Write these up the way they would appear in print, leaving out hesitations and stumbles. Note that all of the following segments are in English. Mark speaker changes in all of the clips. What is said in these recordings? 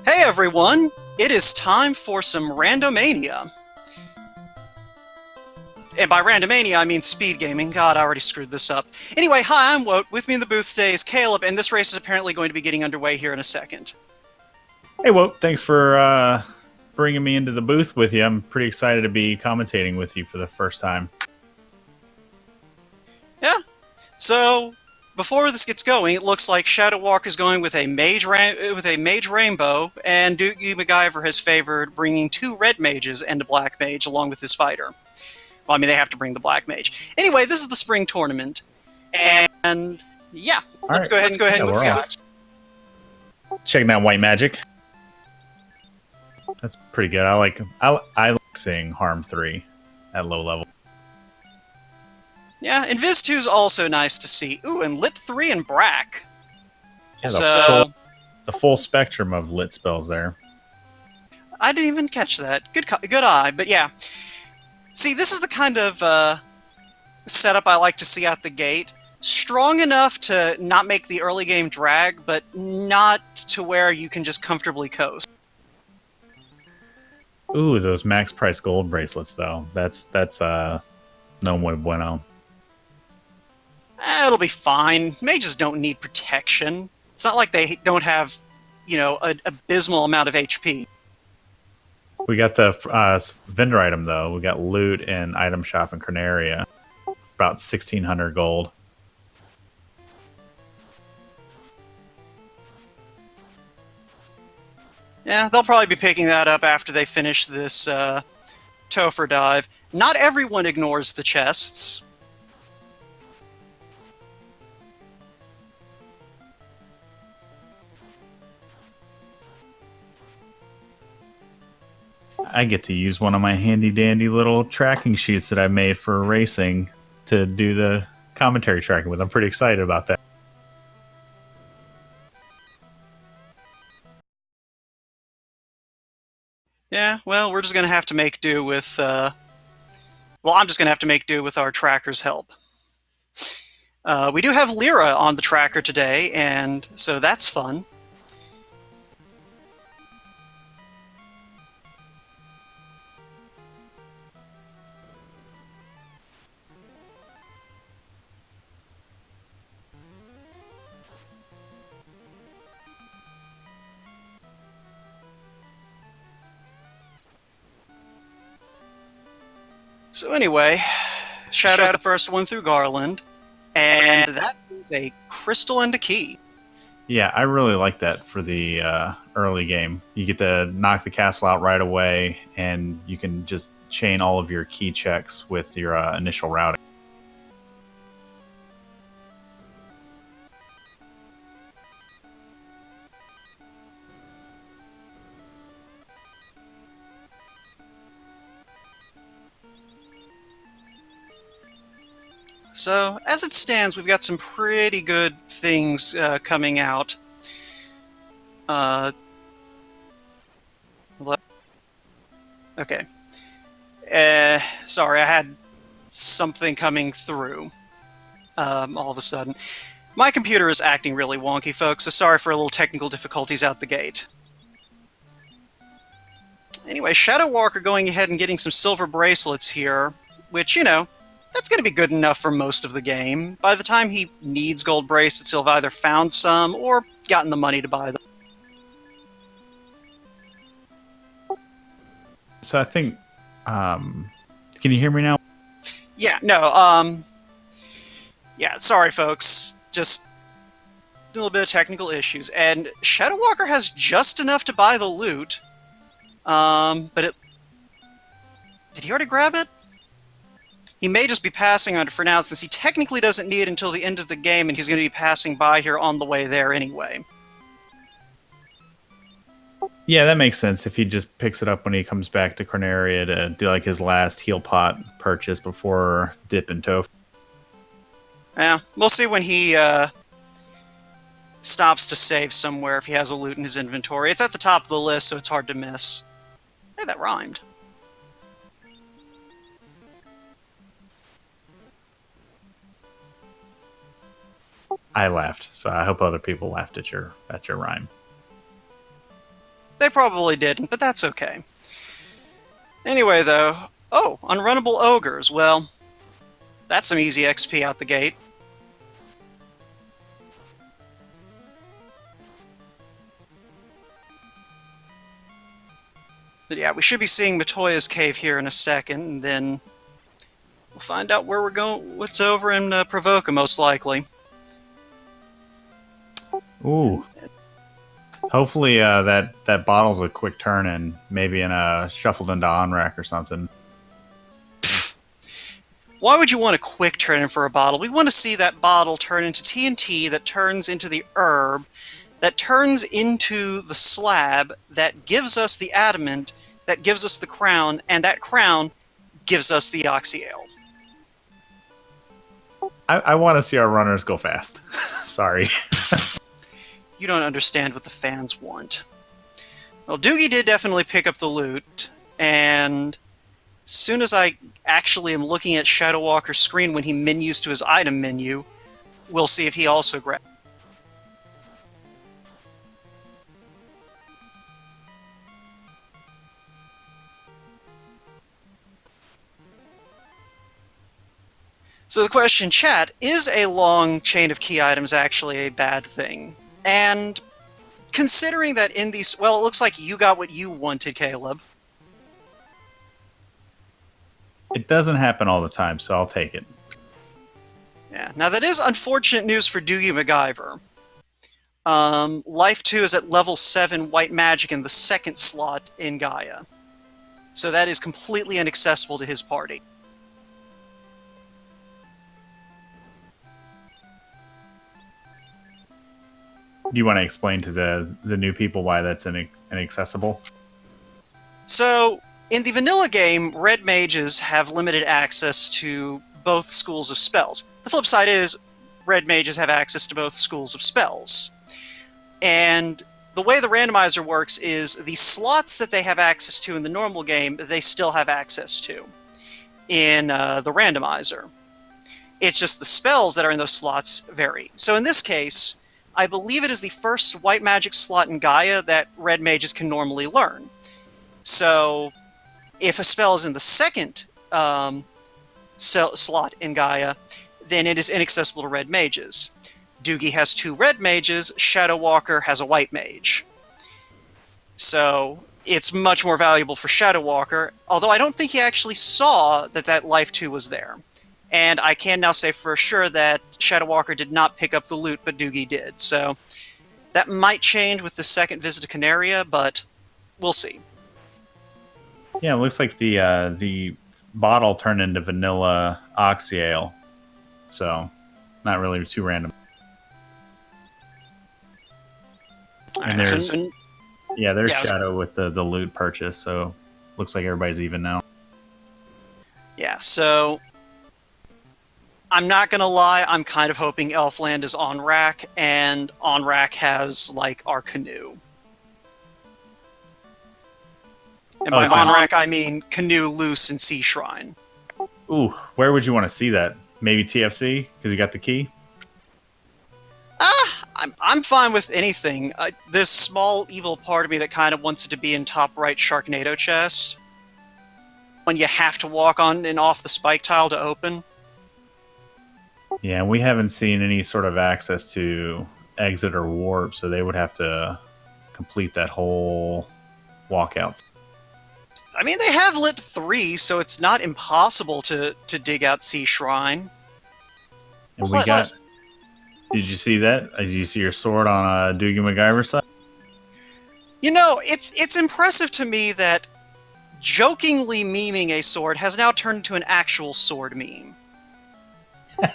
Speaker 1: Hey everyone! It is time for some Randomania. And by Randomania, I mean speed gaming. God, I already screwed this up. Anyway, hi, I'm Woat. With me in the booth today is Caleb, and this race is apparently going to be getting underway here in a second.
Speaker 2: Hey, Woat. Thanks for bringing me into the booth with you. I'm pretty excited to be commentating with you for the first time.
Speaker 1: Yeah. So, before this gets going, it looks like ShadowWalker is going with a mage rainbow, and DoogieMacGyver has favored bringing 2 red mages and a black mage along with his fighter. Well, I mean, they have to bring the black mage. Anyway, this is the spring tournament, and yeah, let's go ahead and
Speaker 2: Yeah,
Speaker 1: look at it.
Speaker 2: Checking out white magic. That's pretty good. I like seeing harm 3 at low level.
Speaker 1: Yeah, and Viz 2 is also nice to see. Ooh, and Lit 3 and Brack.
Speaker 2: Yeah, the full spectrum of lit spells there.
Speaker 1: I didn't even catch that. Good eye, but yeah. See, this is the kind of setup I like to see out the gate. Strong enough to not make the early game drag, but not to where you can just comfortably coast.
Speaker 2: Ooh, those max price gold bracelets though. That's no muy bueno.
Speaker 1: It'll be fine. Mages don't need protection. It's not like they don't have, an abysmal amount of HP.
Speaker 2: We got the vendor item though. We got loot and item shop in Corneria. About 1,600 gold.
Speaker 1: Yeah, they'll probably be picking that up after they finish this Topher dive. Not everyone ignores the chests.
Speaker 2: I get to use one of my handy-dandy little tracking sheets that I made for racing to do the commentary tracking with. I'm pretty excited about that.
Speaker 1: Yeah, well, we're just going to have to make do with... I'm just going to have to make do with our tracker's help. We do have Lyra on the tracker today, and so that's fun. So anyway, Shadow's the first one through Garland, and that is a crystal and a key.
Speaker 2: Yeah, I really like that for the early game. You get to knock the castle out right away, and you can just chain all of your key checks with your initial routing.
Speaker 1: So, as it stands, we've got some pretty good things coming out. Okay. Sorry, I had something coming through all of a sudden. My computer is acting really wonky, folks, so sorry for a little technical difficulties out the gate. Anyway, ShadowWalker going ahead and getting some silver bracelets here, which, that's going to be good enough for most of the game. By the time he needs gold bracelets, he'll have either found some or gotten the money to buy them.
Speaker 2: So I think... can you hear me now?
Speaker 1: Yeah, no, yeah, sorry, folks. Just a little bit of technical issues. And ShadowWalker has just enough to buy the loot. But it... Did he already grab it? He may just be passing on it for now, since he technically doesn't need it until the end of the game, and he's going to be passing by here on the way there anyway.
Speaker 2: Yeah, that makes sense if he just picks it up when he comes back to Corneria to do like his last heal pot purchase before dip and Topher.
Speaker 1: Yeah, we'll see when he stops to save somewhere if he has a loot in his inventory. It's at the top of the list, so it's hard to miss. Hey, that rhymed.
Speaker 2: I laughed, so I hope other people laughed at your rhyme.
Speaker 1: They probably didn't, but that's okay. Anyway, though... Oh, unrunnable ogres. Well, that's some easy XP out the gate. But yeah, we should be seeing Matoya's cave here in a second, and then we'll find out where we're going, what's over in Provoca, most likely.
Speaker 2: Ooh. Hopefully that bottle's a quick turn and maybe shuffled into on-rack or something.
Speaker 1: Why would you want a quick turn in for a bottle? We want to see that bottle turn into TNT, that turns into the herb, that turns into the slab, that gives us the adamant, that gives us the crown, and that crown gives us the oxyale.
Speaker 2: I want to see our runners go fast. Sorry.
Speaker 1: You don't understand what the fans want. Well, Doogie did definitely pick up the loot, and as soon as I actually am looking at ShadowWalker's screen when he menus to his item menu, we'll see if he also grabbed. So the question, chat, is a long chain of key items actually a bad thing? And considering that in these... Well, it looks like you got what you wanted, Caleb.
Speaker 2: It doesn't happen all the time, so I'll take it.
Speaker 1: Yeah, now that is unfortunate news for DoogieMacGyver. Life 2 is at level 7 white magic in the second slot in Gaia. So that is completely inaccessible to his party.
Speaker 2: Do you want to explain to the new people why that's inaccessible?
Speaker 1: So, in the vanilla game, red mages have limited access to both schools of spells. The flip side is, red mages have access to both schools of spells. And the way the randomizer works is the slots that they have access to in the normal game, they still have access to in the randomizer. It's just the spells that are in those slots vary. So in this case, I believe it is the first white magic slot in Gaia that red mages can normally learn. So if a spell is in the second slot in Gaia, then it is inaccessible to red mages. Doogie has 2 red mages, ShadowWalker has a white mage. So it's much more valuable for ShadowWalker, although I don't think he actually saw that Life 2 was there. And I can now say for sure that ShadowWalker did not pick up the loot, but Doogie did. So that might change with the second visit to Canaria, but we'll see.
Speaker 2: Yeah, it looks like the bottle turned into vanilla oxyale, so not really too random. And there's Shadow with the loot purchase, so looks like everybody's even now.
Speaker 1: Yeah, so I'm not gonna lie, I'm kind of hoping Elfland is on rack, and on rack has like our canoe. And by on rack I mean canoe, loose, and sea shrine.
Speaker 2: Ooh, where would you want to see that? Maybe TFC because you got the key.
Speaker 1: I'm fine with anything. This small evil part of me that kind of wants it to be in top right Sharknado chest, when you have to walk on and off the spike tile to open.
Speaker 2: Yeah, we haven't seen any sort of access to exit or warp, so they would have to complete that whole walkout.
Speaker 1: I mean, they have lit 3, so it's not impossible to dig out Sea Shrine.
Speaker 2: And we got... Did you see that? Did you see your sword on DoogieMacGyver's side?
Speaker 1: You know, it's impressive to me that jokingly memeing a sword has now turned into an actual sword meme.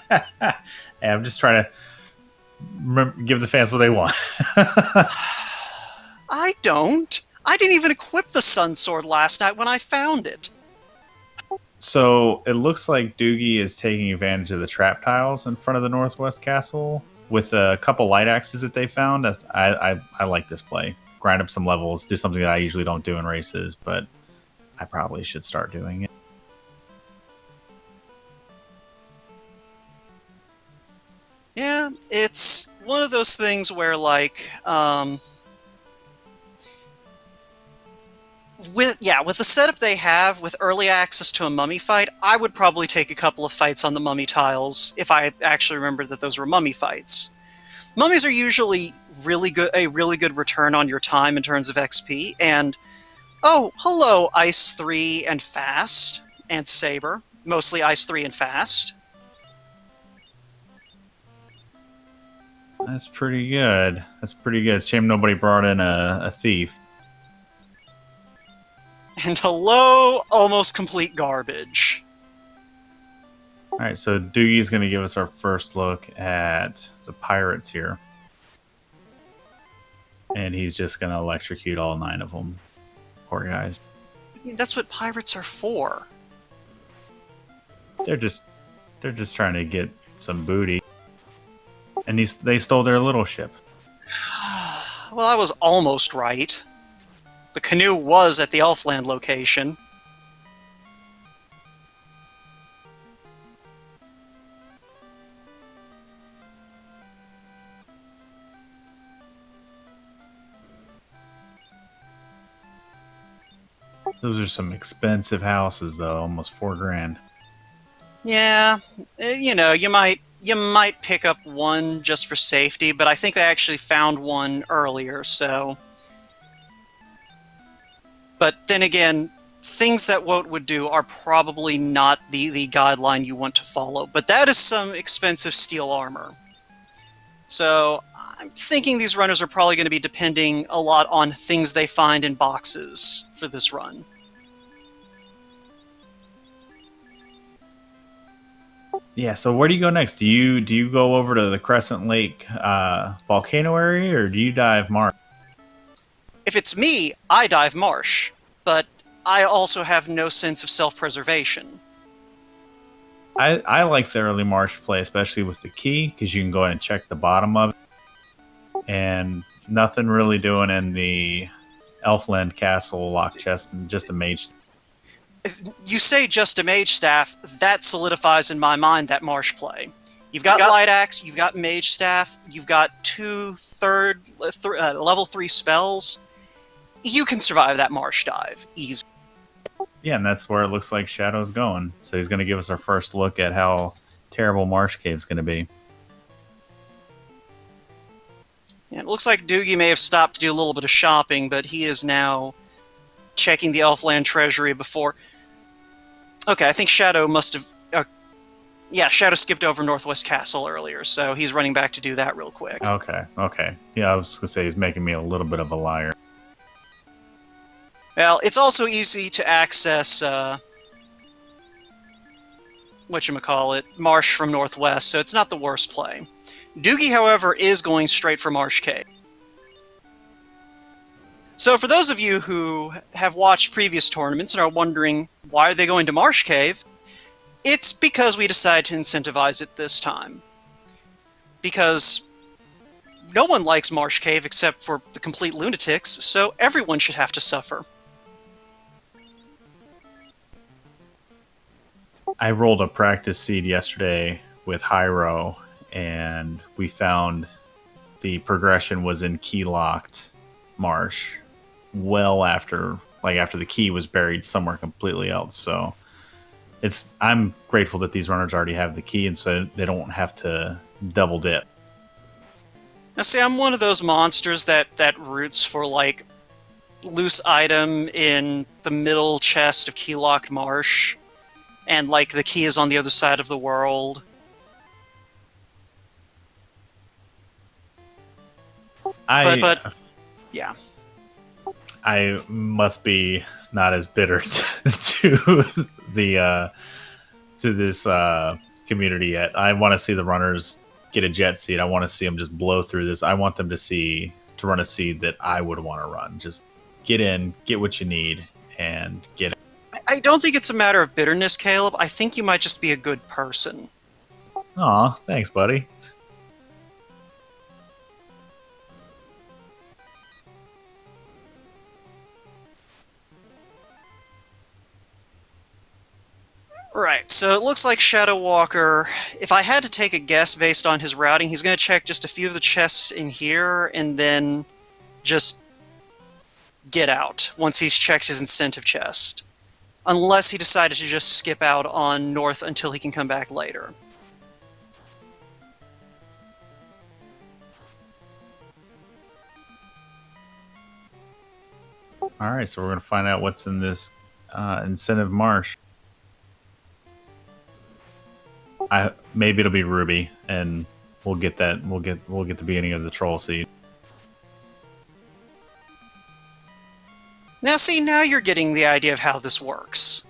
Speaker 2: Hey, I'm just trying to give the fans what they want.
Speaker 1: I don't. I didn't even equip the Sun Sword last night when I found it.
Speaker 2: So it looks like Doogie is taking advantage of the trap tiles in front of the Northwest Castle with a couple light axes that they found. I like this play. Grind up some levels, do something that I usually don't do in races, but I probably should start doing it.
Speaker 1: Yeah, it's one of those things where, like, with the setup they have, with early access to a mummy fight, I would probably take a couple of fights on the mummy tiles if I actually remembered that those were mummy fights. Mummies are usually a really good return on your time in terms of XP, and oh, hello, Ice 3 and Fast, and Saber. Mostly Ice 3 and Fast.
Speaker 2: That's pretty good. That's pretty good. Shame nobody brought in a thief.
Speaker 1: And hello, almost complete garbage.
Speaker 2: Alright, so Doogie's going to give us our first look at the pirates here. And he's just going to electrocute all 9 of them. Poor guys.
Speaker 1: I mean, that's what pirates are for.
Speaker 2: They're just trying to get some booty. And they stole their little ship.
Speaker 1: Well, I was almost right. The canoe was at the Elfland location.
Speaker 2: Those are some expensive houses, though. Almost $4,000.
Speaker 1: Yeah, you know, you might pick up one just for safety, but I think they actually found one earlier, so... But then again, things that Wout would do are probably not the guideline you want to follow, but that is some expensive steel armor. So I'm thinking these runners are probably going to be depending a lot on things they find in boxes for this run.
Speaker 2: Yeah, so where do you go next? Do you go over to the Crescent Lake volcano area, or do you dive Marsh?
Speaker 1: If it's me, I dive Marsh, but I also have no sense of self-preservation.
Speaker 2: I like the early Marsh play, especially with the key, because you can go ahead and check the bottom of it. And nothing really doing in the Elfland Castle lock chest, just a mage.
Speaker 1: You say just a mage staff, that solidifies in my mind that Marsh play. You've got Light Axe, you've got Mage Staff, you've got 2 level 3 spells. You can survive that Marsh dive easy.
Speaker 2: Yeah, and that's where it looks like Shadow's going. So he's going to give us our first look at how terrible Marsh Cave's going to be.
Speaker 1: Yeah, it looks like Doogie may have stopped to do a little bit of shopping, but he is now checking the Elfland Treasury before... Okay, I think Shadow must have... Yeah, Shadow skipped over Northwest Castle earlier, so he's running back to do that real quick.
Speaker 2: Okay. Yeah, I was going to say he's making me a little bit of a liar.
Speaker 1: Well, it's also easy to access, whatchamacallit, Marsh from Northwest, so it's not the worst play. Doogie, however, is going straight for Marsh Cave. So for those of you who have watched previous tournaments and are wondering why are they going to Marsh Cave, it's because we decided to incentivize it this time. Because no one likes Marsh Cave except for the complete lunatics, so everyone should have to suffer.
Speaker 2: I rolled a practice seed yesterday with Hyro, and we found the progression was in key-locked Marsh well after the key was buried somewhere completely else. So I'm grateful that these runners already have the key, and so they don't have to double dip.
Speaker 1: Now see, I'm one of those monsters that roots for, like, loose item in the middle chest of key-locked Marsh, and, like, the key is on the other side of the world. But yeah.
Speaker 2: I must be not as bitter to this community yet. I want to see the runners get a jet seed. I want to see them just blow through this. I want them to run a seed that I would want to run. Just get in, get what you need, and get it.
Speaker 1: I don't think it's a matter of bitterness, Caleb. I think you might just be a good person.
Speaker 2: Aw, thanks, buddy.
Speaker 1: Right, so it looks like ShadowWalker, if I had to take a guess based on his routing, he's going to check just a few of the chests in here, and then just get out once he's checked his incentive chest. Unless he decided to just skip out on North until he can come back later.
Speaker 2: All right, so we're gonna find out what's in this incentive marsh. Maybe it'll be Ruby, and we'll get that. We'll get the beginning of the troll seed.
Speaker 1: Now see, now you're getting the idea of how this works.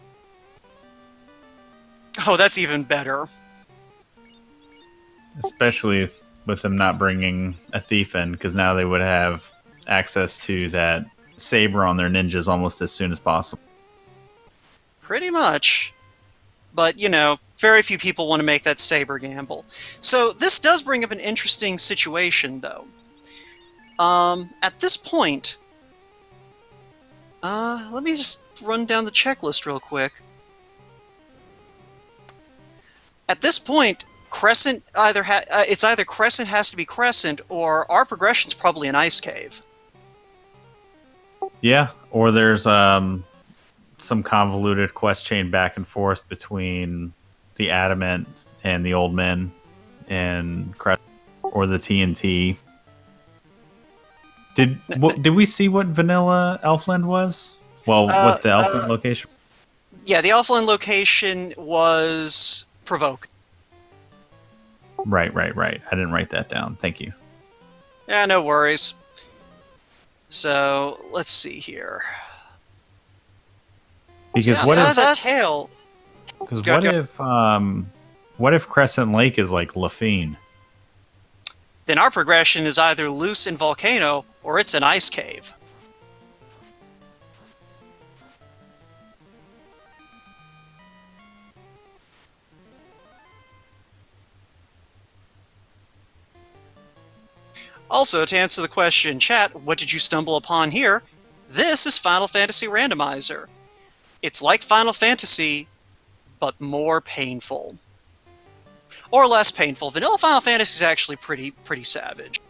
Speaker 1: Oh, that's even better.
Speaker 2: Especially with them not bringing a thief in, because now they would have access to that saber on their ninjas almost as soon as possible.
Speaker 1: Pretty much. But, you know, very few people want to make that saber gamble. So this does bring up an interesting situation, though. At this point... let me just run down the checklist real quick. At this point, Crescent it's either Crescent has to be Crescent, or our progression's probably an ice cave.
Speaker 2: Yeah, or there's some convoluted quest chain back and forth between the Adamant and the Old Men and Crescent, or the TNT. Did we see what Vanilla Elfland was? Well, what the Elfland location?
Speaker 1: Yeah, the Elfland location was Provoke.
Speaker 2: Right. I didn't write that down. Thank you.
Speaker 1: Yeah, no worries. So, let's see here.
Speaker 2: Because
Speaker 1: so,
Speaker 2: what
Speaker 1: if
Speaker 2: if
Speaker 1: that tail?
Speaker 2: Because what if Crescent Lake is like Lafine?
Speaker 1: Then our progression is either loose in Volcano, or it's an ice cave. Also, to answer the question in chat, what did you stumble upon here? This is Final Fantasy Randomizer. It's like Final Fantasy, but more painful. Or less painful. Vanilla Final Fantasy is actually pretty savage.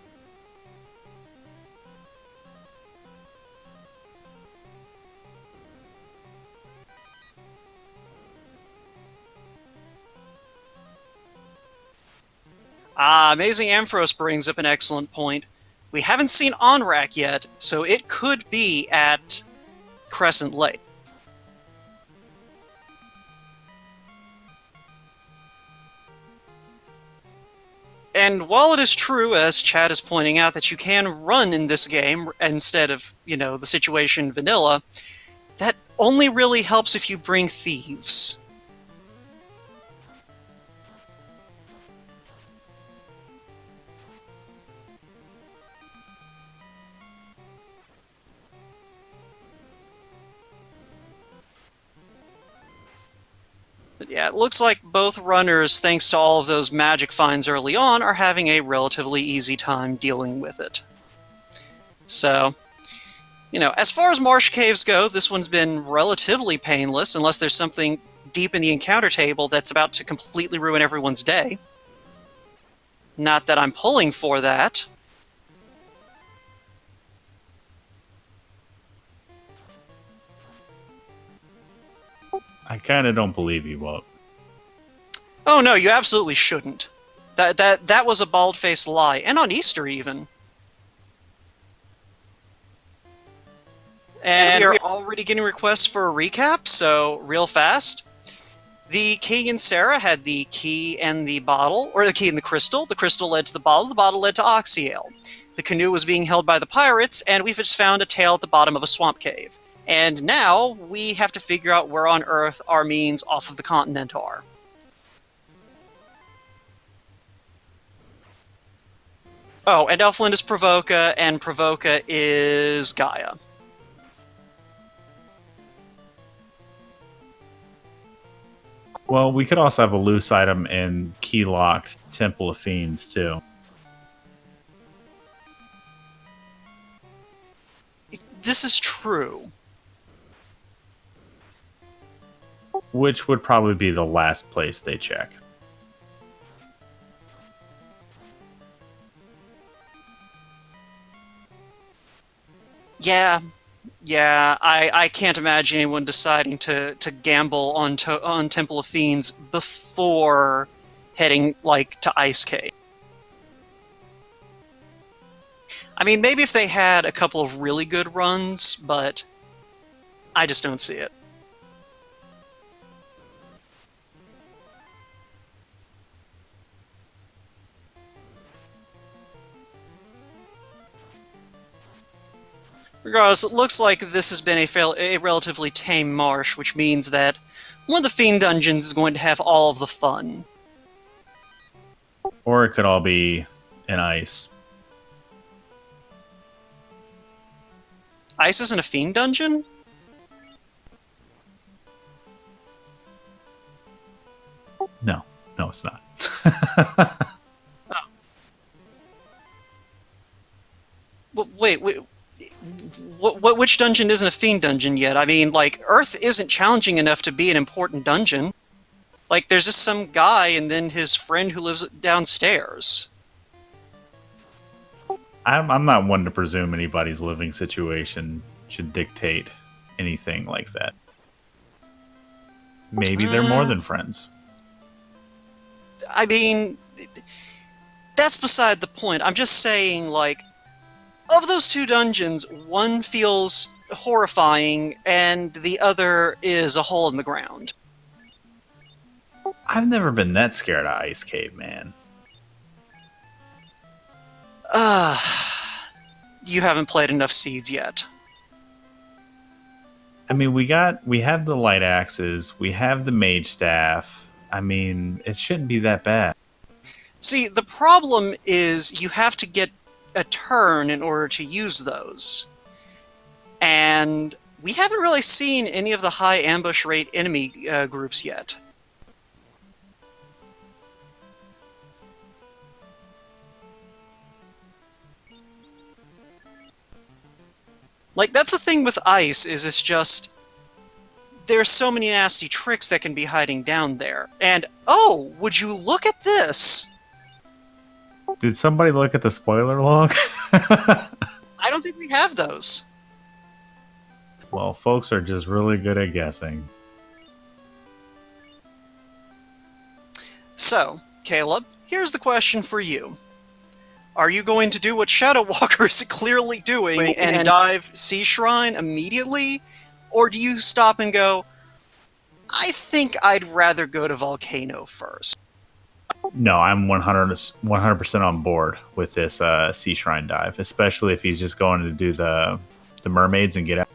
Speaker 1: Amazing Ampharos brings up an excellent point. We haven't seen Onrak yet, so it could be at Crescent Lake. And while it is true, as Chad is pointing out, that you can run in this game instead of, you know, the situation vanilla, that only really helps if you bring thieves. But yeah, it looks like both runners, thanks to all of those magic finds early on, are having a relatively easy time dealing with it. So, you know, as far as Marsh Caves go, this one's been relatively painless, unless there's something deep in the encounter table that's about to completely ruin everyone's day. Not that I'm pulling for that.
Speaker 2: I kind of don't believe you won't.
Speaker 1: Oh no, you absolutely shouldn't. That was a bald-faced lie, and on Easter even. And we're already getting requests for a recap, so real fast. The King and Sarah had the key and the bottle, or the key and the crystal. The crystal led to the bottle led to Oxyale. The canoe was being held by the pirates, and we've just found a tail at the bottom of a swamp cave. And now we have to figure out where on Earth our means off of the continent are. Oh, and Elfland is Provoca, and Provoca is Gaia.
Speaker 2: Well, we could also have a loose item in key-locked Temple of Fiends, too.
Speaker 1: This is true.
Speaker 2: Which would probably be the last place they check.
Speaker 1: Yeah, Yeah, I can't imagine anyone deciding to gamble on Temple of Fiends before heading like to Ice Cave. I mean, maybe if they had a couple of really good runs, but I just don't see it. Regardless, it looks like this has been a relatively tame marsh, which means that one of the Fiend dungeons is going to have all of the fun.
Speaker 2: Or it could all be in ice.
Speaker 1: Ice isn't a Fiend dungeon?
Speaker 2: No, it's not.
Speaker 1: Wait, which dungeon isn't a Fiend dungeon yet? I mean, like, Earth isn't challenging enough to be an important dungeon. Like, there's just some guy and then his friend who lives downstairs.
Speaker 2: I'm not one to presume anybody's living situation should dictate anything like that. Maybe they're more than friends.
Speaker 1: I mean, that's beside the point. I'm just saying, like, of those two dungeons, one feels horrifying and the other is a hole in the ground.
Speaker 2: I've never been that scared of Ice Cave, man.
Speaker 1: You haven't played enough Seeds yet.
Speaker 2: I mean, we have the light axes, we have the mage staff. I mean, it shouldn't be that bad.
Speaker 1: See, the problem is you have to get a turn in order to use those. And we haven't really seen any of the high ambush rate enemy groups yet. Like, that's the thing with ice, is it's just... there's so many nasty tricks that can be hiding down there. And, oh, would you look at this?
Speaker 2: Did somebody look at the spoiler log?
Speaker 1: I don't think we have those.
Speaker 2: Well, folks are just really good at guessing.
Speaker 1: So, Caleb, here's the question for you. Are you going to do what ShadowWalker is clearly doing and dive Sea Shrine immediately? Or do you stop and go, I think I'd rather go to Volcano first?
Speaker 2: No, I'm 100% on board with this Sea Shrine dive, especially if he's just going to do the mermaids and get out.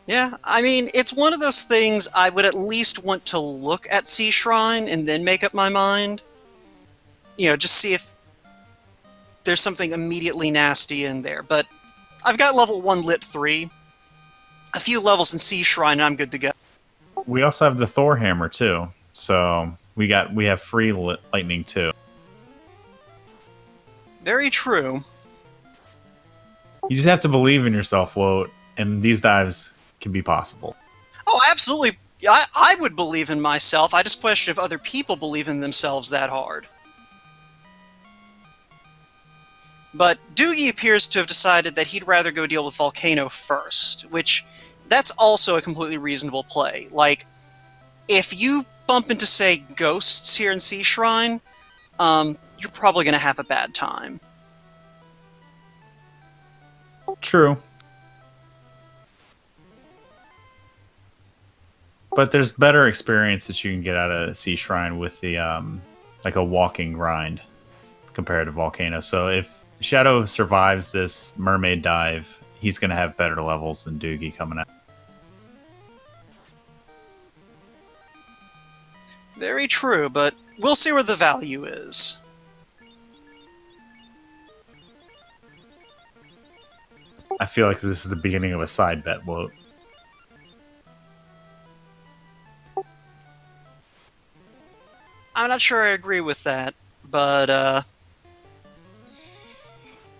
Speaker 1: Yeah, I mean, it's one of those things I would at least want to look at Sea Shrine and then make up my mind. You know, just see if there's something immediately nasty in there. But I've got level 1 Lit 3, a few levels in Sea Shrine, and I'm good to go.
Speaker 2: We also have the Thor hammer too, so we have free lightning too.
Speaker 1: Very true.
Speaker 2: You just have to believe in yourself, Woat, and these dives can be possible.
Speaker 1: Oh, absolutely. I would believe in myself. I just question if other people believe in themselves that hard. But Doogie appears to have decided that he'd rather go deal with Volcano first, which, that's also a completely reasonable play. Like, if you bump into, say, ghosts here in Sea Shrine, you're probably going to have a bad time.
Speaker 2: True. But there's better experience that you can get out of Sea Shrine with the, like a walking grind compared to Volcano. So if Shadow survives this mermaid dive, he's going to have better levels than Doogie coming out.
Speaker 1: Very true, but we'll see where the value is.
Speaker 2: I feel like this is the beginning of a side bet, Woat.
Speaker 1: I'm not sure I agree with that, but,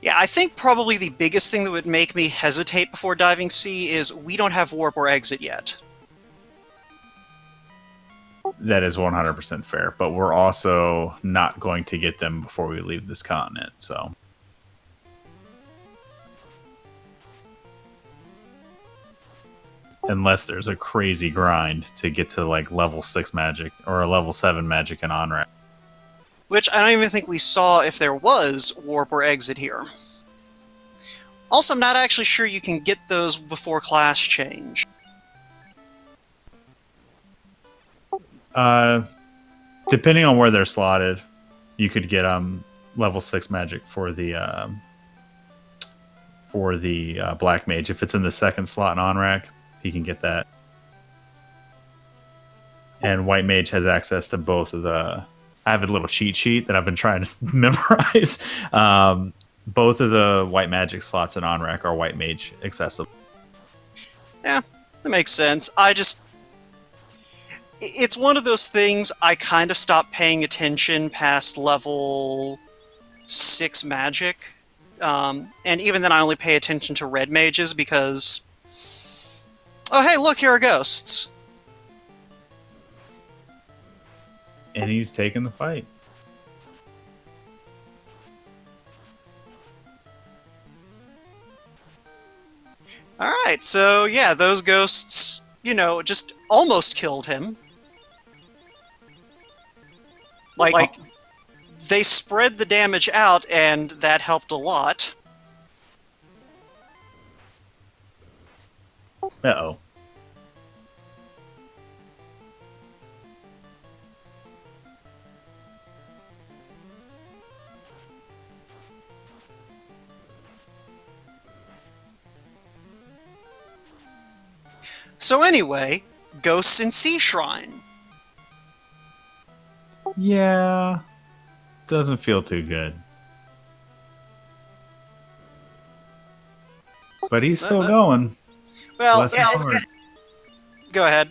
Speaker 1: yeah, I think probably the biggest thing that would make me hesitate before diving sea is we don't have warp or exit yet.
Speaker 2: That is 100% fair, but we're also not going to get them before we leave this continent, so... unless there's a crazy grind to get to like level 6 magic or a level 7 magic in on-ramp.
Speaker 1: Which I don't even think we saw if there was warp or exit here. Also, I'm not actually sure you can get those before class change.
Speaker 2: Depending on where they're slotted, you could get level 6 magic for the black mage. If it's in the second slot in on-rack, he can get that. And white mage has access to both of the... I have a little cheat sheet that I've been trying to memorize. Both of the white magic slots in on-rack are white mage accessible.
Speaker 1: Yeah, that makes sense. It's one of those things I kind of stopped paying attention past level 6 magic. And even then I only pay attention to red mages because... Oh hey, look, here are ghosts.
Speaker 2: And he's taking the fight.
Speaker 1: Alright, so yeah, those ghosts, just almost killed him. Like, they spread the damage out, and that helped a lot.
Speaker 2: Uh-oh.
Speaker 1: So anyway, Ghosts in Sea Shrine.
Speaker 2: Yeah. Doesn't feel too good. But he's still going.
Speaker 1: Well, go ahead.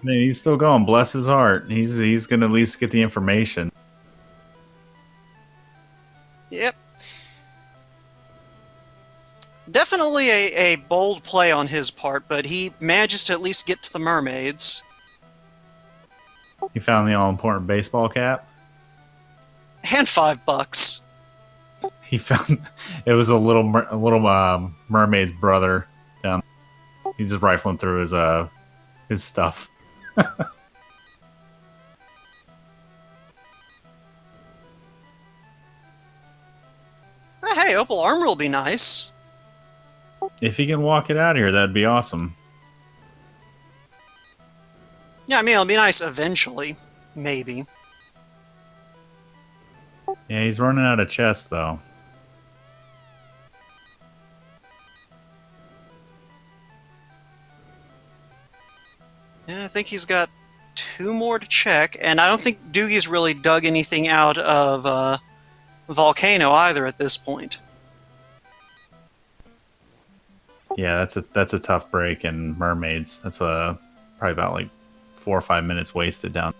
Speaker 2: He's still going. Bless his heart. He's going to at least get the information.
Speaker 1: Yep. Definitely a bold play on his part, but he manages to at least get to the mermaids.
Speaker 2: He found the all-important baseball cap.
Speaker 1: And $5.
Speaker 2: He found it was a little mermaid's brother down. He's just rifling through his stuff.
Speaker 1: Hey, opal armor will be nice.
Speaker 2: If he can walk it out of here, that'd be awesome.
Speaker 1: Yeah, I mean, it'll be nice eventually. Maybe.
Speaker 2: Yeah, he's running out of chests, though.
Speaker 1: Yeah, I think he's got 2 more to check, and I don't think Doogie's really dug anything out of Volcano either at this point.
Speaker 2: Yeah, that's a tough break in mermaids. That's probably about like 4 or 5 minutes wasted down.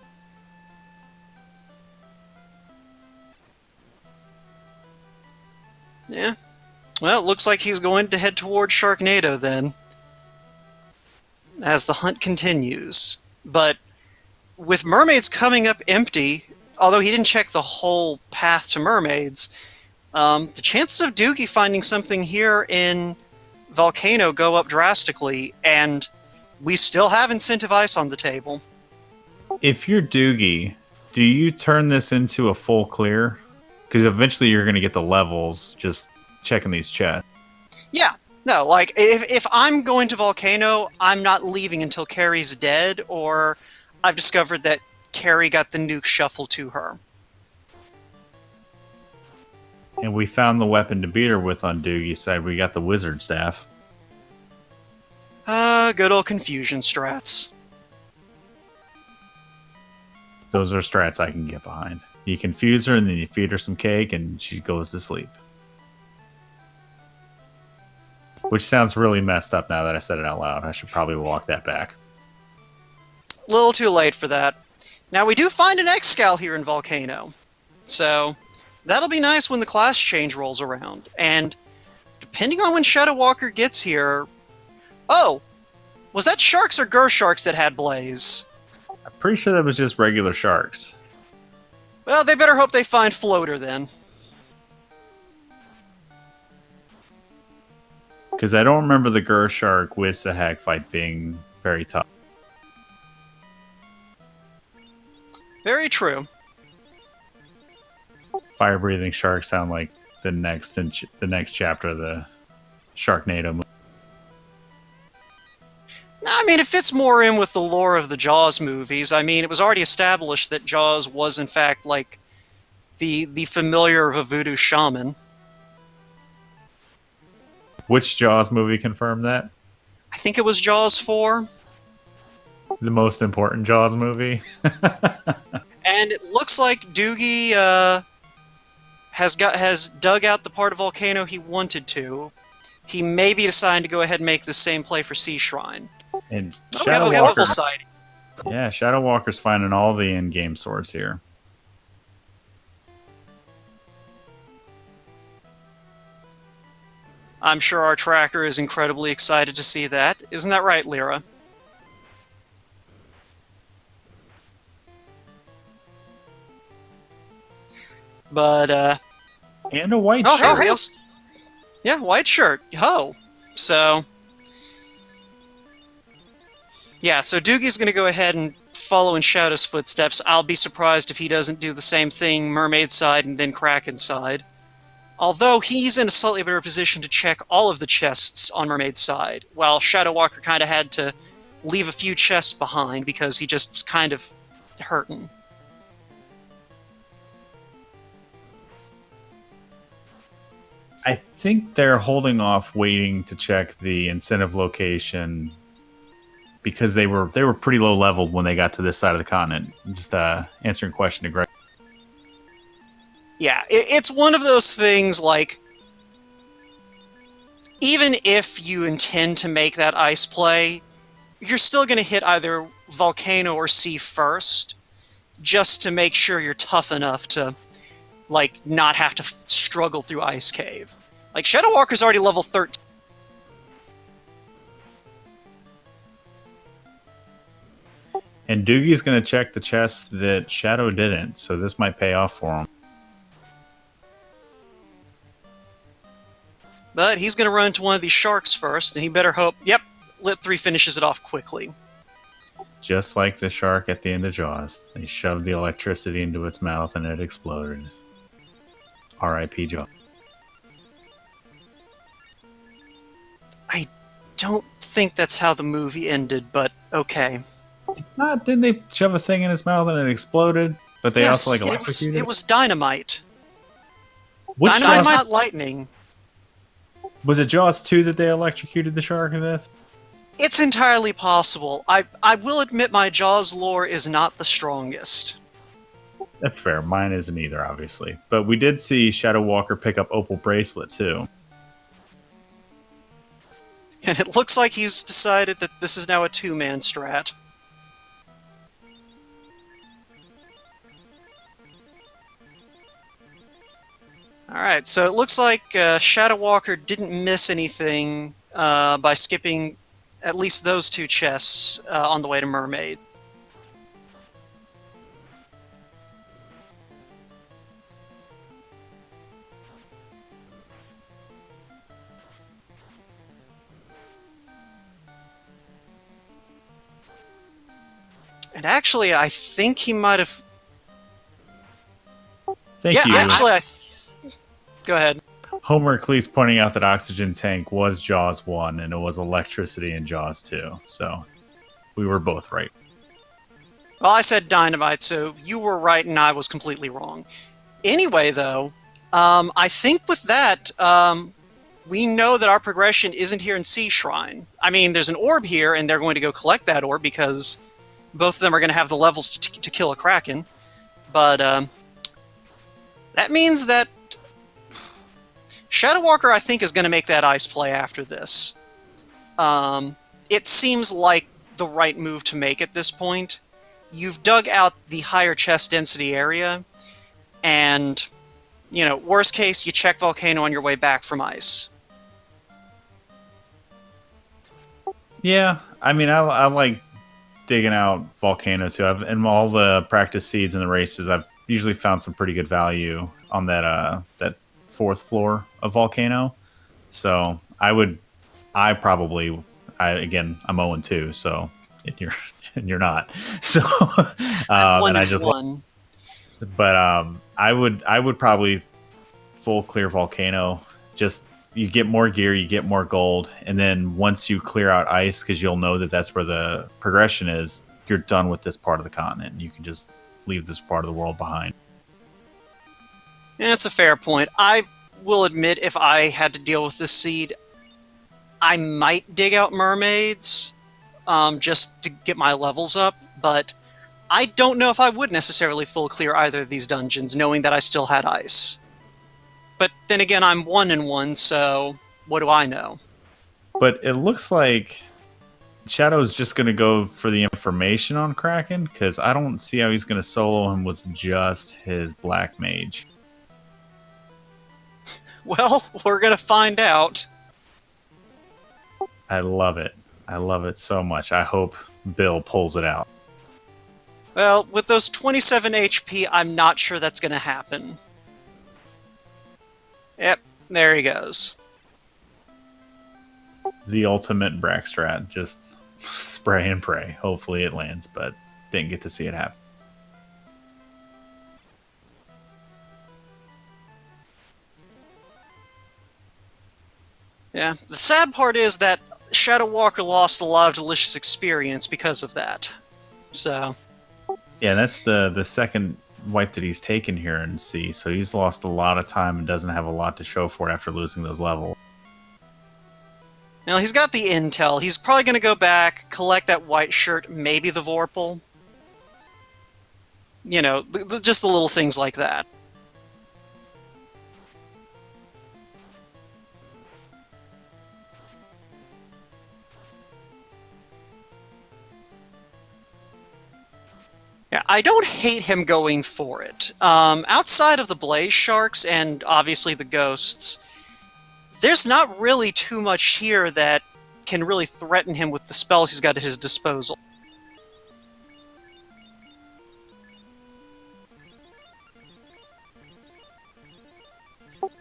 Speaker 1: Yeah. Well, it looks like he's going to head towards Sharknado then, as the hunt continues. But with mermaids coming up empty, although he didn't check the whole path to mermaids, the chances of Doogie finding something here in Volcano go up drastically, and we still have incentive ice on the table.
Speaker 2: If you're Doogie, do you turn this into a full clear? Because eventually you're going to get the levels just checking these chests.
Speaker 1: Yeah. No, like, if I'm going to Volcano, I'm not leaving until Carrie's dead, or I've discovered that Carrie got the nuke shuffled to her.
Speaker 2: And we found the weapon to beat her with on Doogie's side. We got the wizard staff.
Speaker 1: Good old confusion strats.
Speaker 2: Those are strats I can get behind. You confuse her, and then you feed her some cake, and she goes to sleep. Which sounds really messed up now that I said it out loud. I should probably walk that back.
Speaker 1: Little too late for that. Now, we do find an X-Scal here in Volcano. So, that'll be nice when the class change rolls around. And, depending on when ShadowWalker gets here... Oh! Was that sharks or Gur sharks that had Blaze?
Speaker 2: I'm pretty sure that was just regular sharks.
Speaker 1: Well, they better hope they find Floater, then.
Speaker 2: Because I don't remember the Gur Shark with Sahag fight being very tough.
Speaker 1: Very true.
Speaker 2: Fire-breathing sharks sound like the next chapter of the Sharknado movie.
Speaker 1: I mean, it fits more in with the lore of the Jaws movies. I mean, it was already established that Jaws was, in fact, like, the familiar of a voodoo shaman.
Speaker 2: Which Jaws movie confirmed that?
Speaker 1: I think it was Jaws 4.
Speaker 2: The most important Jaws movie.
Speaker 1: And it looks like Doogie has dug out the part of Volcano he wanted to. He may be deciding to go ahead and make the same play for Sea Shrine.
Speaker 2: And
Speaker 1: We have a Marvel sighting.
Speaker 2: Yeah, ShadowWalker's finding all the in-game swords here.
Speaker 1: I'm sure our tracker is incredibly excited to see that. Isn't that right, Lyra? But,
Speaker 2: And a white
Speaker 1: oh,
Speaker 2: shirt.
Speaker 1: hey, yeah, white shirt. Ho! So... yeah, so Doogie's going to go ahead and follow in Shadow's footsteps. I'll be surprised if he doesn't do the same thing Mermaid side and then Kraken side. Although he's in a slightly better position to check all of the chests on Mermaid's side, while ShadowWalker kind of had to leave a few chests behind because he just was kind of hurting.
Speaker 2: I think they're holding off waiting to check the incentive location because they were pretty low leveled when they got to this side of the continent. Just answering a question to Greg.
Speaker 1: Yeah, it's one of those things, like, even if you intend to make that ice play, you're still going to hit either Volcano or Sea first, just to make sure you're tough enough to, like, not have to struggle through Ice Cave. Like, ShadowWalker's already level 13.
Speaker 2: And Doogie's going to check the chest that Shadow didn't, so this might pay off for him.
Speaker 1: But he's going to run into one of these sharks first, and he better hope, yep, Lit 3 finishes it off quickly.
Speaker 2: Just like the shark at the end of Jaws. They shoved the electricity into its mouth and it exploded. R.I.P. Jaws.
Speaker 1: I don't think that's how the movie ended, but okay.
Speaker 2: Not, didn't they shove a thing in his mouth and it exploded? But they also like electrocuted
Speaker 1: it was dynamite.
Speaker 2: Which
Speaker 1: Dynamite's
Speaker 2: Jaws?
Speaker 1: not lightning.
Speaker 2: Was it Jaws 2 that they electrocuted the shark with?
Speaker 1: It's entirely possible. I will admit my Jaws lore is not the strongest.
Speaker 2: That's fair. Mine isn't either, obviously. But we did see ShadowWalker pick up Opal Bracelet, too.
Speaker 1: And it looks like he's decided that this is now a two-man strat. Alright, so it looks like ShadowWalker didn't miss anything by skipping at least those two chests on the way to Mermaid. And actually, I think he might have...
Speaker 2: Thank you.
Speaker 1: Actually, go ahead.
Speaker 2: Homer at least pointing out that Oxygen Tank was Jaws 1 and it was electricity in Jaws 2. So we were both right.
Speaker 1: Well, I said dynamite, so you were right and I was completely wrong. Anyway, though, I think with that, we know that our progression isn't here in Sea Shrine. I mean, there's an orb here, and they're going to go collect that orb because both of them are going to have the levels to kill a Kraken. But that means that ShadowWalker, I think, is going to make that ice play after this. It seems like the right move to make at this point. You've dug out the higher chest density area, and, you know, worst case, you check Volcano on your way back from ice.
Speaker 2: Yeah, I mean, I like digging out Volcano too. In all the practice seeds and the races, I've usually found some pretty good value on that that fourth floor of Volcano. So I would again, I'm 0-2, so and you're and you're not. So
Speaker 1: I'm one
Speaker 2: and I
Speaker 1: and
Speaker 2: just
Speaker 1: one.
Speaker 2: but I would probably full clear volcano. Just you get more gear, you get more gold, and then once you clear out ice, because you'll know that that's where the progression is, you're done with this part of the continent. You can just leave this part of the world behind.
Speaker 1: Yeah, that's a fair point. I will admit, if I had to deal with this seed, I might dig out mermaids, just to get my levels up, but I don't know if I would necessarily full clear either of these dungeons, knowing that I still had ice. But then again, I'm 1 and 1, so what do I know?
Speaker 2: But it looks like Shadow's just going to go for the information on Kraken, because I don't see how he's going to solo him with just his black mage.
Speaker 1: Well, we're gonna find out.
Speaker 2: I love it. I love it so much. I hope Bill pulls it out.
Speaker 1: Well, with those 27 HP, I'm not sure that's gonna happen. Yep, there he goes.
Speaker 2: The ultimate Brack strat. Just spray and pray. Hopefully it lands, but didn't get to see it happen.
Speaker 1: Yeah, the sad part is that ShadowWalker lost a lot of delicious experience because of that. So,
Speaker 2: Yeah, that's the second wipe that he's taken here in C, so he's lost a lot of time and doesn't have a lot to show for it after losing those levels.
Speaker 1: now he's got the intel. He's probably going to go back, collect that white shirt, maybe the Vorpal. You know, just the little things like that. Yeah, I don't hate him going for it. Outside of the Blaze Sharks and obviously the Ghosts, there's not really too much here that can really threaten him with the spells he's got at his disposal.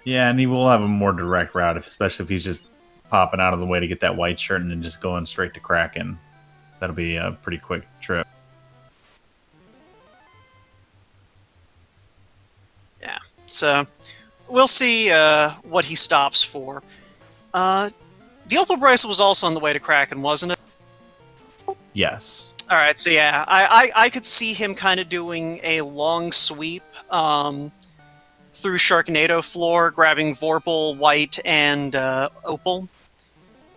Speaker 2: Yeah, and he will have a more direct route, especially if he's just popping out of the way to get that white shirt and then just going straight to Kraken. That'll be a pretty quick trip.
Speaker 1: Yeah, so we'll see what he stops for. The Opal Bracelet was also on the way to Kraken, wasn't it?
Speaker 2: Yes.
Speaker 1: Alright, so yeah, I could see him kind of doing a long sweep through Sharknado floor, grabbing Vorpal, White, and Opal,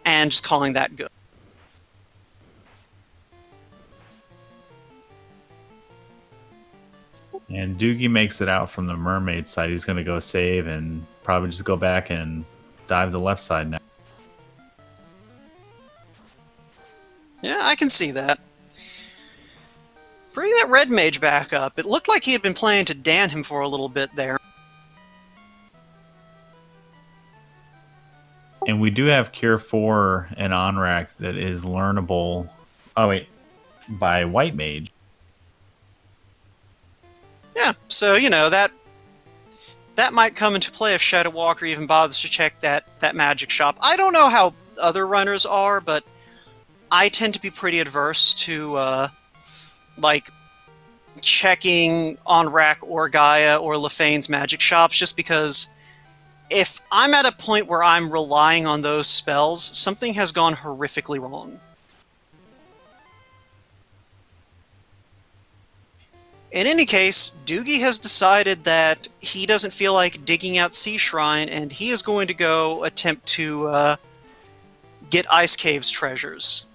Speaker 1: and just calling that good.
Speaker 2: And Doogie makes it out from the mermaid side. He's going to go save and probably just go back and dive the left side now.
Speaker 1: Yeah, I can see that. Bring that red mage back up. It looked like he had been planning to Dan him for a little bit there.
Speaker 2: And we do have Cure 4 and Onrak that is learnable. Oh, wait. By White Mage.
Speaker 1: Yeah, so, you know, that might come into play if ShadowWalker even bothers to check that magic shop. I don't know how other runners are, but I tend to be pretty adverse to, like, checking Onrak or Gaia or Lefane's magic shops, just because if I'm at a point where I'm relying on those spells, something has gone horrifically wrong. In any case, Doogie has decided that he doesn't feel like digging out Sea Shrine, and he is going to go attempt to get Ice Cave's treasures.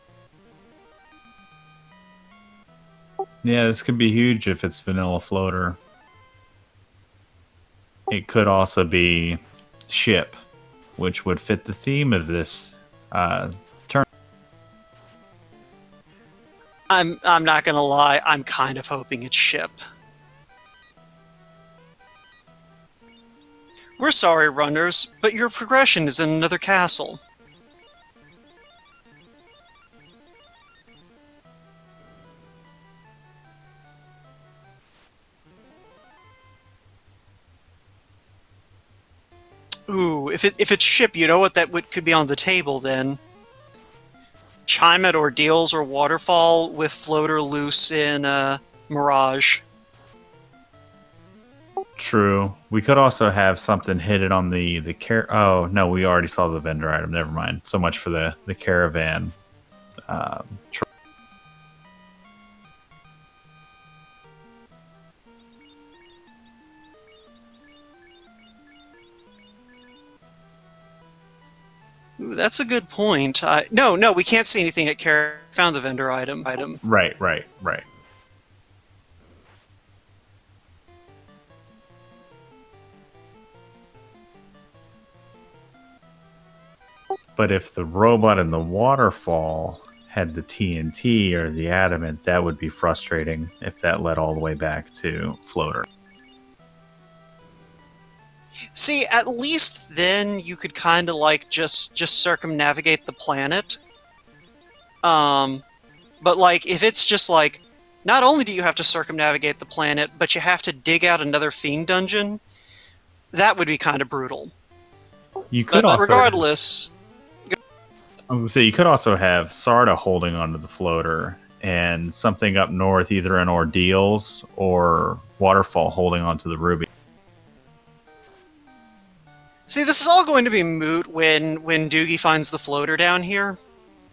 Speaker 2: Yeah, this could be huge if it's Vanilla Floater. It could also be Ship, which would fit the theme of this turn.
Speaker 1: I'm not gonna lie, I'm kind of hoping it's Ship. We're sorry, runners, but your progression is in another castle. Ooh, if it's Ship, you know what could be on the table then. time at Ordeals or Waterfall with Floater loose in Mirage.
Speaker 2: True. We could also have something hidden on the Oh no, we already saw the vendor item. Never mind. So much for the caravan. Tr-
Speaker 1: Ooh, that's a good point. No, we can't see anything at Found the vendor item.
Speaker 2: right. But if the robot in the waterfall had the TNT or the adamant, that would be frustrating if that led all the way back to Floater.
Speaker 1: See, at least then you could kind of like just circumnavigate the planet. But like if it's just like, not only do you have to circumnavigate the planet, but you have to dig out another fiend dungeon, that would be kind of brutal.
Speaker 2: You could
Speaker 1: But
Speaker 2: also,
Speaker 1: regardless,
Speaker 2: I was gonna say, you could also have Sarda holding onto the floater and something up north, either in Ordeals or Waterfall, holding onto the Ruby.
Speaker 1: see, this is all going to be moot when Doogie finds the floater down here.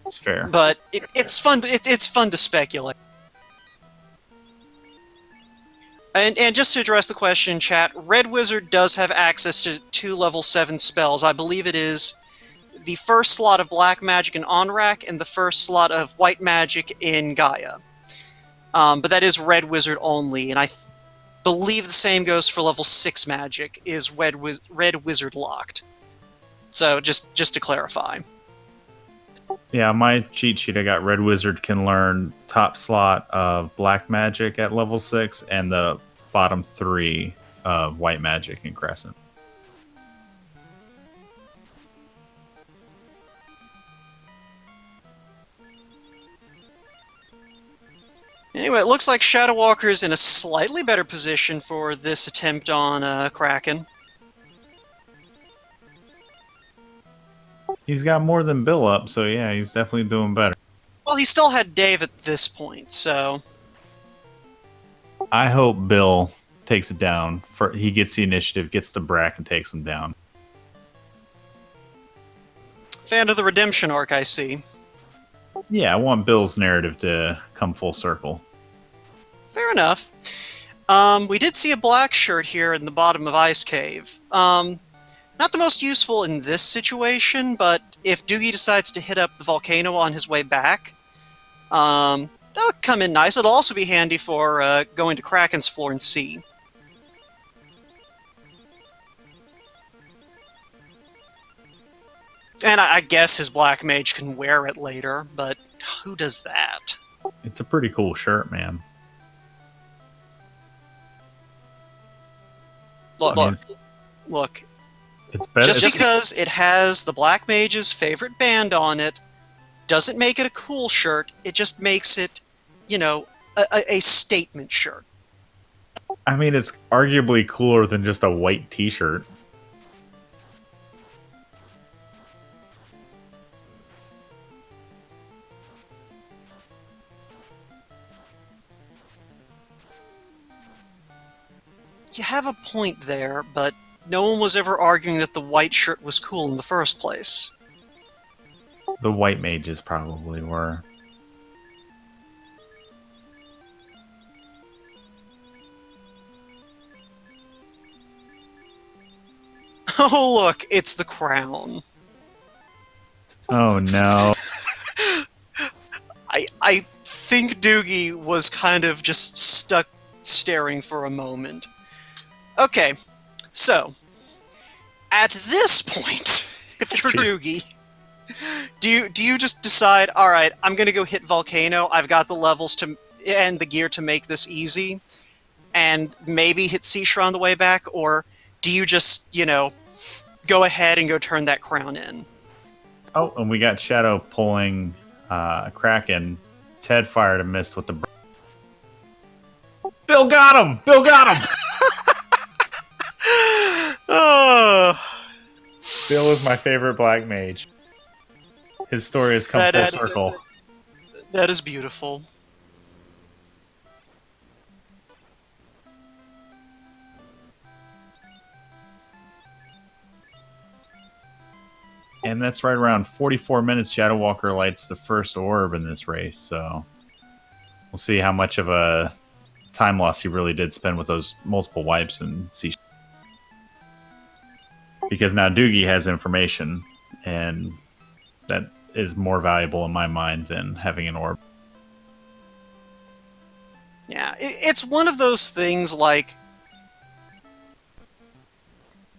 Speaker 2: It's fair.
Speaker 1: But it's fun. It's fun to speculate. And just to address the question, chat, Red Wizard does have access to 2 level 7 spells. I believe it is the first slot of Black Magic in Onrak and the first slot of White Magic in Gaia. But that is Red Wizard only, and I believe the same goes for level 6 Magic, is Red Wizard locked. So, just to clarify.
Speaker 2: Yeah, my cheat sheet, I got Red Wizard can learn top slot of Black Magic at level 6 and the bottom 3 of White Magic in Crescent.
Speaker 1: Anyway, it looks like ShadowWalker is in a slightly better position for this attempt on Kraken.
Speaker 2: He's got more than Bill up, so yeah, he's definitely doing better.
Speaker 1: Well, he still had Dave at this point, so...
Speaker 2: I hope Bill takes it down. He gets the initiative, gets the Brack, and takes him down.
Speaker 1: Fan of the Redemption arc, I see.
Speaker 2: Yeah, I want Bill's narrative to come full circle.
Speaker 1: Fair enough. We did see a black shirt here in the bottom of Ice Cave. Not the most useful in this situation, but if Doogie decides to hit up the volcano on his way back, that'll come in nice. It'll also be handy for going to Kraken's floor and sea. And I guess his black mage can wear it later, but who does that?
Speaker 2: It's a pretty cool shirt, man.
Speaker 1: Look.
Speaker 2: It's better.
Speaker 1: Just because it has the black mage's favorite band on it doesn't make it a cool shirt. It just makes it, a statement shirt.
Speaker 2: I mean, it's arguably cooler than just a white t-shirt.
Speaker 1: You have a point there, but no one was ever arguing that the white shirt was cool in the first place.
Speaker 2: The white mages probably were.
Speaker 1: Oh, look, it's the crown.
Speaker 2: Oh, no.
Speaker 1: I think Doogie was kind of just stuck staring for a moment. Okay, so, at this point, if you're Doogie, do you just decide, alright, I'm gonna go hit Volcano, I've got the levels to and the gear to make this easy, and maybe hit Seashore on the way back, or do you just, go ahead and go turn that crown in?
Speaker 2: Oh, and we got Shadow pulling Kraken. Ted fired a mist with the... Bill got him! Bill got him!
Speaker 1: Oh.
Speaker 2: Bill is my favorite black mage. His story has come full circle.
Speaker 1: That is beautiful.
Speaker 2: And that's right around 44 minutes. ShadowWalker lights the first orb in this race, so we'll see how much of a time loss he really did spend with those multiple wipes and see. Because now Doogie has information, and that is more valuable in my mind than having an orb.
Speaker 1: Yeah, it's one of those things like,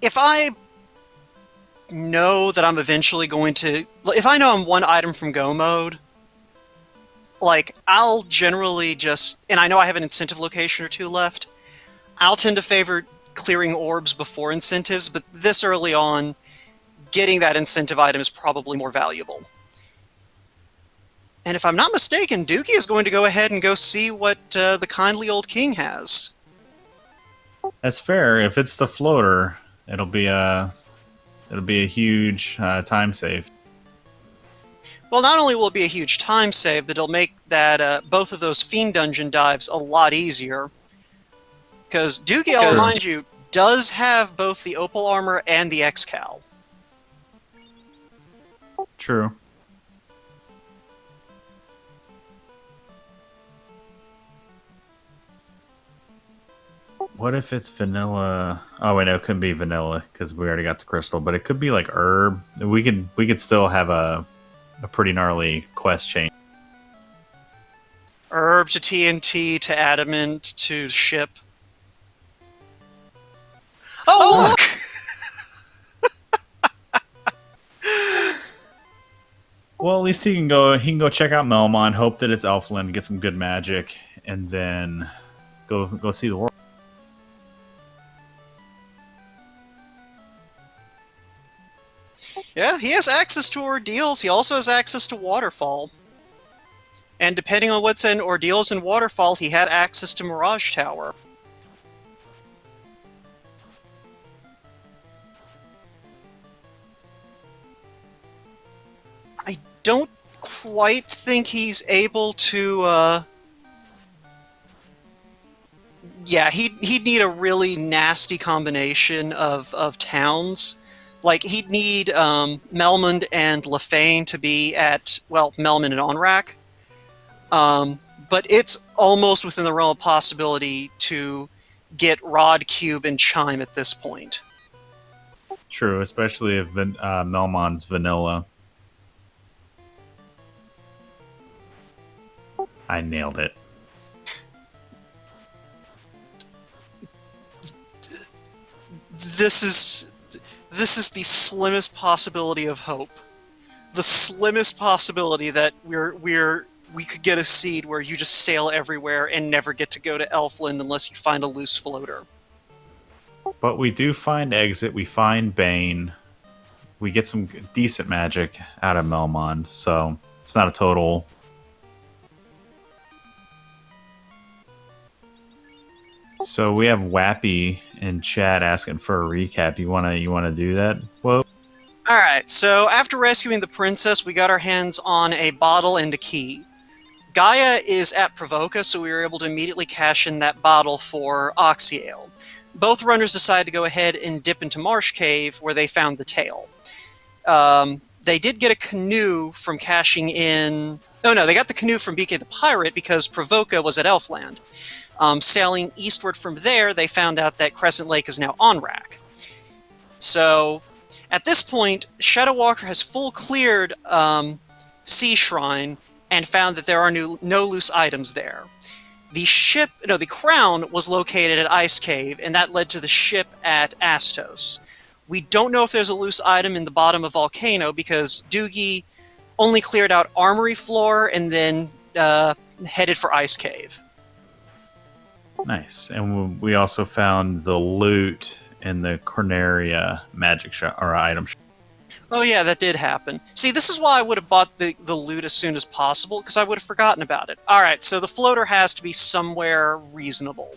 Speaker 1: if I know that I'm eventually going to, if I know I'm one item from go mode, like, I'll generally just, and I know I have an incentive location or two left, I'll tend to favor clearing orbs before incentives, but this early on, getting that incentive item is probably more valuable. And if I'm not mistaken, Doogie is going to go ahead and go see what the kindly old king has.
Speaker 2: That's fair. If it's the floater, it'll be a huge time save.
Speaker 1: Well, not only will it be a huge time save, but it'll make that both of those Fiend Dungeon dives a lot easier. Because Doogie, I'll remind you, does have both the Opal Armor and the X-Cal.
Speaker 2: True. What if it's vanilla? Oh wait, no, it couldn't be vanilla because we already got the crystal. But it could be like herb. We could still have a pretty gnarly quest chain.
Speaker 1: Herb to TNT to adamant to ship. Oh, look!
Speaker 2: Well, at least he can go check out Melmon, hope that it's Elfland, get some good magic, and then go see the world.
Speaker 1: Yeah, he has access to Ordeals. He also has access to Waterfall. And depending on what's in Ordeals and Waterfall, he had access to Mirage Tower. I don't quite think he's able to, yeah, he'd need a really nasty combination of towns. Like, he'd need Melmond and Lefane to be at, well, Melmond and Onrak. But it's almost within the realm of possibility to get Rod, Cube, and Chime at this point.
Speaker 2: True, especially if Melmon's vanilla. I nailed it.
Speaker 1: This is the slimmest possibility of hope. The slimmest possibility that we could get a seed where you just sail everywhere and never get to go to Elfland unless you find a loose floater.
Speaker 2: But we do find Exit, we find Bane, we get some decent magic out of Melmond, so it's not a total. So we have Wappy in chat asking for a recap. You wanna do that? Whoa.
Speaker 1: Alright, so after rescuing the princess, we got our hands on a bottle and a key. Gaia is at Provoca, so we were able to immediately cash in that bottle for Oxyale. Both runners decided to go ahead and dip into Marsh Cave, where they found the tail. They did get a canoe from cashing in... Oh no, they got the canoe from BK the Pirate because Provoca was at Elfland. Sailing eastward from there, they found out that Crescent Lake is now Onrak. So, at this point, ShadowWalker has full cleared Sea Shrine and found that there are no loose items there. The crown was located at Ice Cave, and that led to the ship at Astos. We don't know if there's a loose item in the bottom of Volcano because Doogie only cleared out Armory floor and then headed for Ice Cave.
Speaker 2: Nice. And we also found the loot in the Corneria magic shop or item shop.
Speaker 1: Oh yeah, that did happen. See, this is why I would have bought the loot as soon as possible, because I would have forgotten about it. Alright, so the floater has to be somewhere reasonable.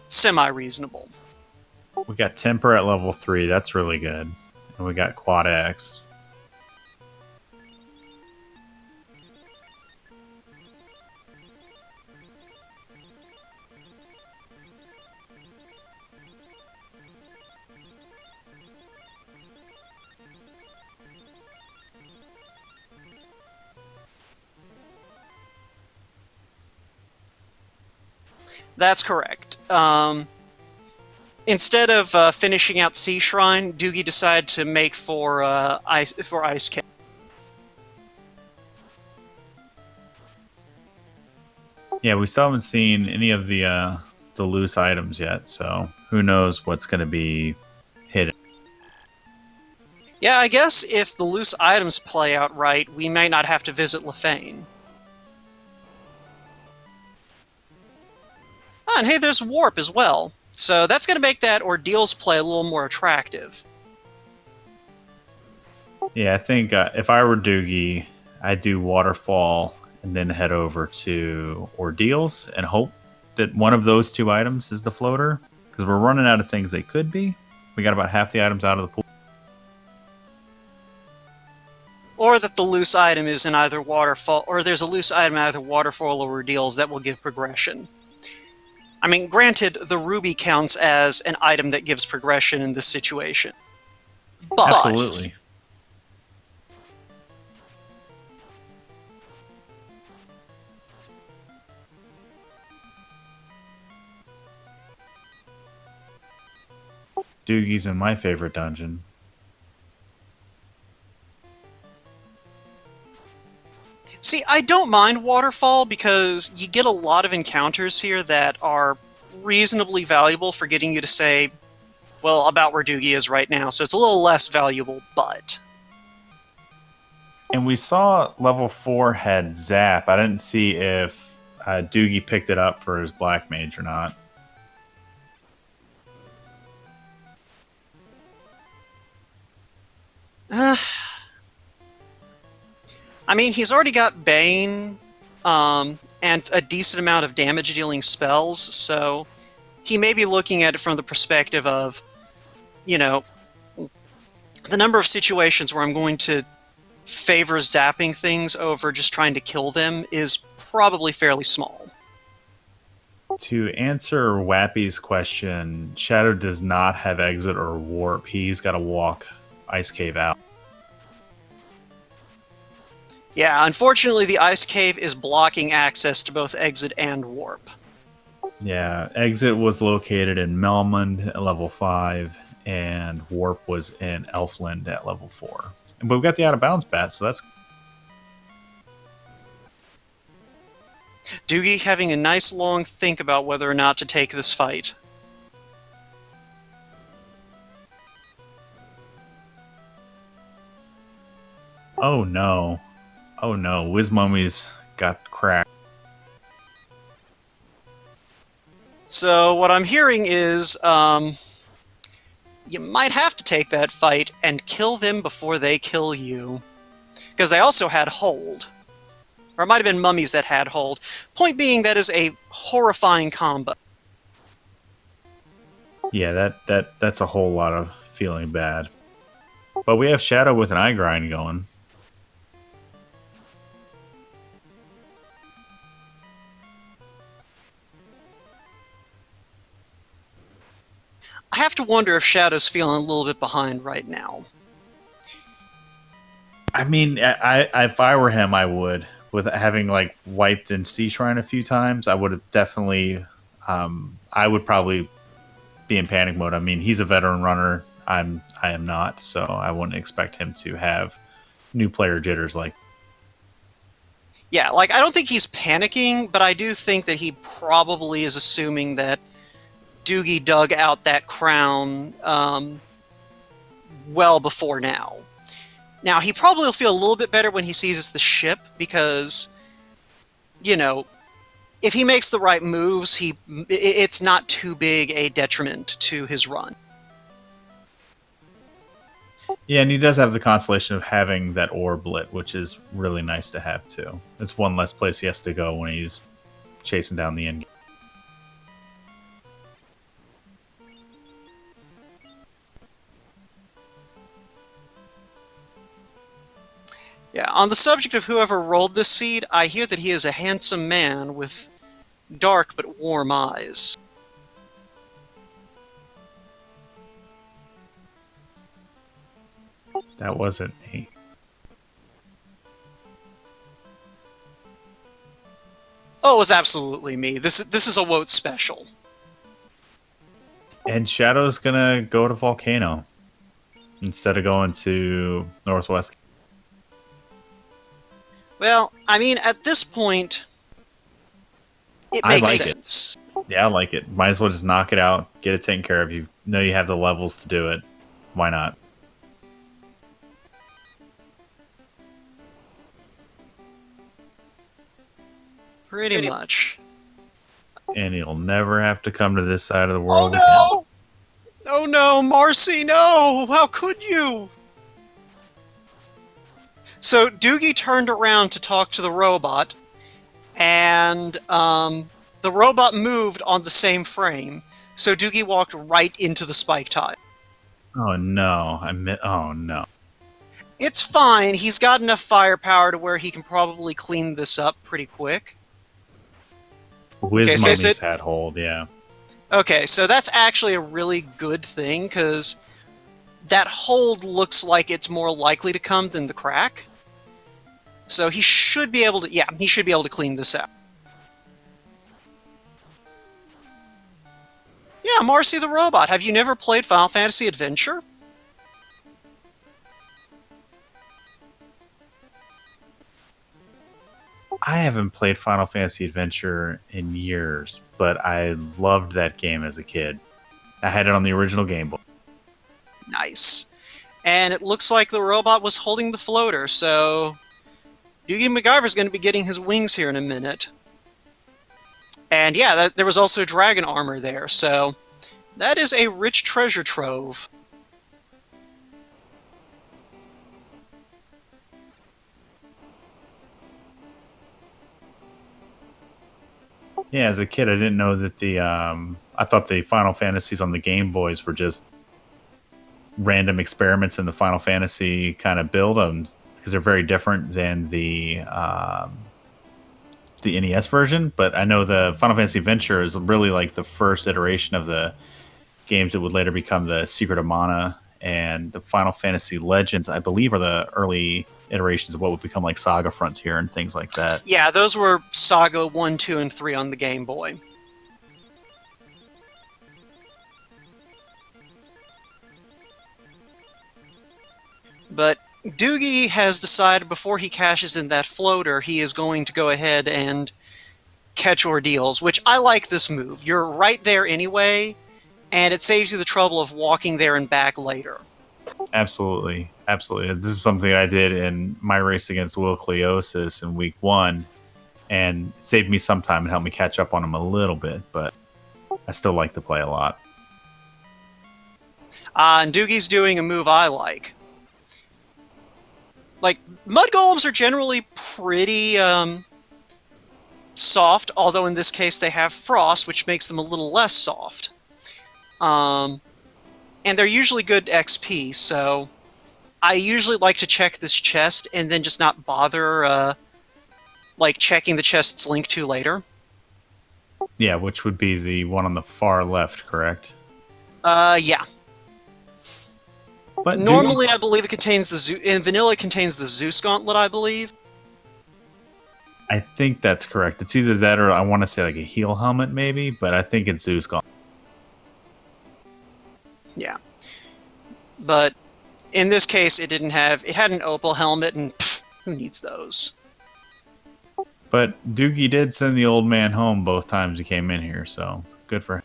Speaker 1: Semi-reasonable.
Speaker 2: We got Temper at level 3. That's really good. And we got Quad X.
Speaker 1: That's correct. Instead of finishing out Sea Shrine, Doogie decided to make for Ice Cave.
Speaker 2: Yeah, we still haven't seen any of the loose items yet, so who knows what's going to be hidden.
Speaker 1: Yeah, I guess if the loose items play out right, we may not have to visit Lefane. Ah, and hey, there's Warp as well. So that's going to make that Ordeals play a little more attractive.
Speaker 2: Yeah, I think if I were Doogie, I'd do Waterfall and then head over to Ordeals and hope that one of those two items is the floater, because we're running out of things they could be. We got about half the items out of the pool.
Speaker 1: Or that the loose item is in either Waterfall, or there's a loose item in either Waterfall or Ordeals that will give progression. I mean, granted, the Ruby counts as an item that gives progression in this situation. But
Speaker 2: Absolutely. Doogie's in my favorite dungeon.
Speaker 1: see, I don't mind Waterfall because you get a lot of encounters here that are reasonably valuable for getting you to say, well, about where Doogie is right now, so it's a little less valuable, but...
Speaker 2: And we saw level 4 had Zap. I didn't see if Doogie picked it up for his Black Mage or not.
Speaker 1: I mean, he's already got Bane, and a decent amount of damage-dealing spells, so he may be looking at it from the perspective of, you know, the number of situations where I'm going to favor zapping things over just trying to kill them is probably fairly small.
Speaker 2: To answer Wappy's question, Shadow does not have exit or warp. He's got to walk Ice Cave out.
Speaker 1: Yeah, unfortunately the Ice Cave is blocking access to both exit and warp.
Speaker 2: Yeah, exit was located in Melmond at level 5, and warp was in Elfland at level 4. But we've got the out of bounds bat, so that's...
Speaker 1: Doogie having a nice long think about whether or not to take this fight.
Speaker 2: Oh no. Oh no, Wizmummy's got cracked.
Speaker 1: So what I'm hearing is, you might have to take that fight and kill them before they kill you. Because they also had hold. Or it might have been mummies that had hold. Point being, that is a horrifying combo.
Speaker 2: Yeah, that's a whole lot of feeling bad. But we have Shadow with an eye grind going.
Speaker 1: I have to wonder if Shadow's feeling a little bit behind right now.
Speaker 2: I mean, if I were him, I would. With having like wiped in Sea Shrine a few times, I would have definitely. I would probably be in panic mode. I mean, he's a veteran runner. I am not, so I wouldn't expect him to have new player jitters like.
Speaker 1: Yeah, like, I don't think he's panicking, but I do think that he probably is assuming that Doogie dug out that crown well before now. Now, he probably will feel a little bit better when he sees it's the ship, because, you know, if he makes the right moves, it's not too big a detriment to his run.
Speaker 2: Yeah, and he does have the consolation of having that orb lit, which is really nice to have too. It's one less place he has to go when he's chasing down the end game.
Speaker 1: Yeah, on the subject of whoever rolled this seed, I hear that he is a handsome man with dark but warm eyes.
Speaker 2: That wasn't me.
Speaker 1: Oh, it was absolutely me. This is a Woat special.
Speaker 2: And Shadow's gonna go to Volcano instead of going to Northwest.
Speaker 1: Well, I mean, at this point, it
Speaker 2: I
Speaker 1: makes
Speaker 2: like it.
Speaker 1: sense.
Speaker 2: Yeah, I like it. Might as well just knock it out, get it taken care of. You know you have the levels to do it. Why not?
Speaker 1: Pretty much.
Speaker 2: And you'll never have to come to this side of the world again.
Speaker 1: Oh no! Oh no, Marcy, no! How could you? So Doogie turned around to talk to the robot, and the robot moved on the same frame. So Doogie walked right into the spike tile.
Speaker 2: Oh no! Oh no!
Speaker 1: It's fine. He's got enough firepower to where he can probably clean this up pretty quick.
Speaker 2: Wiz Mummy's had hold, yeah.
Speaker 1: Okay, so that's actually a really good thing, because that hold looks like it's more likely to come than the crack. So he should be able to, yeah, he should be able to clean this out. Yeah, Marcy the Robot, have you never played Final Fantasy Adventure?
Speaker 2: I haven't played Final Fantasy Adventure in years, but I loved that game as a kid. I had it on the original Game Boy.
Speaker 1: Nice. And it looks like the robot was holding the floater, so DoogieMacGyver's going to be getting his wings here in a minute. And yeah, there was also dragon armor there, so that is a rich treasure trove.
Speaker 2: Yeah, as a kid, I didn't know that I thought the Final Fantasies on the Game Boys were just random experiments in the Final Fantasy kind of build them, because they're very different than the NES version. But I know the Final Fantasy Adventure is really like the first iteration of the games that would later become the Secret of Mana, and the Final Fantasy Legends, I believe, are the early iterations of what would become like Saga Frontier and things like that.
Speaker 1: Yeah, those were Saga 1, 2, and 3 on the Game Boy. But Doogie has decided before he cashes in that floater, he is going to go ahead and catch ordeals, which I like this move. You're right there anyway, and it saves you the trouble of walking there and back later.
Speaker 2: Absolutely. Absolutely. This is something I did in my race against Will Cleosis in week 1, and it saved me some time and helped me catch up on him a little bit, but I still like to play a lot.
Speaker 1: And Doogie's doing a move I like. Like, mud golems are generally pretty soft, although in this case they have frost, which makes them a little less soft. And they're usually good XP, so I usually like to check this chest and then just not bother like checking the chest it's linked to later.
Speaker 2: Yeah, which would be the one on the far left, correct?
Speaker 1: Yeah.
Speaker 2: But
Speaker 1: normally, I believe it contains the in vanilla it contains the Zeus Gauntlet, I believe.
Speaker 2: I think that's correct. It's either that or I want to say like a heal helmet, maybe, but I think it's Zeus Gauntlet.
Speaker 1: Yeah. But in this case, it didn't have. It had an opal helmet, and pff, who needs those?
Speaker 2: But Doogie did send the old man home both times he came in here, so good for him.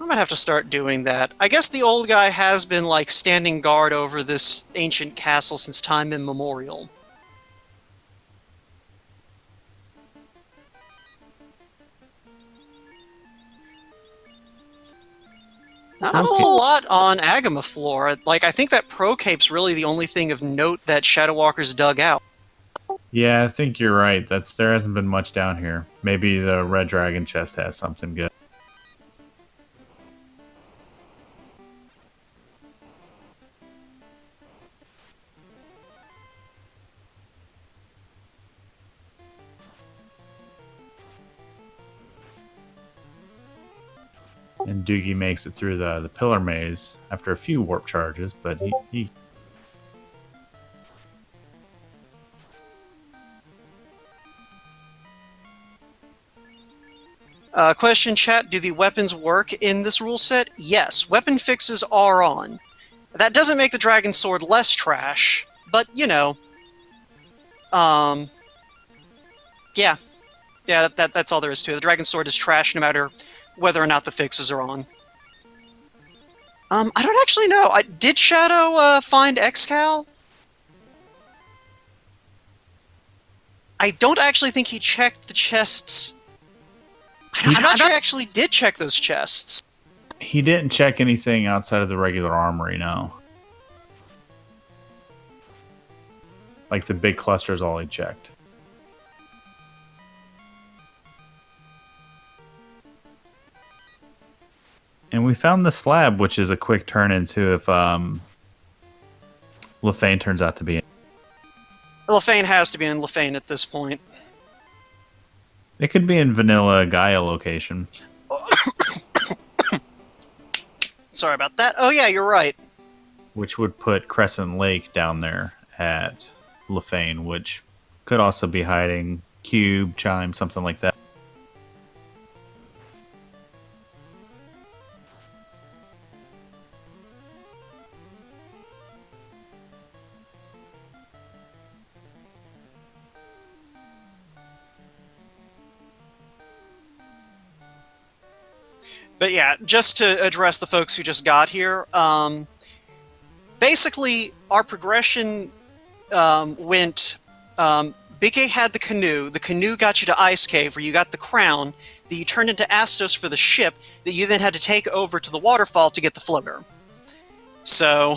Speaker 1: I might have to start doing that. I guess the old guy has been, like, standing guard over this ancient castle since time immemorial. Not a whole lot on Agama Floor. Like, I think that Pro Cape's really the only thing of note that ShadowWalker's dug out.
Speaker 2: Yeah, I think you're right. There hasn't been much down here. Maybe the Red Dragon chest has something good. And Doogie makes it through the pillar maze after a few warp charges, but he
Speaker 1: Question chat, do the weapons work in this rule set? Yes, weapon fixes are on. That doesn't make the Dragon Sword less trash, but, you know. Yeah. Yeah, that's all there is to it. The Dragon Sword is trash no matter whether or not the fixes are on. I don't actually know. Did Shadow find Excal? I don't actually think he checked the chests. I'm not sure he actually did check those chests.
Speaker 2: He didn't check anything outside of the regular armory, no. Like the big cluster is all he checked. And we found the slab, which is a quick turn into if Lefane turns out to be in.
Speaker 1: Lefane has to be in Lefane at this point.
Speaker 2: It could be in vanilla Gaia location.
Speaker 1: Sorry about that. Oh yeah, you're right.
Speaker 2: Which would put Crescent Lake down there at Lefane, which could also be hiding Cube, Chime, something like that.
Speaker 1: But yeah, just to address the folks who just got here, basically our progression went... Big A had the canoe got you to Ice Cave, where you got the crown, that you turned into Astos for the ship, that you then had to take over to the waterfall to get the floater. So,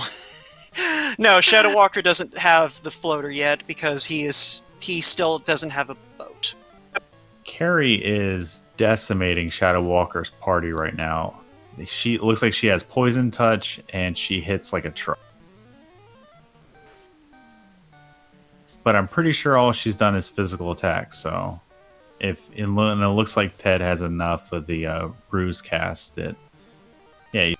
Speaker 1: no, ShadowWalker doesn't have the floater yet, because he still doesn't have a boat.
Speaker 2: Carrie is decimating ShadowWalker's party right now. She looks like she has poison touch, and she hits like a truck. But I'm pretty sure all she's done is physical attacks. So, and it looks like Ted has enough of the ruse cast that, yeah.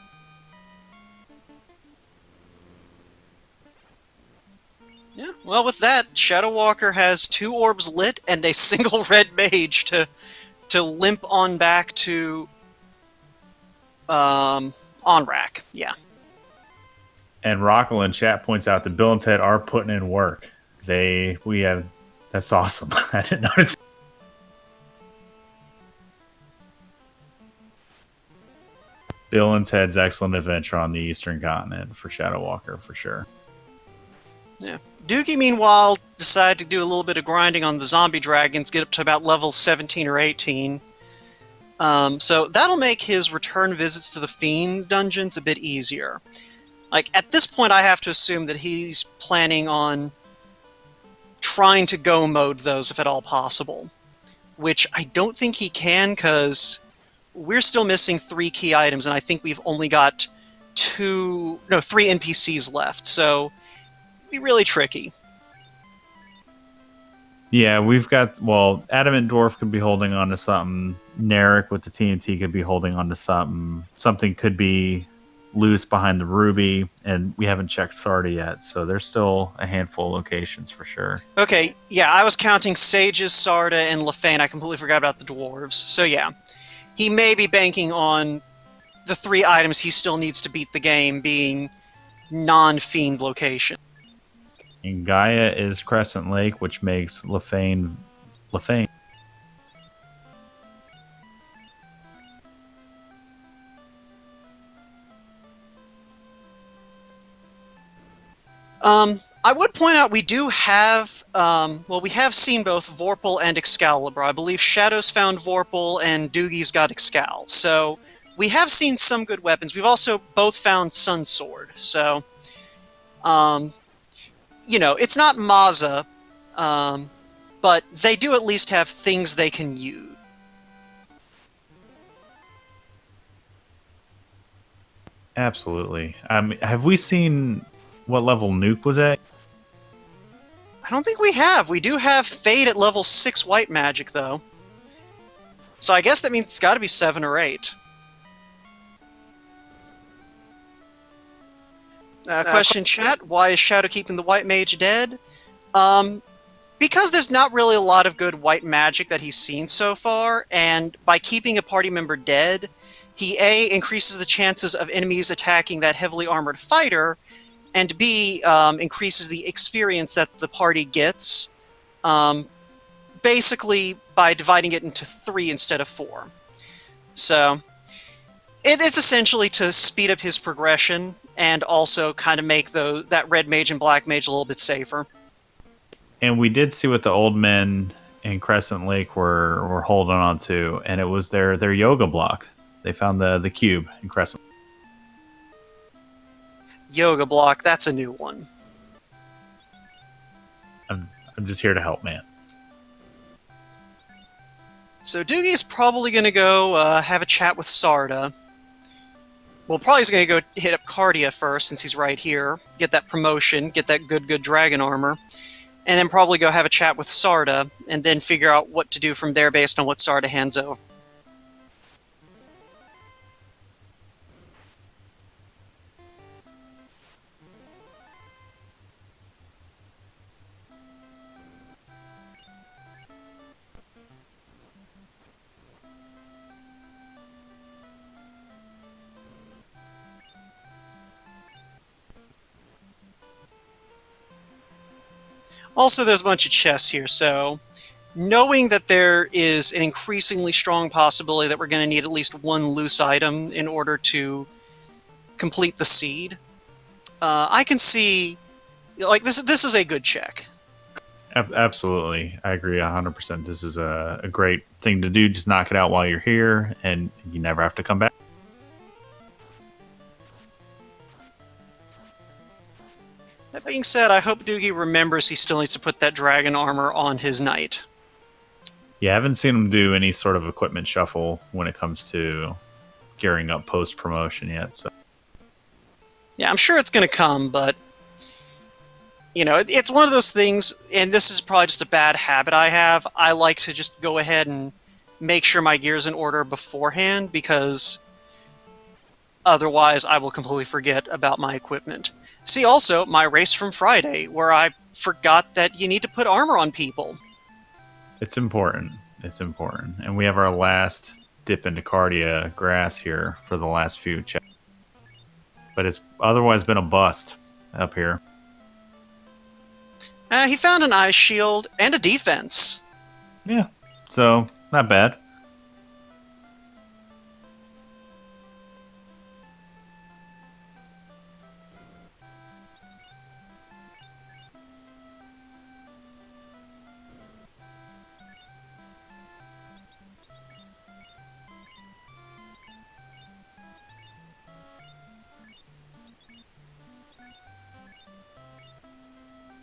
Speaker 1: Yeah. Well, with that, ShadowWalker has 2 orbs lit and a single red mage to limp on back to on-rack. Yeah.
Speaker 2: And Rockel in chat points out that Bill and Ted are putting in work. That's awesome. I didn't notice. Bill and Ted's excellent adventure on the Eastern Continent for ShadowWalker, for sure.
Speaker 1: Yeah. Doogie, meanwhile, decided to do a little bit of grinding on the zombie dragons, get up to about level 17 or 18. So that'll make his return visits to the Fiend dungeons a bit easier. Like, at this point, I have to assume that he's planning on trying to go mode those if at all possible. Which I don't think he can, because we're still missing 3 key items, and I think we've only got 3 NPCs left, so it'd be really tricky.
Speaker 2: Yeah, we've got, Adamant Dwarf could be holding on to something. Narek with the TNT could be holding on to something. Something could be loose behind the Ruby, and we haven't checked Sarda yet, so there's still a handful of locations for sure.
Speaker 1: Okay, yeah, I was counting Sages, Sarda, and Lefane. I completely forgot about the dwarves. So yeah, he may be banking on the 3 items he still needs to beat the game being non-Fiend location.
Speaker 2: And Gaia is Crescent Lake, which makes Lefane.
Speaker 1: I would point out we do have, we have seen both Vorpal and Excalibur. I believe Shadow's found Vorpal and Doogie's got Excal. So we have seen some good weapons. We've also both found Sun Sword. So, it's not Maza, but they do at least have things they can use.
Speaker 2: Absolutely. Have we seen what level Nuke was at?
Speaker 1: I don't think we have. We do have Fade at level 6 white magic, though. So I guess that means it's got to be 7 or 8. Question chat, why is Shadow keeping the white mage dead? because there's not really a lot of good white magic that he's seen so far, and by keeping a party member dead, he A, increases the chances of enemies attacking that heavily armored fighter, and B, increases the experience that the party gets, basically by dividing it into 3 instead of 4. So, it's essentially to speed up his progression, and also kind of make that red mage and black mage a little bit safer.
Speaker 2: And we did see what the old men in Crescent Lake were holding on to, and it was their yoga block. They found the cube in Crescent.
Speaker 1: Yoga block, that's a new one.
Speaker 2: I'm just here to help, man.
Speaker 1: So Doogie's probably going to go have a chat with Sarda. Well, probably he's going to go hit up Cardia first, since he's right here. Get that promotion, get that good dragon armor. And then probably go have a chat with Sarda, and then figure out what to do from there based on what Sarda hands over. Also, there's a bunch of chests here, so knowing that there is an increasingly strong possibility that we're going to need at least one loose item in order to complete the seed, I can see, like, this is a good check.
Speaker 2: Absolutely. I agree 100%. This is a great thing to do. Just knock it out while you're here, and you never have to come back.
Speaker 1: That being said, I hope Doogie remembers he still needs to put that dragon armor on his knight.
Speaker 2: Yeah, I haven't seen him do any sort of equipment shuffle when it comes to gearing up post-promotion yet. So,
Speaker 1: yeah, I'm sure it's going to come, but you know, it's one of those things, and this is probably just a bad habit I have. I like to just go ahead and make sure my gear's in order beforehand, because otherwise I will completely forget about my equipment. See also my race from Friday, where I forgot that you need to put armor on people.
Speaker 2: it's important. It's important. And we have our last dip into Cardia grass here for the last few checks. But it's otherwise been a bust up here.
Speaker 1: He found an ice shield and a defense.
Speaker 2: Yeah, so not bad.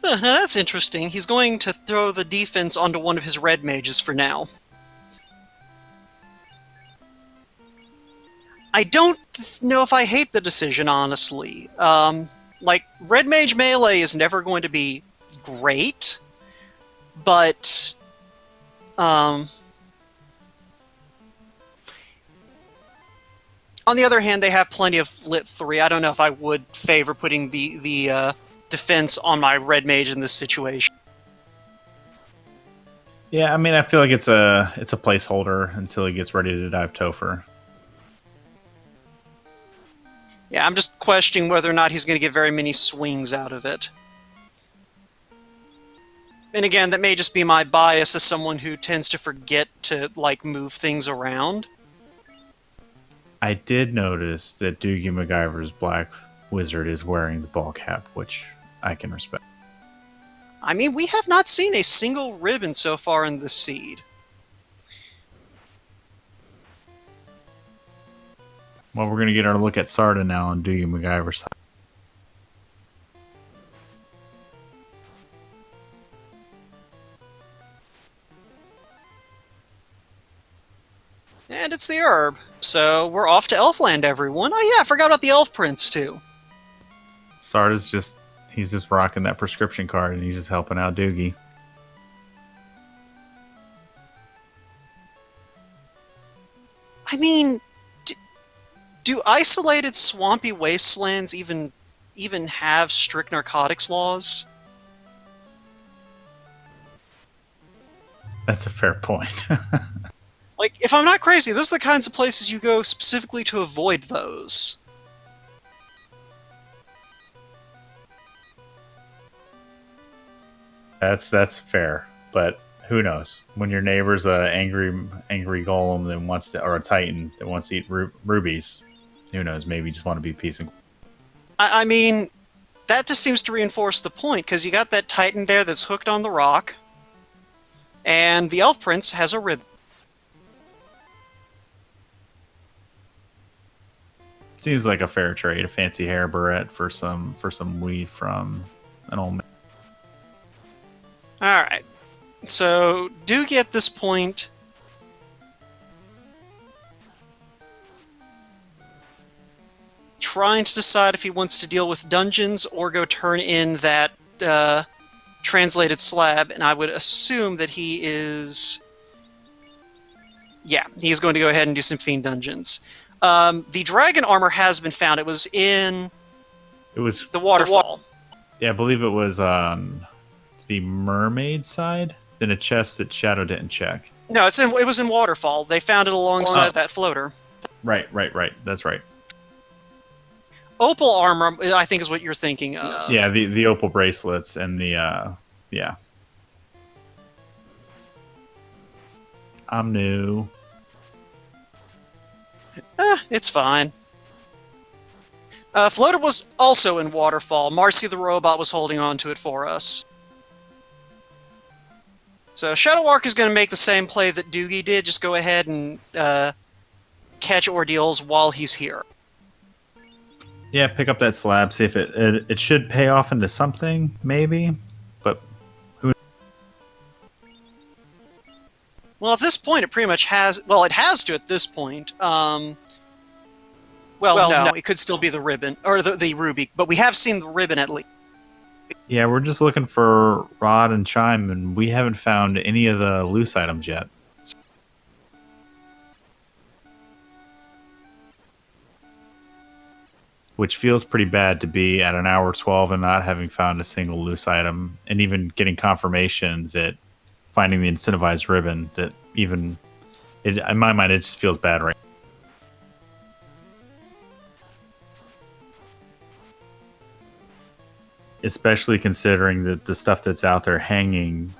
Speaker 1: Now that's interesting. He's going to throw the defense onto one of his red mages for now. I don't know if I hate the decision, honestly. Like, red mage melee is never going to be great, but on the other hand, they have plenty of Lit 3. I don't know if I would favor putting the defense on my red mage in this situation.
Speaker 2: Yeah, I mean, I feel like it's a placeholder until he gets ready to dive Topher.
Speaker 1: Yeah, I'm just questioning whether or not he's going to get very many swings out of it. And again, that may just be my bias as someone who tends to forget to, like, move things around.
Speaker 2: I did notice that DoogieMacGyver's Black Wizard is wearing the ball cap, which I can respect.
Speaker 1: I mean, we have not seen a single ribbon so far in the seed.
Speaker 2: Well, we're going to get our look at Sarda now on DoogieMacGyver's side.
Speaker 1: And it's the herb. So we're off to Elfland, everyone. Oh yeah, I forgot about the Elf Prince, too.
Speaker 2: Sarda's he's just rocking that prescription card, and he's just helping out Doogie.
Speaker 1: I mean, do isolated swampy wastelands even have strict narcotics laws?
Speaker 2: That's a fair point.
Speaker 1: Like, if I'm not crazy, those are the kinds of places you go specifically to avoid those.
Speaker 2: That's fair, but who knows? When your neighbor's a angry golem that wants to, or a titan that wants to eat rubies, who knows? Maybe you just want to be peace and.
Speaker 1: I mean, that just seems to reinforce the point, because you got that titan there that's hooked on the rock, and the elf prince has a ribbon.
Speaker 2: Seems like a fair trade, a fancy hair barrette for some weed from an old man.
Speaker 1: Alright. So, Doogie at this point... trying to decide if he wants to deal with dungeons or go turn in that translated slab, and I would assume that he is... yeah, he's going to go ahead and do some fiend dungeons. The dragon armor has been found. It was in...
Speaker 2: It was
Speaker 1: the waterfall.
Speaker 2: Yeah, I believe it was on the mermaid side. Then a chest that Shadow didn't check.
Speaker 1: No, it was in Waterfall. They found it alongside that floater.
Speaker 2: Right. That's right.
Speaker 1: Opal armor, I think, is what you're thinking of.
Speaker 2: Yeah, the opal bracelets and the yeah. I'm new.
Speaker 1: It's fine. Floater was also in Waterfall. Marcy the robot was holding on to it for us. So ShadowWalker is going to make the same play that Doogie did. Just go ahead and catch ordeals while he's here.
Speaker 2: Yeah, pick up that slab. See if it should pay off into something, maybe. But who?
Speaker 1: Well, at this point, it pretty much has. Well, it has to at this point. Well, no, it could still be the ribbon or the ruby, but we have seen the ribbon at least.
Speaker 2: Yeah, we're just looking for rod and chime, and we haven't found any of the loose items yet. Which feels pretty bad to be at an hour 12 and not having found a single loose item, and even getting confirmation that finding the incentivized ribbon, that even in my mind, it just feels bad right now. Especially considering that the stuff that's out there hanging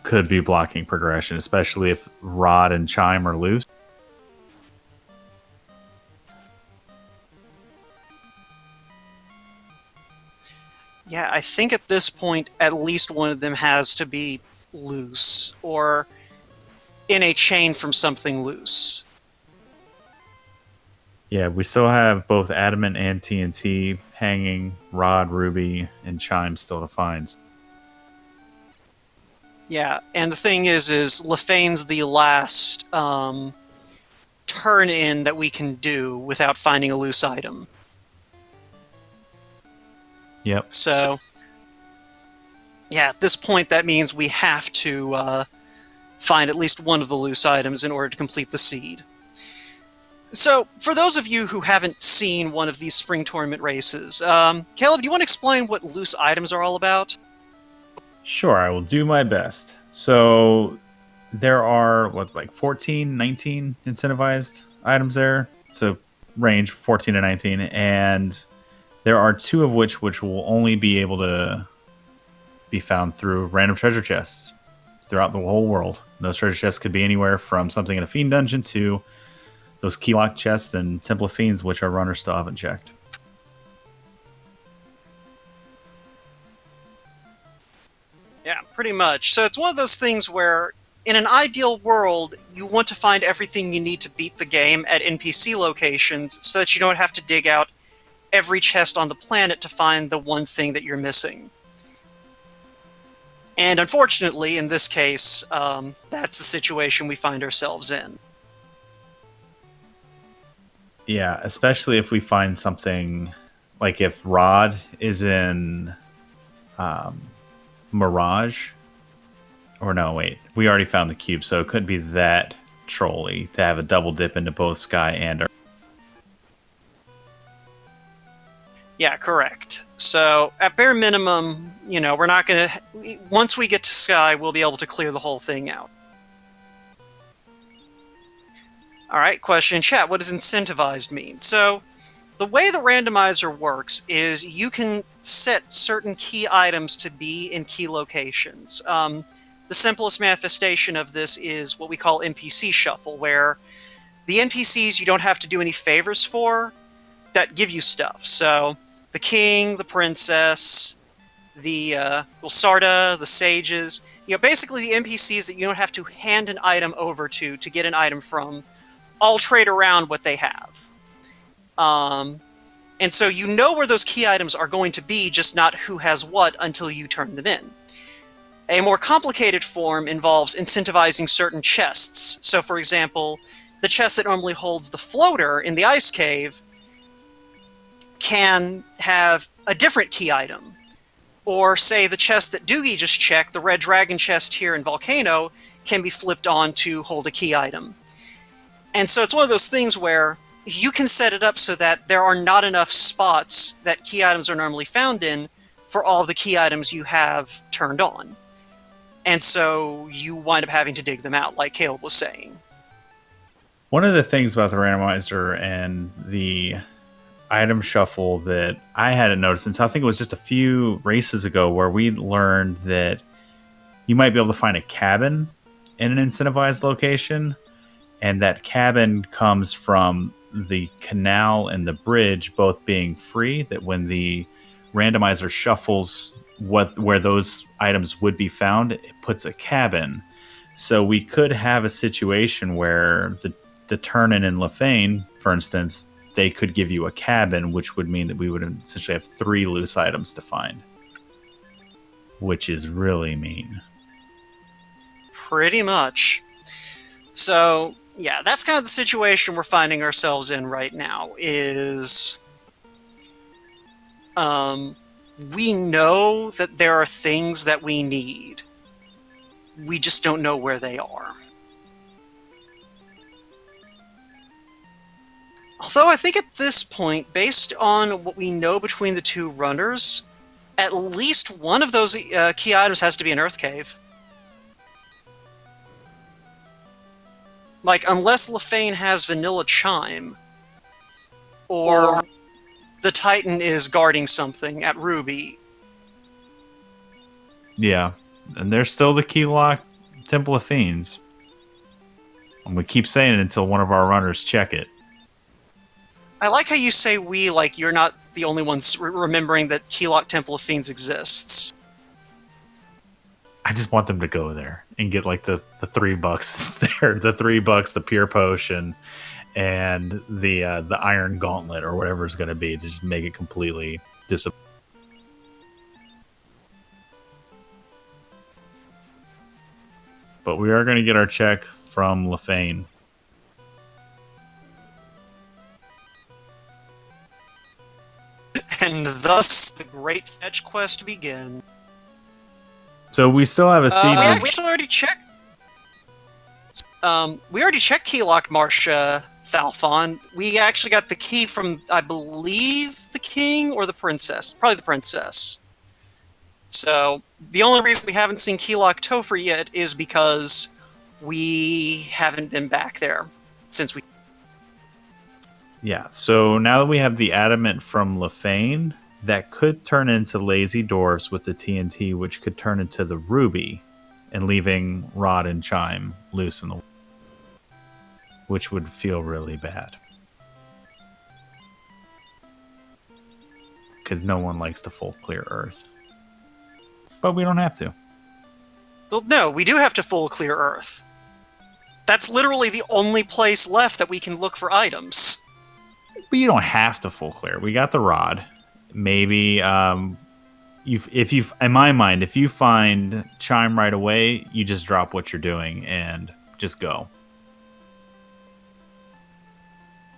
Speaker 2: could be blocking progression, especially if rod and chime are loose.
Speaker 1: Yeah, I think at this point, at least one of them has to be loose, or in a chain from something loose.
Speaker 2: Yeah, we still have both adamant and TNT hanging, rod, ruby, and chime still to find.
Speaker 1: Yeah, and the thing is Lefane's the last turn-in that we can do without finding a loose item.
Speaker 2: Yep.
Speaker 1: So, yeah, at this point, that means we have to find at least one of the loose items in order to complete the seed. So, for those of you who haven't seen one of these spring tournament races, Caleb, do you want to explain what loose items are all about?
Speaker 2: Sure, I will do my best. So, there are, 14, 19 incentivized items there. So, range 14 to 19, and there are two of which will only be able to be found through random treasure chests throughout the whole world. Those treasure chests could be anywhere from something in a fiend dungeon to those keylock chests and Temple of Fiends, which our runners still haven't checked.
Speaker 1: Yeah, pretty much. So it's one of those things where, in an ideal world, you want to find everything you need to beat the game at NPC locations so that you don't have to dig out every chest on the planet to find the one thing that you're missing. And unfortunately, in this case, that's the situation we find ourselves in.
Speaker 2: Yeah, especially if we find something like if Rod is in Mirage. Or no, wait. We already found the cube, so it couldn't be that trolly to have a double dip into both Sky and Earth.
Speaker 1: Yeah, correct. So, at bare minimum, we're not going to... Once we get to Sky, we'll be able to clear the whole thing out. All right, question in chat. What does incentivized mean? So, the way the randomizer works is you can set certain key items to be in key locations. The simplest manifestation of this is what we call NPC shuffle, where the NPCs you don't have to do any favors for that give you stuff. So, the king, the princess, the Sarda, the sages, basically the NPCs that you don't have to hand an item over to get an item from, all trade around what they have. And so you know where those key items are going to be, just not who has what until you turn them in. A more complicated form involves incentivizing certain chests. So, for example, the chest that normally holds the floater in the ice cave can have a different key item. Or, say, the chest that Doogie just checked, the red dragon chest here in Volcano, can be flipped on to hold a key item. And so it's one of those things where you can set it up so that there are not enough spots that key items are normally found in for all of the key items you have turned on. And so you wind up having to dig them out, like Caleb was saying.
Speaker 2: One of the things about the randomizer and the item shuffle that I hadn't noticed until I think it was just a few races ago where we learned that you might be able to find a cabin in an incentivized location, and that cabin comes from the canal and the bridge both being free, that when the randomizer shuffles where those items would be found, it puts a cabin. So we could have a situation where the turn-in and Lefane, for instance, they could give you a cabin, which would mean that we would essentially have 3 loose items to find, which is really mean.
Speaker 1: Pretty much. So, yeah, that's kind of the situation we're finding ourselves in right now, is we know that there are things that we need. We just don't know where they are. Although I think at this point, based on what we know between the two runners, at least one of those key items has to be an Earth Cave. Like, unless Lefane has Vanilla Chime, or the Titan is guarding something at Ruby.
Speaker 2: Yeah, and there's still the key lock Temple of Fiends. And we keep saying it until one of our runners check it.
Speaker 1: I like how you say we, like you're not the only ones remembering that Keylock Temple of Fiends exists.
Speaker 2: I just want them to go there and get like the $3 there, the $3, the pure potion, and the iron gauntlet or whatever it's going to be to just make it completely disappointing. But we are going to get our check from Lefane.
Speaker 1: And thus the great fetch quest begins.
Speaker 2: So we still have a seed.
Speaker 1: We actually already checked. We already checked keylocked Marsh Falfon. We actually got the key from, I believe, the king or the princess. Probably the princess. So the only reason we haven't seen keylocked Topher yet is because we haven't been back there since we.
Speaker 2: Yeah, so now that we have the adamant from Lefane, that could turn into lazy dwarves with the TNT, which could turn into the ruby, and leaving Rod and Chime loose in the, which would feel really bad. Because no one likes the full clear Earth. But we don't have to.
Speaker 1: Well, no, we do have to full clear Earth. That's literally the only place left that we can look for items.
Speaker 2: But you don't have to full clear. We got the rod. Maybe, if you, in my mind, if you find Chime right away, you just drop what you're doing and just go.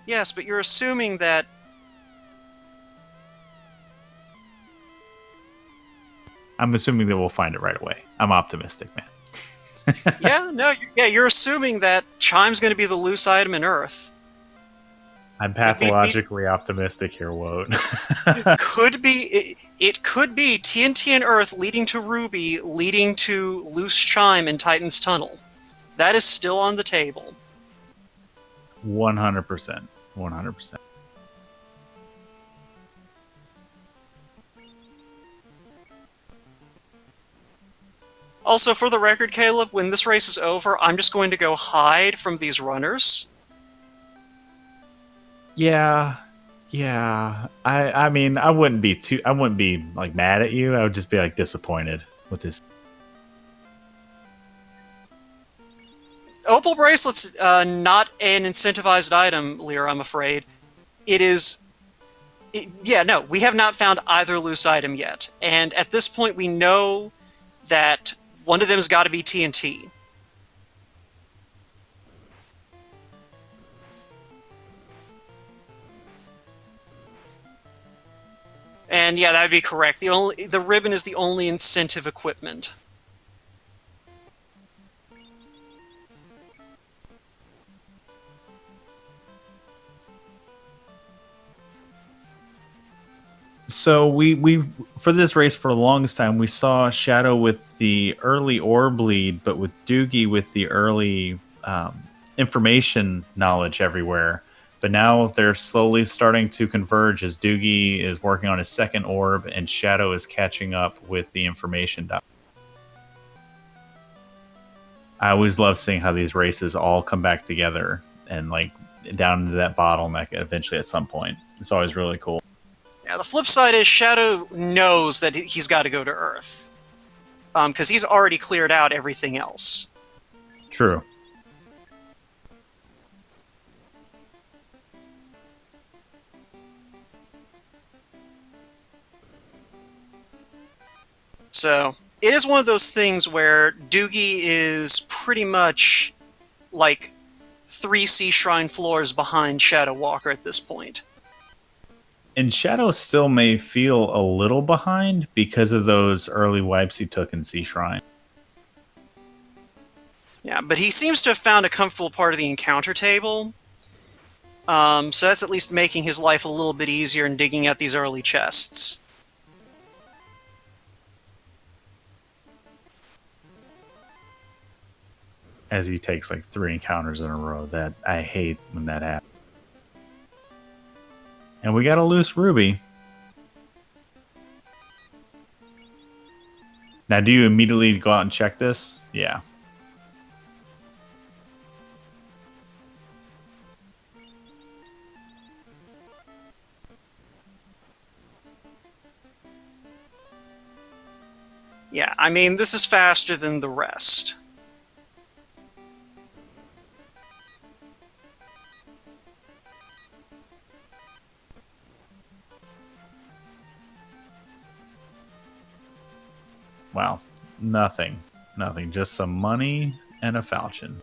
Speaker 1: Yes, but you're assuming that.
Speaker 2: I'm assuming that we'll find it right away. I'm optimistic, man.
Speaker 1: You're assuming that Chime's going to be the loose item in Earth.
Speaker 2: I'm pathologically optimistic here, Woat.
Speaker 1: It could be TNT and Earth leading to Ruby, leading to loose Chime in Titan's Tunnel. That is still on the table.
Speaker 2: 100%. 100%.
Speaker 1: Also, for the record, Caleb, when this race is over, I'm just going to go hide from these runners.
Speaker 2: Yeah. I mean, I wouldn't be like mad at you. I would just be like disappointed with this.
Speaker 1: Opal bracelets, not an incentivized item, Lear, I'm afraid. It is... yeah, no, we have not found either loose item yet. And at this point, we know that one of them has got to be TNT. And yeah, that would be correct. The ribbon is the only incentive equipment.
Speaker 2: So we for this race for the longest time we saw Shadow with the early orb lead, but with Doogie with the early information knowledge everywhere. But now they're slowly starting to converge as Doogie is working on his second orb and Shadow is catching up with the information. I always love seeing how these races all come back together and like down into that bottleneck eventually at some point. It's always really cool.
Speaker 1: Yeah, the flip side is Shadow knows that he's got to go to Earth. Because he's already cleared out everything else.
Speaker 2: True.
Speaker 1: So, it is one of those things where Doogie is pretty much like 3 Sea Shrine floors behind ShadowWalker at this point.
Speaker 2: And Shadow still may feel a little behind because of those early wipes he took in Sea Shrine.
Speaker 1: Yeah, but he seems to have found a comfortable part of the encounter table. So that's at least making his life a little bit easier in digging out these early chests.
Speaker 2: As he takes like 3 encounters in a row. That I hate when that happens. And we got a loose ruby. Now, do you immediately go out and check this? Yeah.
Speaker 1: Yeah, I mean, this is faster than the rest.
Speaker 2: Wow. Nothing. Just some money and a falchion.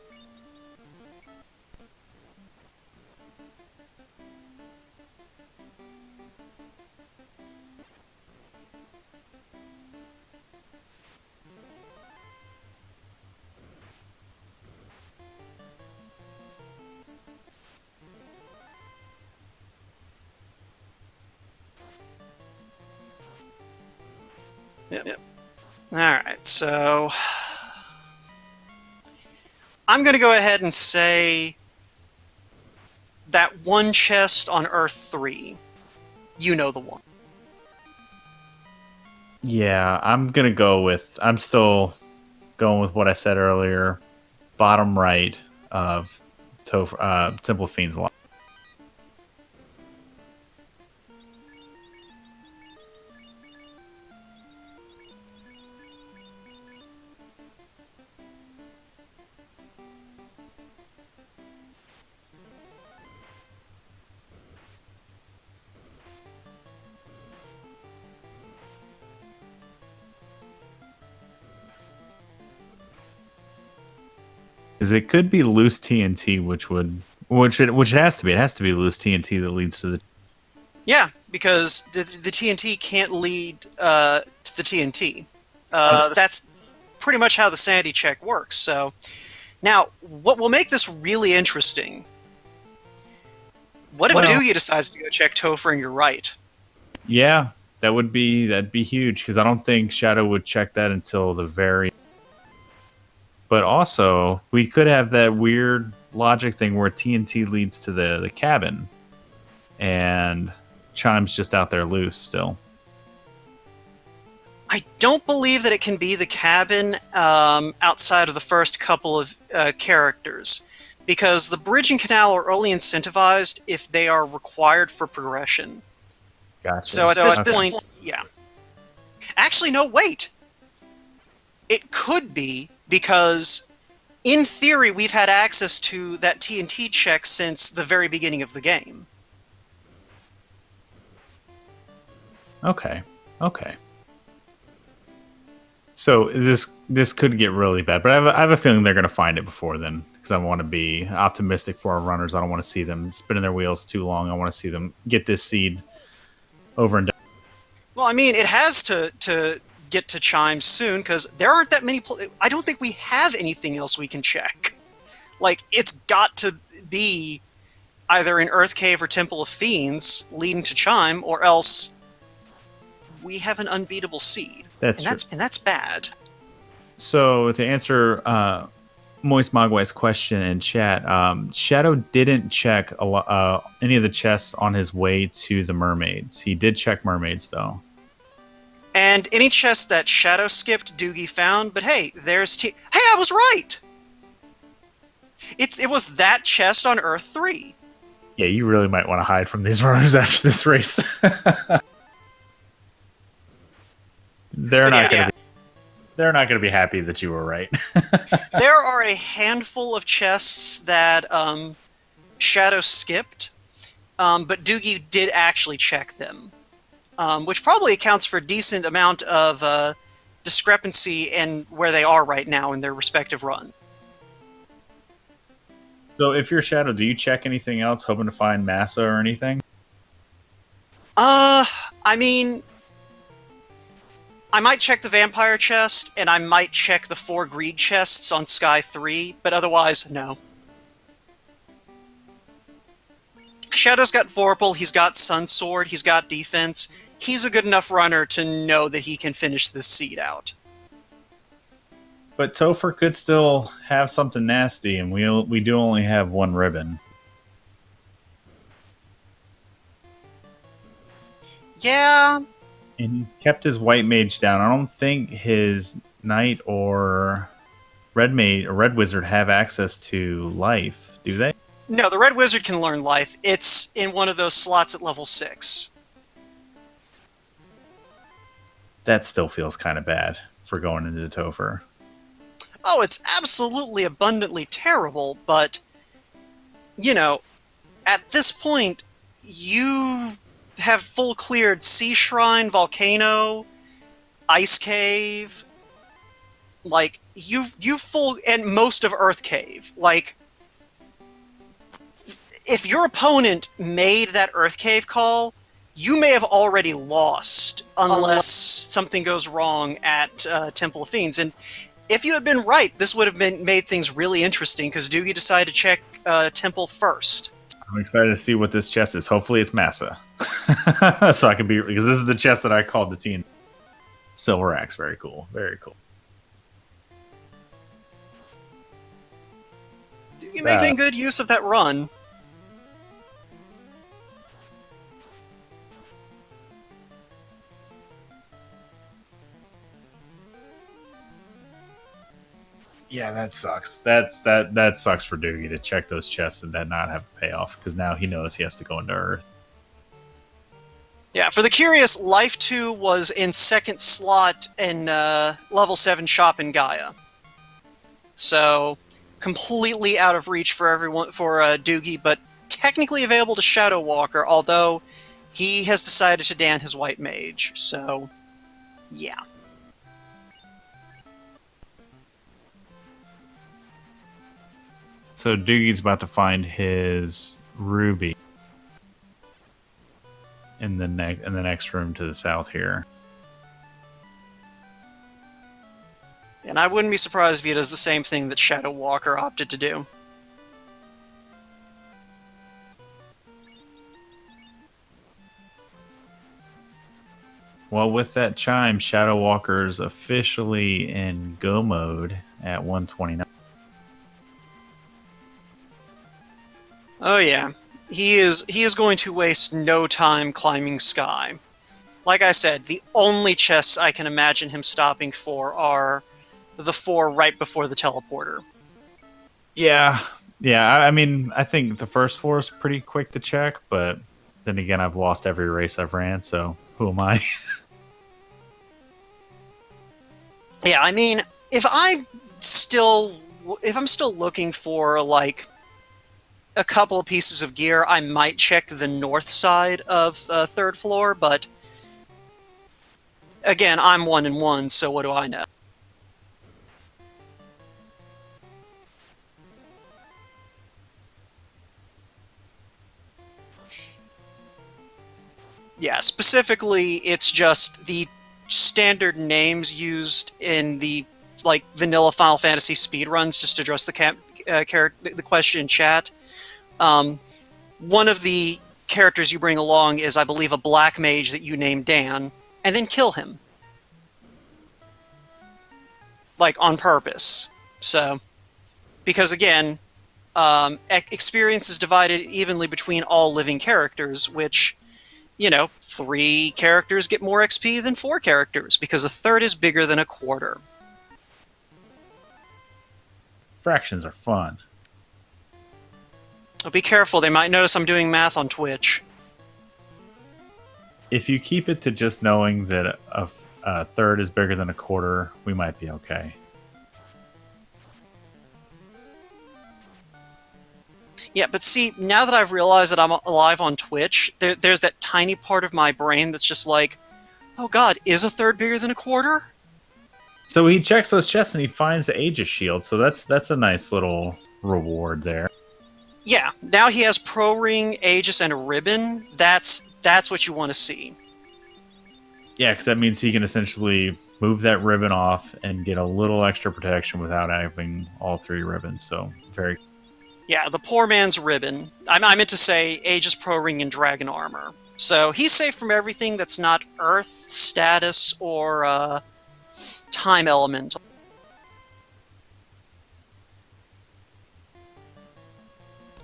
Speaker 1: Yep. Alright, so... I'm going to go ahead and say that one chest on Earth 3. You know the one.
Speaker 2: Yeah, I'm still going with what I said earlier. Bottom right of Temple Fiend's Lot. Because it could be loose TNT, which it has to be. It has to be loose TNT that leads to the...
Speaker 1: Yeah, because the TNT can't lead to the TNT. That's pretty much how the sanity check works. So, now, what will make this really interesting... What if Doogie decides to go check Topher and you're right?
Speaker 2: Yeah, that'd be huge, because I don't think Shadow would check that until the very... But also, we could have that weird logic thing where TNT leads to the cabin, and Chime's just out there loose still.
Speaker 1: I don't believe that it can be the cabin outside of the first couple of characters, because the bridge and canal are only incentivized if they are required for progression.
Speaker 2: Gotcha.
Speaker 1: So at this point, yeah. Actually, no, wait. It could be because, in theory, we've had access to that TNT check since the very beginning of the game.
Speaker 2: Okay. So this could get really bad, but I have a feeling they're going to find it before then, because I want to be optimistic for our runners. I don't want to see them spinning their wheels too long. I want to see them get this seed over and done.
Speaker 1: Well, I mean, it has to get to Chime soon, because there aren't that many... I don't think we have anything else we can check. Like, it's got to be either an Earth Cave or Temple of Fiends leading to Chime, or else we have an unbeatable seed. And that's bad.
Speaker 2: So to answer Moist Mogwai's question in chat, Shadow didn't check any of the chests on his way to the mermaids. He did check mermaids, though.
Speaker 1: And any chest that Shadow skipped, Doogie found. But hey, there's Hey, I was right! It was that chest on Earth 3.
Speaker 2: Yeah, you really might want to hide from these runners after this race. They're not going to be happy that you were right.
Speaker 1: There are a handful of chests that Shadow skipped, but Doogie did actually check them, which probably accounts for a decent amount of discrepancy in where they are right now in their respective run.
Speaker 2: So if you're Shadow, do you check anything else, hoping to find Massa or anything?
Speaker 1: I mean... I might check the vampire chest, and I might check the 4 greed chests on Sky 3, but otherwise, no. Shadow's got Vorpal, he's got Sun Sword, he's got defense. He's a good enough runner to know that he can finish this seed out.
Speaker 2: But Topher could still have something nasty, and we do only have 1 ribbon.
Speaker 1: Yeah...
Speaker 2: And he kept his white mage down. I don't think his knight or red wizard have access to life, do they?
Speaker 1: No, the red wizard can learn life. It's in one of those slots at level 6.
Speaker 2: That still feels kind of bad for going into the Topher.
Speaker 1: Oh, it's absolutely abundantly terrible, but, you know, at this point, you have full cleared Sea Shrine, Volcano, Ice Cave, like, you full, and most of Earth Cave. Like, if your opponent made that Earth Cave call, you may have already lost, unless something goes wrong at Temple of Fiends. And if you had been right, this would have made things really interesting, because Doogie decided to check Temple first.
Speaker 2: I'm excited to see what this chest is. Hopefully it's Massa. So I can be... Because this is the chest that I called the team. Silver Axe. Very cool. Very cool.
Speaker 1: Doogie making good use of that run.
Speaker 2: Yeah, that sucks. That sucks for Doogie to check those chests and then not have a payoff, because now he knows he has to go into Earth.
Speaker 1: Yeah, for the curious, Life 2 was in second slot in level 7 shop in Gaia. So, completely out of reach for everyone, for Doogie, but technically available to ShadowWalker, although he has decided to Dan his white mage, so yeah.
Speaker 2: So Doogie's about to find his ruby in the next room to the south here.
Speaker 1: And I wouldn't be surprised if he does the same thing that ShadowWalker opted to do.
Speaker 2: Well, with that chime, ShadowWalker's officially in go mode, at 129.
Speaker 1: Oh yeah, he is going to waste no time climbing sky. Like I said, the only chests I can imagine him stopping for are the 4 right before the teleporter.
Speaker 2: Yeah, yeah. I mean, I think the first 4 is pretty quick to check, but then again, I've lost every race I've ran, so who am I?
Speaker 1: Yeah, I mean, if I'm still looking for like a couple of pieces of gear, I might check the north side of 3rd floor, but again, I'm 1 and 1, so what do I know? Yeah, specifically, it's just the standard names used in the like vanilla Final Fantasy speedruns. Just to address the question in chat. One of the characters you bring along is, I believe, a black mage that you name Dan, and then kill him, like on purpose. So, because again, experience is divided evenly between all living characters, which, 3 characters get more XP than 4 characters, because a third is bigger than a quarter.
Speaker 2: Fractions are fun.
Speaker 1: Be careful, they might notice I'm doing math on Twitch.
Speaker 2: If you keep it to just knowing that a third is bigger than a quarter, we might be okay.
Speaker 1: Yeah, but see, now that I've realized that I'm alive on Twitch, there's that tiny part of my brain that's just like, oh god, is a third bigger than a quarter?
Speaker 2: So he checks those chests and he finds the Aegis shield, so that's a nice little reward there.
Speaker 1: Yeah, now he has Pro Ring, Aegis, and a ribbon. That's what you want to see.
Speaker 2: Yeah, because that means he can essentially move that ribbon off and get a little extra protection without having all 3 ribbons. So very.
Speaker 1: Yeah, the poor man's ribbon. I meant to say Aegis, Pro Ring, and Dragon Armor. So he's safe from everything that's not Earth, status, or time element.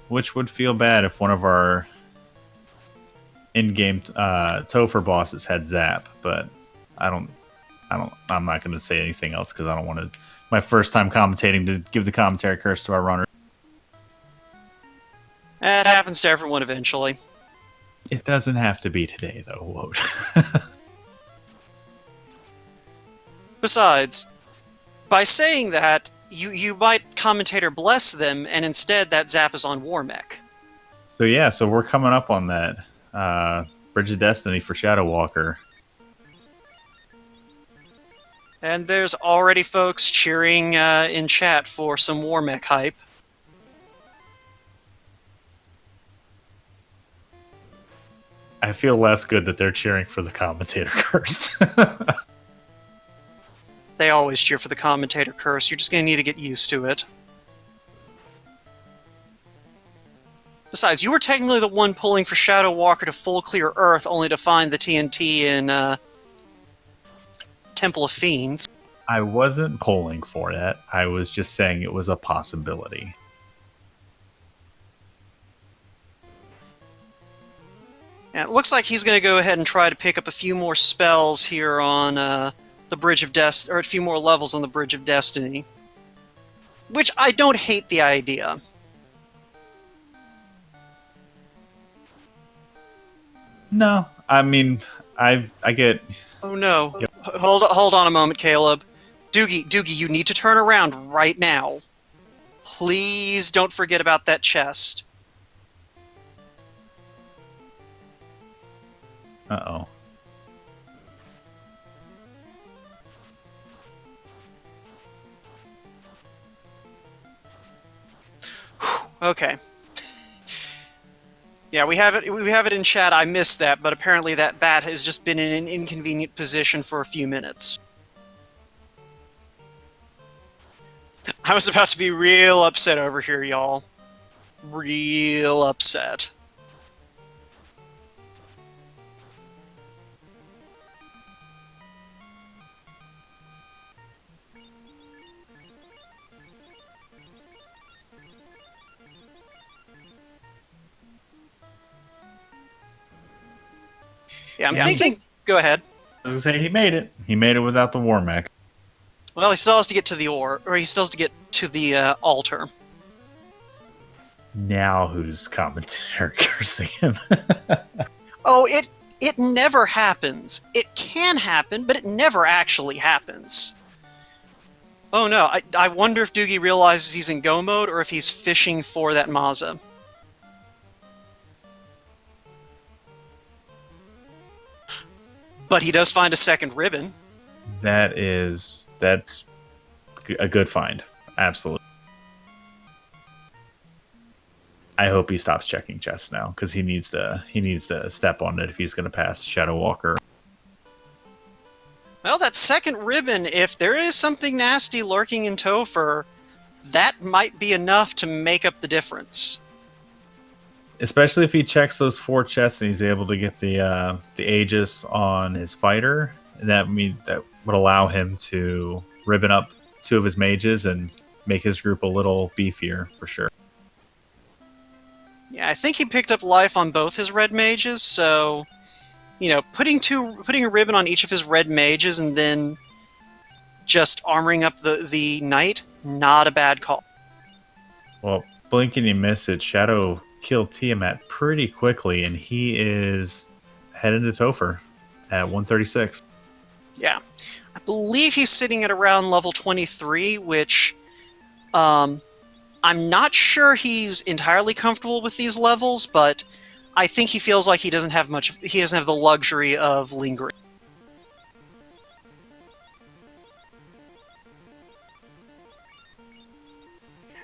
Speaker 2: Which would feel bad if one of our in-game Topher bosses had Zap, but I'm not going to say anything else because I don't want to. My first time commentating to give the commentary curse to our runner.
Speaker 1: It happens to everyone eventually.
Speaker 2: It doesn't have to be today, though, Woat.
Speaker 1: Besides, by saying that, you might commentator bless them, and instead that Zap is on Warmech.
Speaker 2: So yeah, so we're coming up on that Bridge of Destiny for ShadowWalker.
Speaker 1: And there's already folks cheering in chat for some Warmech hype.
Speaker 2: I feel less good that they're cheering for the commentator curse.
Speaker 1: They always cheer for the commentator curse. You're just going to need to get used to it. Besides, you were technically the one pulling for ShadowWalker to full clear Earth, only to find the TNT in Temple of Fiends.
Speaker 2: I wasn't polling for that. I was just saying it was a possibility.
Speaker 1: And it looks like he's going to go ahead and try to pick up a few more spells here on the Bridge of Destiny, or a few more levels on the Bridge of Destiny. Which I don't hate the idea.
Speaker 2: No, I mean, I get.
Speaker 1: Oh no!
Speaker 2: Yep.
Speaker 1: Hold on a moment, Caleb. Doogie, you need to turn around right now. Please don't forget about that chest.
Speaker 2: Uh-oh.
Speaker 1: Okay. Yeah, we have it. We have it in chat. I missed that, but apparently that bat has just been in an inconvenient position for a few minutes. I was about to be real upset over here, y'all. Real upset. Yeah, I'm thinking. Go ahead.
Speaker 2: I was gonna say he made it. He made it without the war mech.
Speaker 1: Well, he still has to get to the ore, or he still has to get to the altar.
Speaker 2: Now who's commenting cursing him?
Speaker 1: Oh, it never happens. It can happen, but it never actually happens. Oh no, I wonder if Doogie realizes he's in go mode or if he's fishing for that Maza. But he does find a second ribbon.
Speaker 2: That's a good find. Absolutely. I hope he stops checking chests now because he needs to step on it if he's going to pass ShadowWalker.
Speaker 1: Well, that second ribbon, if there is something nasty lurking in Topher, that might be enough to make up the difference.
Speaker 2: Especially if he checks those 4 chests and he's able to get the Aegis on his fighter. That would allow him to ribbon up 2 of his mages and make his group a little beefier for sure.
Speaker 1: Yeah, I think he picked up life on both his red mages, so putting a ribbon on each of his red mages and then just armoring up the knight, not a bad call.
Speaker 2: Well, blink and you miss it. Shadow killed Tiamat pretty quickly, and he is headed to Topher at 136.
Speaker 1: Yeah. I believe he's sitting at around level 23, which I'm not sure he's entirely comfortable with these levels, but I think he feels like he doesn't have the luxury of lingering.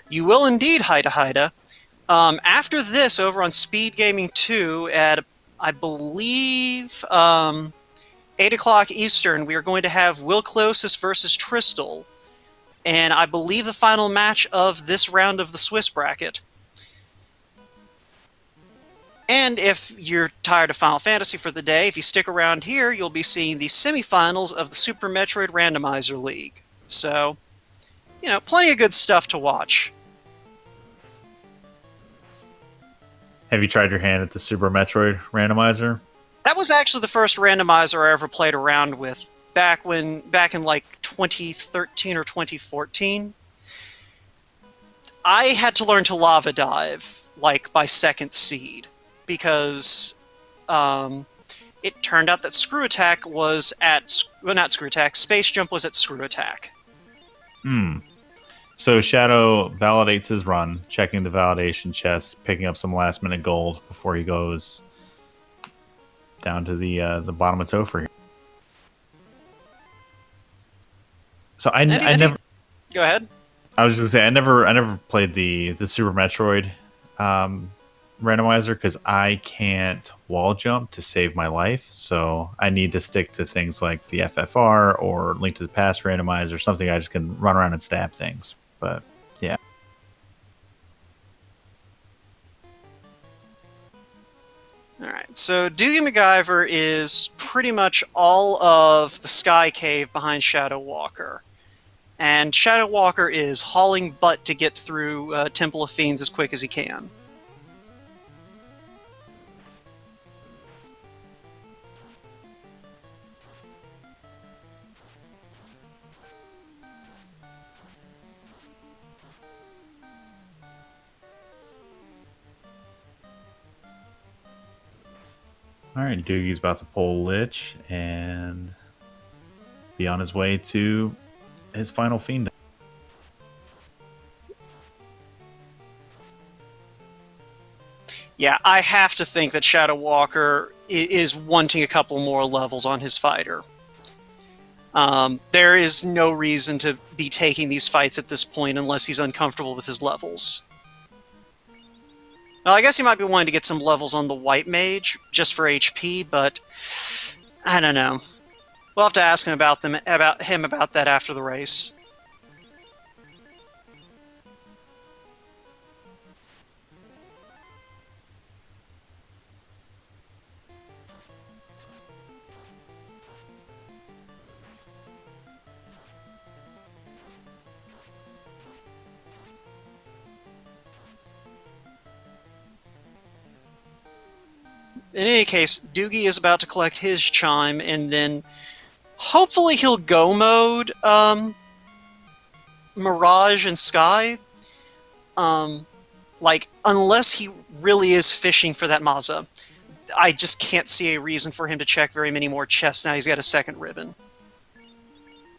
Speaker 1: You will indeed, Haida. After this, over on Speed Gaming 2, at, I believe, 8 o'clock Eastern, we are going to have Will Closis versus Tristal. And I believe the final match of this round of the Swiss bracket. And if you're tired of Final Fantasy for the day, if you stick around here, you'll be seeing the semifinals of the Super Metroid Randomizer League. So, plenty of good stuff to watch.
Speaker 2: Have you tried your hand at the Super Metroid Randomizer?
Speaker 1: That was actually the first randomizer I ever played around with, back in like 2013 or 2014. I had to learn to lava dive, like, by second seed, because it turned out that Screw Attack was at... Well, not Screw Attack, Space Jump was at Screw Attack.
Speaker 2: So Shadow validates his run, checking the validation chest, picking up some last-minute gold before he goes down to the bottom of Topher here. So I never...
Speaker 1: Go ahead.
Speaker 2: I was just gonna say I never played the Super Metroid randomizer because I can't wall jump to save my life. So I need to stick to things like the FFR or Link to the Past randomizer, something I just can run around and stab things. But yeah.
Speaker 1: Alright, so DoogieMacGyver is pretty much all of the Sky Cave behind ShadowWalker. And ShadowWalker is hauling butt to get through Temple of Fiends as quick as he can.
Speaker 2: Alright, Doogie's about to pull Lich and be on his way to his final fiend.
Speaker 1: Yeah, I have to think that ShadowWalker is wanting a couple more levels on his fighter. There is no reason to be taking these fights at this point unless he's uncomfortable with his levels. Well, I guess he might be wanting to get some levels on the White Mage, just for HP, but I don't know. We'll have to ask him about that after the race. in any case, Doogie is about to collect his chime, and then hopefully he'll go mode Mirage and Sky. Like, unless he really is fishing for that Mazza. I just can't see a reason for him to check very many more chests now he's got a second ribbon.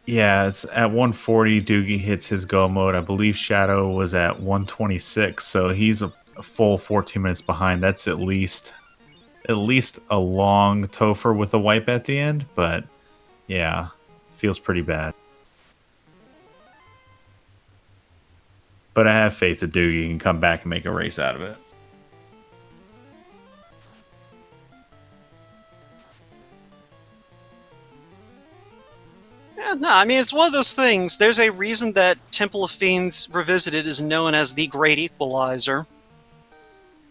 Speaker 2: Yeah, it's at 140. Doogie hits his go mode. I believe Shadow was at 126, so he's a full 14 minutes behind. That's at least a long Topher with a wipe at the end, but yeah, feels pretty bad. But I have faith that Doogie can come back and make a race out of it.
Speaker 1: Yeah, no, I mean, it's one of those things. There's a reason that Temple of Fiends Revisited is known as the Great Equalizer.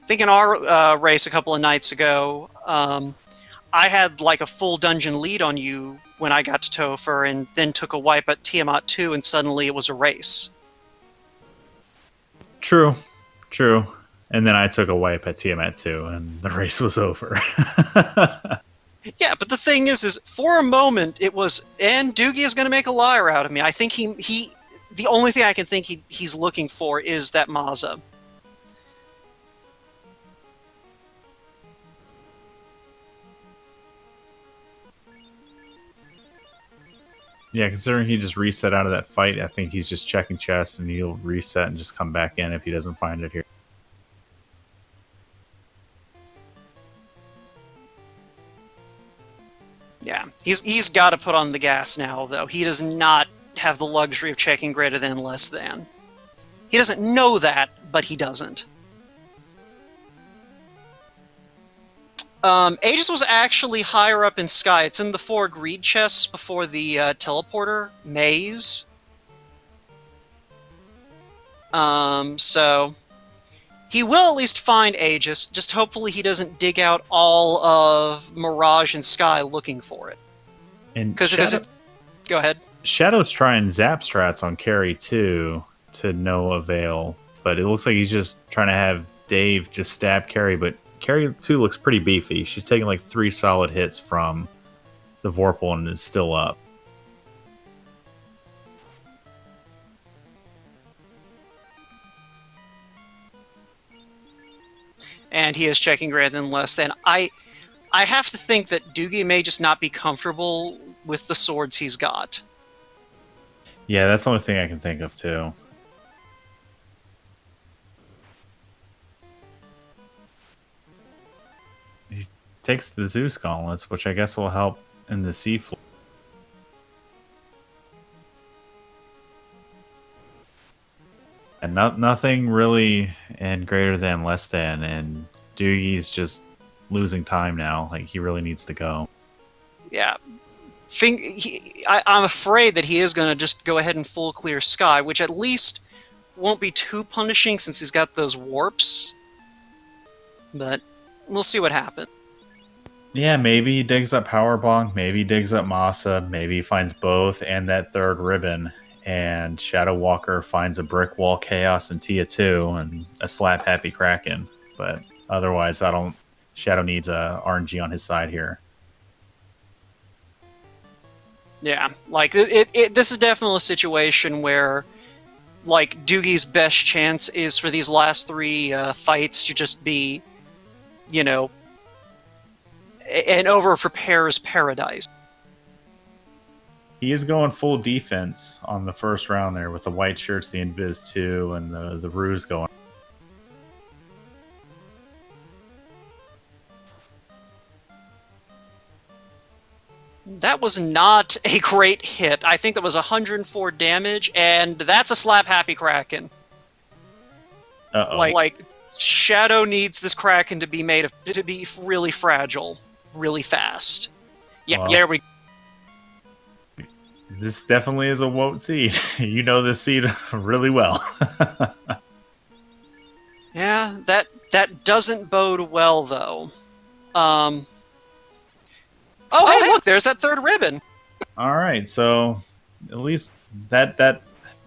Speaker 1: I think in our race a couple of nights ago, I had like a full dungeon lead on you when I got to Topher, and then took a wipe at Tiamat 2, and suddenly it was a race.
Speaker 2: True. And then I took a wipe at Tiamat 2, and the race was over.
Speaker 1: Yeah, but the thing is for a moment it was, and Doogie is going to make a liar out of me. I think he the only thing I can think he's looking for is that Mazza.
Speaker 2: Yeah, considering he just reset out of that fight, I think he's just checking chests, and he'll reset and just come back in if he doesn't find it here.
Speaker 1: Yeah, he's got to put on the gas now, though. He does not have the luxury of checking greater than, less than. He doesn't know that, but he doesn't. Aegis was actually higher up in Sky. It's in the 4 greed chests before the teleporter maze. So he will at least find Aegis, just hopefully he doesn't dig out all of Mirage and Sky looking for it. Because go ahead.
Speaker 2: Shadow's trying zap strats on Carrie too, to no avail. But it looks like he's just trying to have Dave just stab Carrie, but Carrie too looks pretty beefy. She's taking like 3 solid hits from the Vorpal and is still up.
Speaker 1: And he is checking greater than, less than. I have to think that Doogie may just not be comfortable with the swords he's got.
Speaker 2: Yeah, that's the only thing I can think of too. He takes the Zeus gauntlets, which I guess will help in the seafloor. And nothing really and greater than, less than, and Doogie's just losing time now. Like, he really needs to go.
Speaker 1: Yeah. I'm afraid that he is going to just go ahead and full clear Sky, which at least won't be too punishing since he's got those warps. But we'll see what happens.
Speaker 2: Yeah, maybe he digs up Powerbonk, maybe he digs up Masa, maybe he finds both and that 3rd ribbon. And ShadowWalker finds a Brick Wall Chaos in Tia 2 and a Slap Happy Kraken. But otherwise, Shadow needs a RNG on his side here.
Speaker 1: Yeah, like, this is definitely a situation where, like, Doogie's best chance is for these last 3 fights to just be, you know, an over-prepares paradise.
Speaker 2: He is going full defense on the first round there with the white shirts, the Invis 2, and the Ruse going.
Speaker 1: That was not a great hit. I think that was 104 damage, and that's a Slap Happy Kraken.
Speaker 2: Uh-oh.
Speaker 1: Like, Shadow needs this Kraken to be really fragile, really fast. Yeah,
Speaker 2: well,
Speaker 1: there we go.
Speaker 2: This definitely is a Woat seed. You know this seed really well.
Speaker 1: Yeah, that doesn't bode well, though. Oh, hey, look, there's that 3rd ribbon.
Speaker 2: All right, so at least that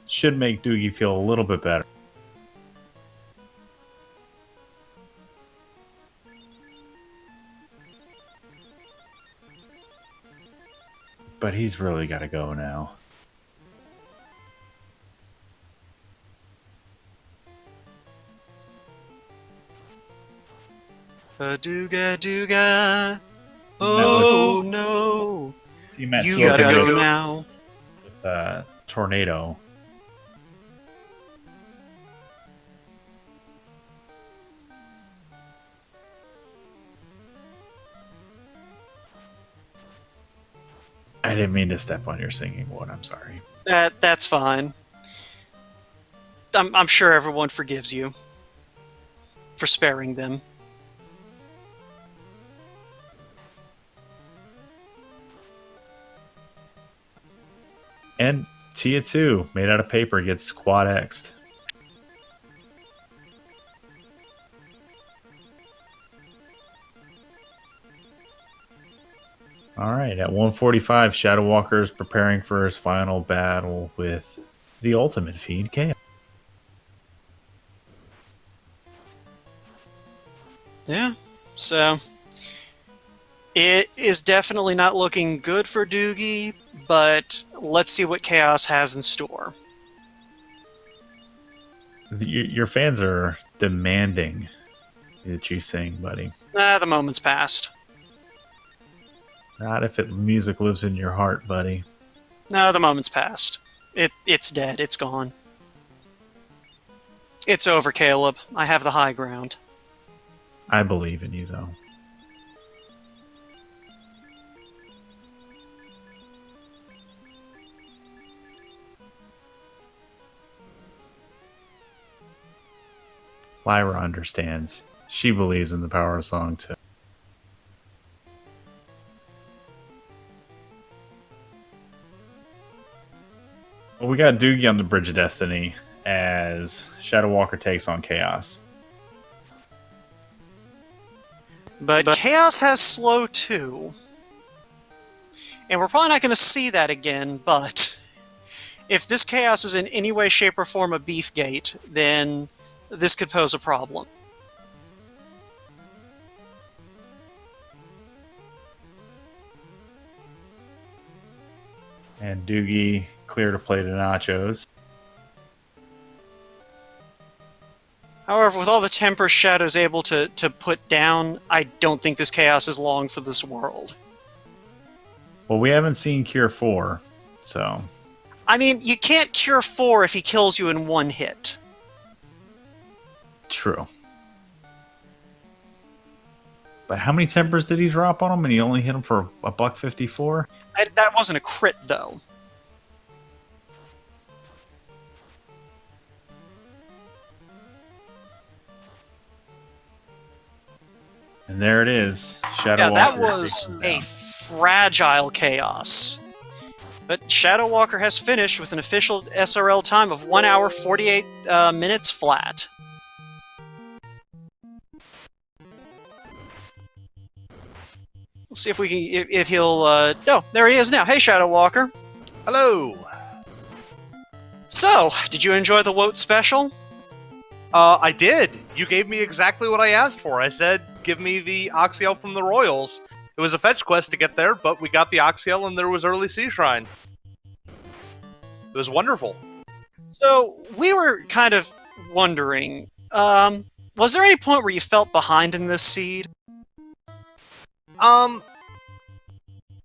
Speaker 2: should make Doogie feel a little bit better. But he's really got to go now.
Speaker 1: Dooga dooga. Oh no. You gotta go now.
Speaker 2: With tornado. I didn't mean to step on your singing wood. I'm sorry.
Speaker 1: That's fine. I'm sure everyone forgives you for sparing them.
Speaker 2: And Tia 2, made out of paper, gets quad X'd. Alright, at 145, ShadowWalker is preparing for his final battle with the ultimate fiend, Chaos.
Speaker 1: Yeah, so it is definitely not looking good for Doogie, but let's see what Chaos has in store.
Speaker 2: Your fans are demanding that you sing, buddy.
Speaker 1: The moment's passed.
Speaker 2: Not if music lives in your heart, buddy.
Speaker 1: No, the moment's passed. It's dead. It's gone. It's over, Caleb. I have the high ground.
Speaker 2: I believe in you, though. Lyra understands. She believes in the power of song, too. Well, we got Doogie on the Bridge of Destiny as ShadowWalker takes on Chaos.
Speaker 1: But Chaos has slow too. And we're probably not going to see that again, but if this Chaos is in any way, shape, or form a Beefgate, then this could pose a problem.
Speaker 2: And Doogie cleared a plate of nachos.
Speaker 1: However, with all the temper Shadow's able to put down, I don't think this Chaos is long for this world.
Speaker 2: Well, we haven't seen Cure 4, so...
Speaker 1: I mean, you can't cure 4 if he kills you in one hit.
Speaker 2: True. But how many tempers did he drop on him, and he only hit him for $1.54?
Speaker 1: That wasn't a crit, though.
Speaker 2: And there it is. ShadowWalker.
Speaker 1: Yeah, that was a fragile Chaos. But ShadowWalker has finished with an official SRL time of 1 hour 48 minutes flat. Let's see if we can, if he'll, no, there he is now. Hey, ShadowWalker.
Speaker 3: Hello.
Speaker 1: So, did you enjoy the WOT special?
Speaker 3: I did. You gave me exactly what I asked for. I said, give me the Oxyel from the Royals. It was a fetch quest to get there, but we got the Oxyel and there was early Sea Shrine. It was wonderful.
Speaker 1: So, we were kind of wondering, was there any point where you felt behind in this seed?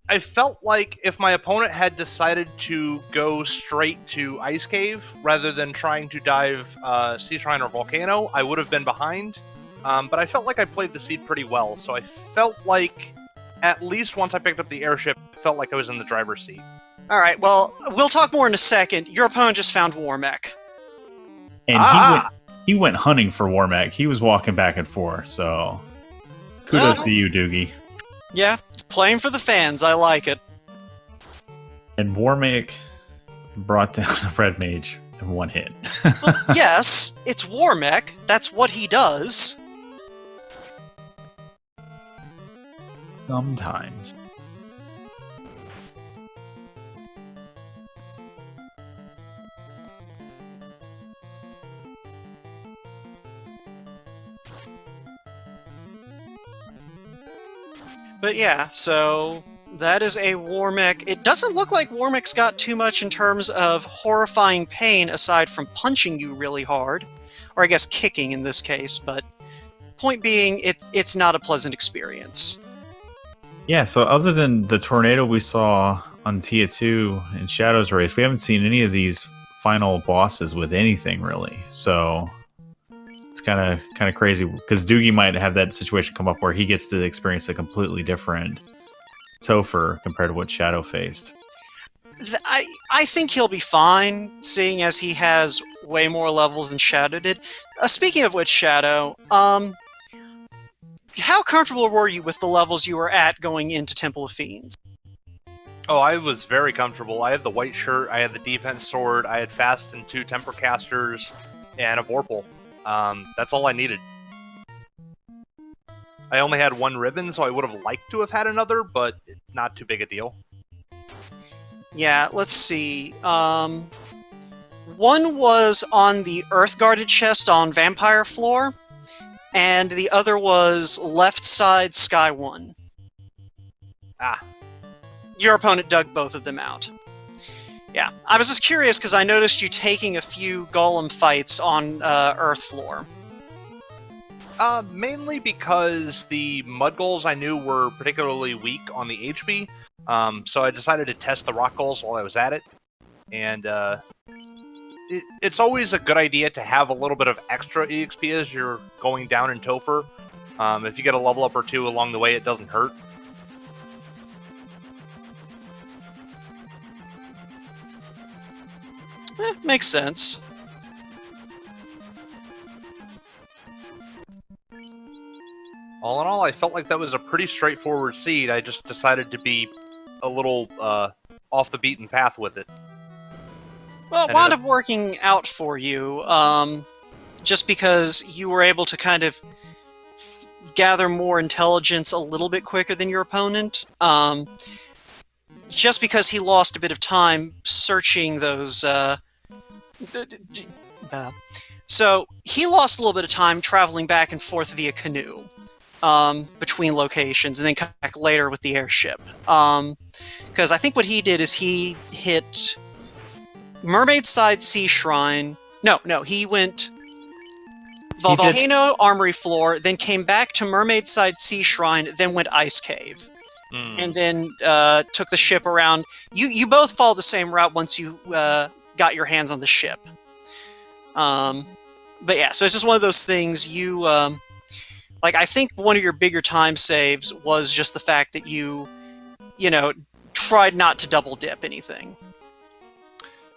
Speaker 3: I felt like if my opponent had decided to go straight to Ice Cave rather than trying to dive Sea Shrine or Volcano, I would have been behind. But I felt like I played the seed pretty well, so I felt like, at least once I picked up the airship, I felt like I was in the driver's seat.
Speaker 1: Alright, well, we'll talk more in a second. Your opponent just found Warmech.
Speaker 2: And he went hunting for Warmech. He was walking back and forth, so... Kudos to you, Doogie.
Speaker 1: Yeah, playing for the fans. I like it.
Speaker 2: And Warmech brought down the Red Mage in one hit.
Speaker 1: Well, yes, it's Warmech. That's what he does.
Speaker 2: Sometimes.
Speaker 1: But yeah, so That is a Warmech. It doesn't look like Warmech's got too much in terms of horrifying pain aside from punching you really hard. Or I guess kicking in this case, but point being, it's not a pleasant experience.
Speaker 2: Yeah, so other than the tornado we saw on Tia 2 in Shadow's Race, we haven't seen any of these final bosses with anything really. So it's kind of crazy because Doogie might have that situation come up where he gets to experience a completely different Topher compared to what Shadow faced.
Speaker 1: I think he'll be fine, seeing as he has way more levels than Shadow did. Speaking of which, Shadow, how comfortable were you with the levels you were at going into Temple of Fiends?
Speaker 3: Oh, I was very comfortable. I had the white shirt, I had the defense sword, I had fast and 2 temper casters, and a Vorpal. That's all I needed. I only had 1 ribbon, so I would have liked to have had another, but not too big a deal.
Speaker 1: Yeah, let's see. One was on the Earth-guarded chest on Vampire Floor, and the other was left side Sky 1.
Speaker 3: Ah.
Speaker 1: Your opponent dug both of them out. Yeah, I was just curious because I noticed you taking a few golem fights on Earth Floor.
Speaker 3: Mainly because the mud goals I knew were particularly weak on the HP, so I decided to test the rock goals while I was at it. And it's always a good idea to have a little bit of extra EXP as you're going down in Topher. If you get a level up or 2 along the way, it doesn't hurt.
Speaker 1: Makes sense.
Speaker 3: All in all, I felt like that was a pretty straightforward seed. I just decided to be a little off the beaten path with it.
Speaker 1: Well, it wound up working out for you, just because you were able to kind of gather more intelligence a little bit quicker than your opponent. Just because he lost a bit of time searching those... So, he lost a little bit of time traveling back and forth via canoe. Between locations, and then come back later with the airship. Because I think what he did is he hit Mermaid Side Sea Shrine. No, he went Volcano Armory Floor, then came back to Mermaid Side Sea Shrine, then went Ice Cave. And then took the ship around. You both followed the same route once you got your hands on the ship. But yeah, so it's just one of those things you... I think one of your bigger time saves was just the fact that you tried not to double dip anything.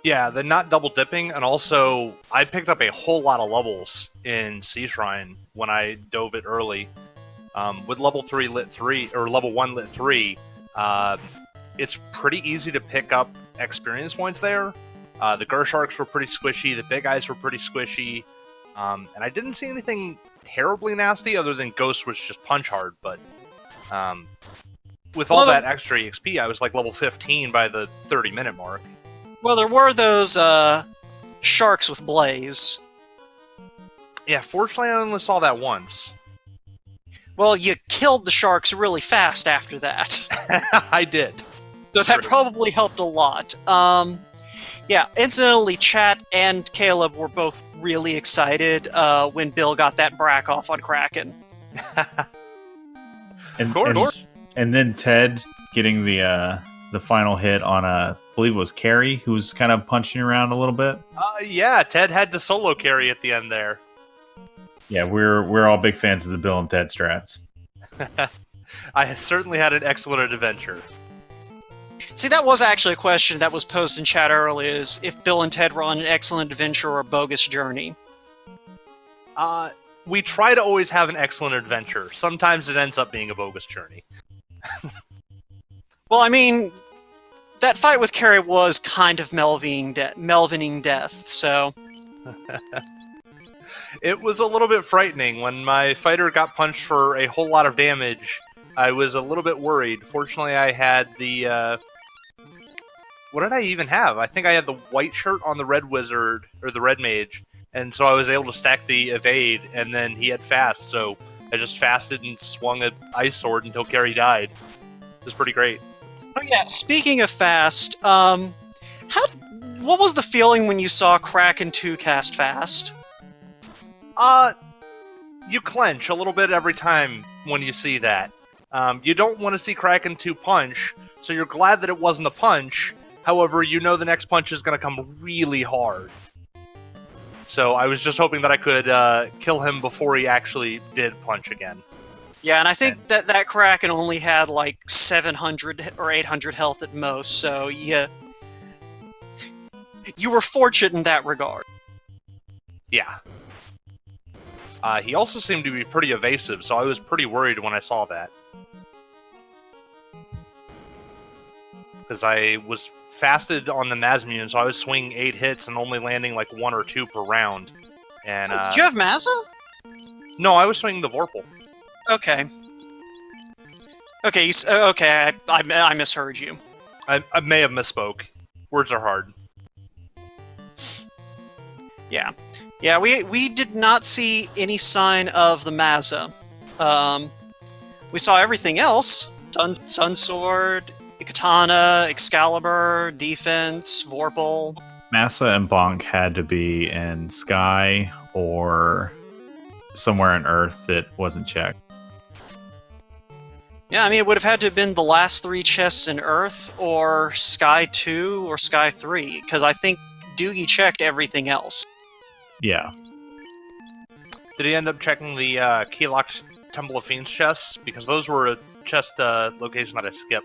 Speaker 3: Yeah, the not double dipping, and also I picked up a whole lot of levels in Sea Shrine when I dove it early. With level 3 lit 3, or level 1 lit 3, it's pretty easy to pick up experience points there. The Gersharks were pretty squishy, the Big Eyes were pretty squishy, and I didn't see anything terribly nasty, other than Ghost was just punch hard, but with all that extra EXP, I was like level 15 by the 30-minute mark.
Speaker 1: Well, there were those sharks with Blaze.
Speaker 3: Yeah, fortunately I only saw that once.
Speaker 1: Well, you killed the sharks really fast after that.
Speaker 3: I did.
Speaker 1: So that probably helped a lot. Yeah, incidentally, Chat and Caleb were both really excited when Bill got that brack off on Kraken.
Speaker 2: And then Ted getting the final hit on I believe it was Carrie, who was kind of punching around a little bit.
Speaker 3: Yeah, Ted had to solo carry at the end there.
Speaker 2: Yeah, we're all big fans of the Bill and Ted strats.
Speaker 3: I certainly had an excellent adventure.
Speaker 1: See, that was actually a question that was posed in chat earlier, is if Bill and Ted were on an excellent adventure or a bogus journey.
Speaker 3: We try to always have an excellent adventure. Sometimes it ends up being a bogus journey.
Speaker 1: Well, I mean, that fight with Carrie was kind of Melvining death, so...
Speaker 3: It was a little bit frightening. When my fighter got punched for a whole lot of damage, I was a little bit worried. Fortunately, I had the... What did I even have? I think I had the white shirt on the red wizard, or the red mage, and so I was able to stack the evade, and then he had fast, so I just fasted and swung an ice sword until Carrie died. It was pretty great.
Speaker 1: Oh yeah, speaking of fast, what was the feeling when you saw Kraken 2 cast fast?
Speaker 3: You clench a little bit every time when you see that. You don't want to see Kraken 2 punch, so you're glad that it wasn't a punch. However, you know the next punch is going to come really hard. So I was just hoping that I could kill him before he actually did punch again.
Speaker 1: Yeah, and I think that Kraken only had like 700 or 800 health at most, so yeah, you were fortunate in that regard.
Speaker 3: Yeah. He also seemed to be pretty evasive, so I was pretty worried when I saw that. Because I was fasted on the Mazmune, so I was swinging 8 hits and only landing like 1 or 2 per round. And
Speaker 1: Did you have Mazza?
Speaker 3: No, I was swinging the Vorpal.
Speaker 1: Okay. Okay, okay, I misheard you.
Speaker 3: I may have misspoke. Words are hard.
Speaker 1: Yeah. Yeah, we did not see any sign of the Mazza. We saw everything else. Sun Sword, Katana, Excalibur, Defense, Vorpal.
Speaker 2: Massa and Bonk had to be in Sky or somewhere on Earth that wasn't checked.
Speaker 1: Yeah, I mean, it would have had to have been the last 3 chests in Earth, or Sky 2, or Sky 3, because I think Doogie checked everything else.
Speaker 2: Yeah.
Speaker 3: Did he end up checking the Keylok Temple of Fiends chests? Because those were a chest location that I skipped.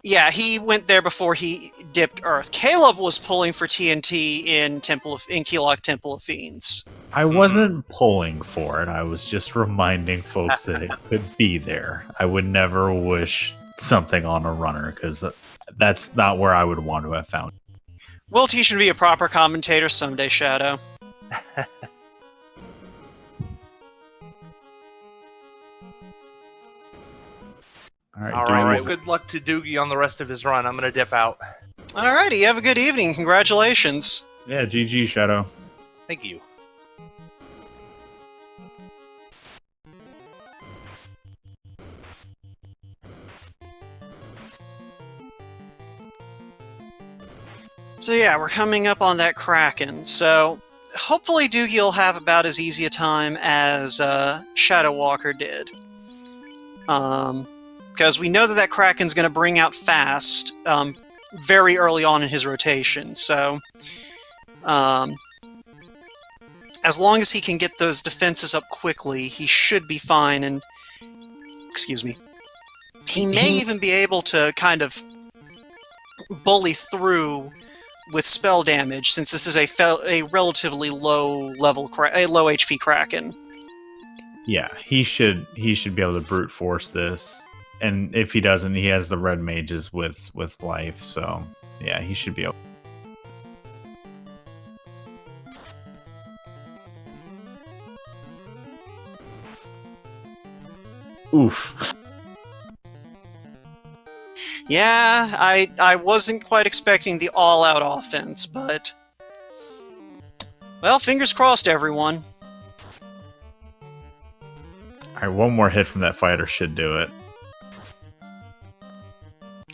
Speaker 1: Yeah, he went there before he dipped Earth. Caleb was pulling for TNT in Keylok Temple of Fiends.
Speaker 2: I wasn't pulling for it. I was just reminding folks that it could be there. I would never wish something on a runner, because that's not where I would want to have found it.
Speaker 1: We'll teach him to be a proper commentator someday, Shadow.
Speaker 2: All
Speaker 3: right. Good luck to Doogie on the rest of his run. I'm going to dip out.
Speaker 1: Alrighty, have a good evening. Congratulations.
Speaker 2: Yeah, GG, Shadow.
Speaker 3: Thank you.
Speaker 1: So yeah, we're coming up on that Kraken, so hopefully Doogie will have about as easy a time as ShadowWalker did. Because we know that Kraken's going to bring out fast very early on in his rotation, so as long as he can get those defenses up quickly, he should be fine, and excuse me, he may even be able to kind of bully through with spell damage, since this is a relatively low level, a low HP Kraken.
Speaker 2: Yeah, he should be able to brute force this, and if he doesn't, he has the red mages with life. So yeah, he should be able. Oof.
Speaker 1: Yeah, I wasn't quite expecting the all-out offense, but... well, fingers crossed, everyone.
Speaker 2: Alright, one more hit from that fighter should do it.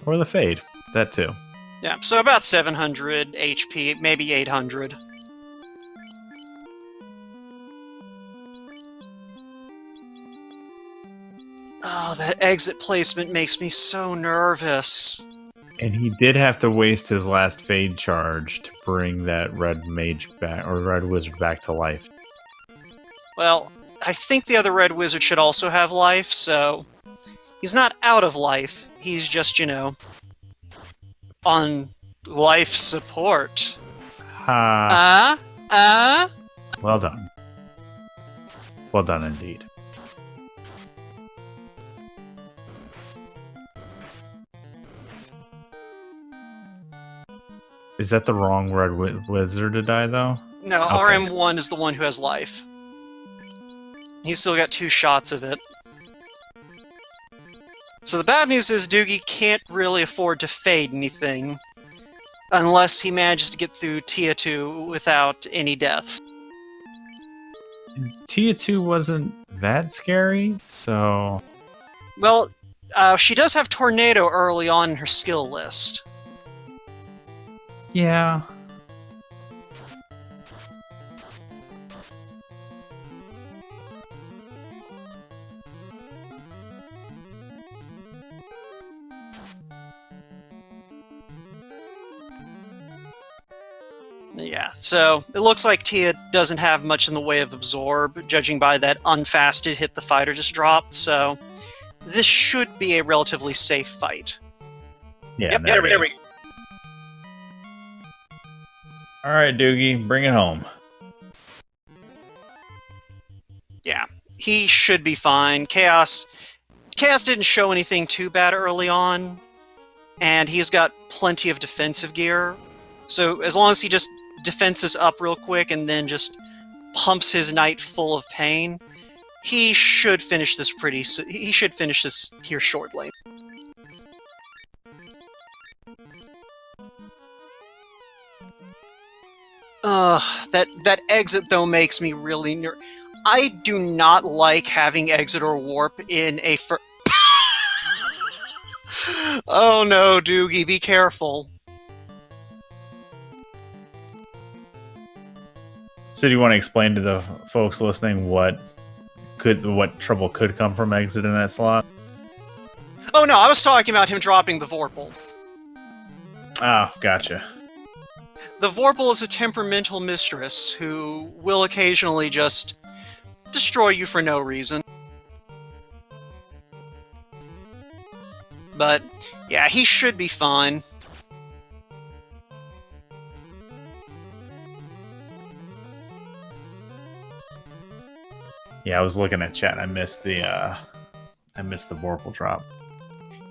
Speaker 2: Or the Fade. That too.
Speaker 1: Yeah, so about 700 HP, maybe 800. Oh, that exit placement makes me so nervous.
Speaker 2: And he did have to waste his last Fade charge to bring that red mage back, or red wizard back to life.
Speaker 1: Well, I think the other red wizard should also have life, so... he's not out of life, he's just, you know... on life support.
Speaker 2: Well done. Well done indeed. Is that the wrong red wizard to die, though?
Speaker 1: No,
Speaker 2: Okay.
Speaker 1: RM1 is the one who has life. He's still got 2 shots of it. So the bad news is Doogie can't really afford to fade anything, unless he manages to get through Tia 2 without any deaths.
Speaker 2: Tia 2 wasn't that scary, so...
Speaker 1: Well, She does have Tornado early on in her skill list.
Speaker 2: Yeah.
Speaker 1: Yeah, so it looks like Tia doesn't have much in the way of Absorb, judging by that unfasted hit the fighter just dropped, so this should be a relatively safe fight.
Speaker 2: Yeah,
Speaker 1: Yep,
Speaker 2: there
Speaker 1: there
Speaker 2: it
Speaker 1: we
Speaker 2: is. All right, Doogie, bring it home.
Speaker 1: Yeah, he should be fine. Chaos didn't show anything too bad early on, and he's got plenty of defensive gear, so as long as he just defenses up real quick and then just pumps his knight full of pain, he should finish this here shortly. That exit though makes me really I do not like having exit or warp in a Oh no, Doogie, be careful.
Speaker 2: So do you want to explain to the folks listening what trouble could come from exit in that slot?
Speaker 1: Oh no, I was talking about him dropping the Vorpal.
Speaker 2: Oh, gotcha.
Speaker 1: The Vorpal is a temperamental mistress who will occasionally just destroy you for no reason. But yeah, he should be fine.
Speaker 2: Yeah, I was looking at chat. I missed the Vorpal drop.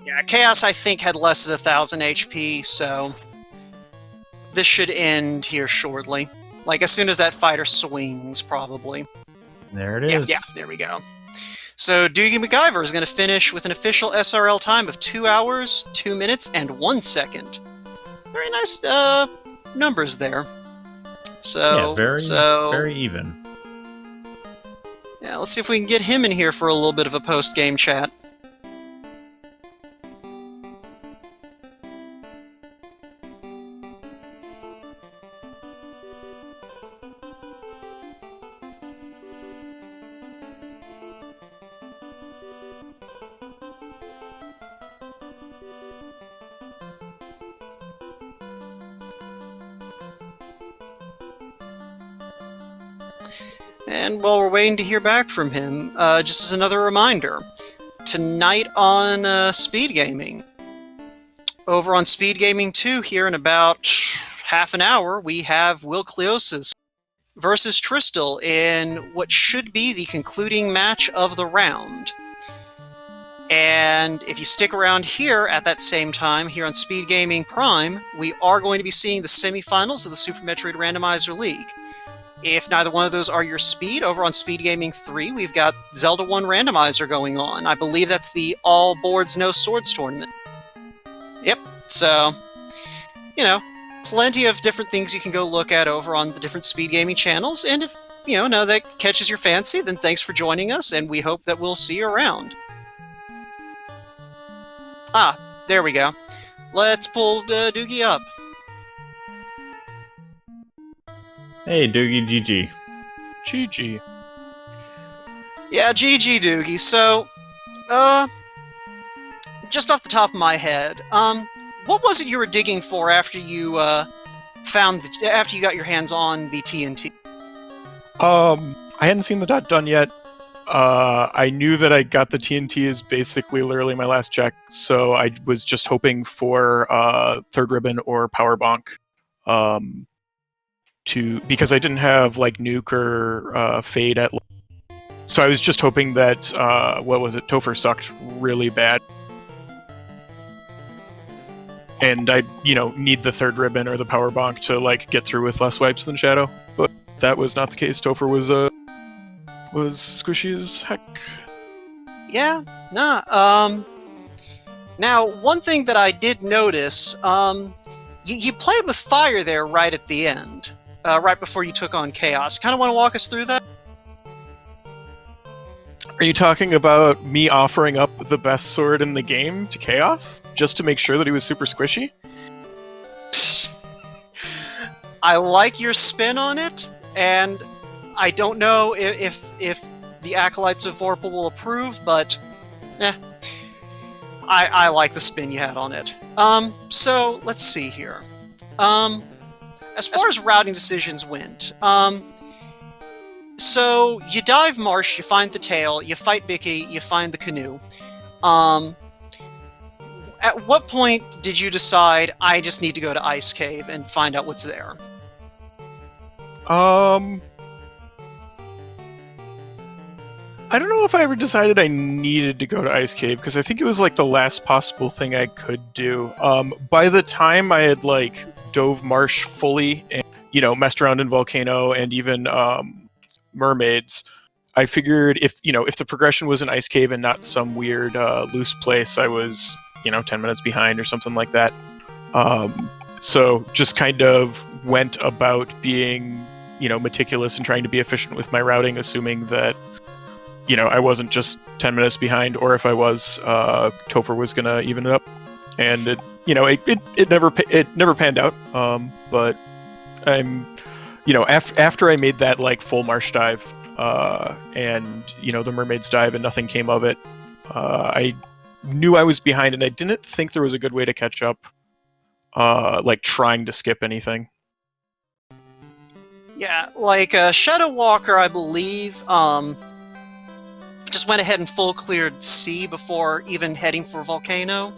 Speaker 1: Yeah, Chaos I think had less than 1,000 HP, so this should end here shortly. Like as soon as that fighter swings, probably.
Speaker 2: There it is.
Speaker 1: Yeah, there we go. So DoogieMacGyver is going to finish with an official SRL time of 2 hours, 2 minutes, and 1 second. Very nice numbers there. So
Speaker 2: yeah, very even.
Speaker 1: Yeah, let's see if we can get him in here for a little bit of a post-game chat. And while we're waiting to hear back from him, just as another reminder, tonight on Speed Gaming, over on Speed Gaming 2 here in about half an hour, we have Will Cleosis versus Tristal in what should be the concluding match of the round. And if you stick around here at that same time, here on Speed Gaming Prime, we are going to be seeing the semifinals of the Super Metroid Randomizer League. If neither one of those are your speed, over on Speed Gaming 3, we've got Zelda 1 Randomizer going on. I believe that's the All Boards No Swords tournament. Yep, so, you know, plenty of different things you can go look at over on the different Speed Gaming channels, and if, now that catches your fancy, then thanks for joining us, and we hope that we'll see you around. Ah, there we go. Let's pull Doogie up.
Speaker 2: Hey, Doogie, GG.
Speaker 4: GG.
Speaker 1: Yeah, GG, Doogie. So, just off the top of my head, what was it you were digging for after you after you got your hands on the TNT?
Speaker 4: I hadn't seen the dot done yet. I knew that I got the TNT is basically literally my last check, so I was just hoping for third ribbon or power bonk. Because I didn't have like nuke or fade at, so I was just hoping that Topher sucked really bad, and I need the third ribbon or the power bonk to like get through with less wipes than Shadow, but that was not the case. Topher was squishy as heck.
Speaker 1: Yeah, nah. Now one thing that I did notice, you played with fire there right at the end. Right before you took on Chaos. Kind of want to walk us through that?
Speaker 4: Are you talking about me offering up the best sword in the game to Chaos just to make sure that he was super squishy?
Speaker 1: I like your spin on it, and I don't know if the Acolytes of Vorpal will approve, but I like the spin you had on it. So let's see here. As far as routing decisions went, so you dive Marsh, you find the tail, you fight Bicky, you find the canoe. At what point did you decide I just need to go to Ice Cave and find out what's there?
Speaker 4: I don't know if I ever decided I needed to go to Ice Cave, because I think it was like the last possible thing I could do. By the time I had like dove Marsh fully and, messed around in Volcano and even Mermaids, I figured if the progression was an Ice Cave and not some weird loose place, I was 10 minutes behind or something like that. So just kind of went about being meticulous and trying to be efficient with my routing, assuming that I wasn't just 10 minutes behind, or if I was, Topher was gonna even it up, and it never panned out. But I'm after I made that like full Marsh dive, and the Mermaids dive, and nothing came of it. I knew I was behind, and I didn't think there was a good way to catch up, like trying to skip anything.
Speaker 1: Yeah, like ShadowWalker, I believe, just went ahead and full cleared C before even heading for Volcano,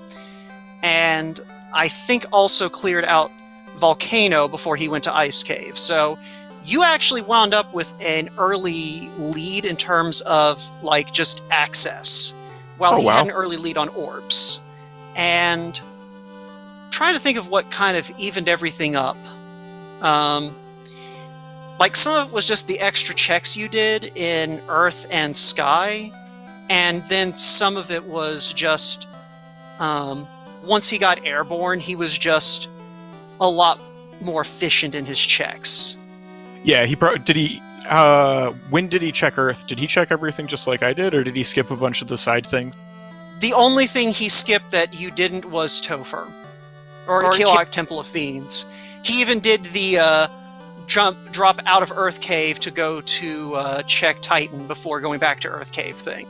Speaker 1: and I think also cleared out Volcano before he went to Ice Cave. So you actually wound up with an early lead in terms of like just access, while he had an early lead on orbs. And trying to think of what kind of evened everything up. Like some of it was just the extra checks you did in Earth and Sky, and then some of it was just once he got airborne, he was just a lot more efficient in his checks.
Speaker 4: Yeah, when did he check Earth? Did he check everything just like I did, or did he skip a bunch of the side things?
Speaker 1: The only thing he skipped that you didn't was Topher, or Keelhawk Temple of Fiends. He even did the drop out of Earth Cave to go to check Titan before going back to Earth Cave thing.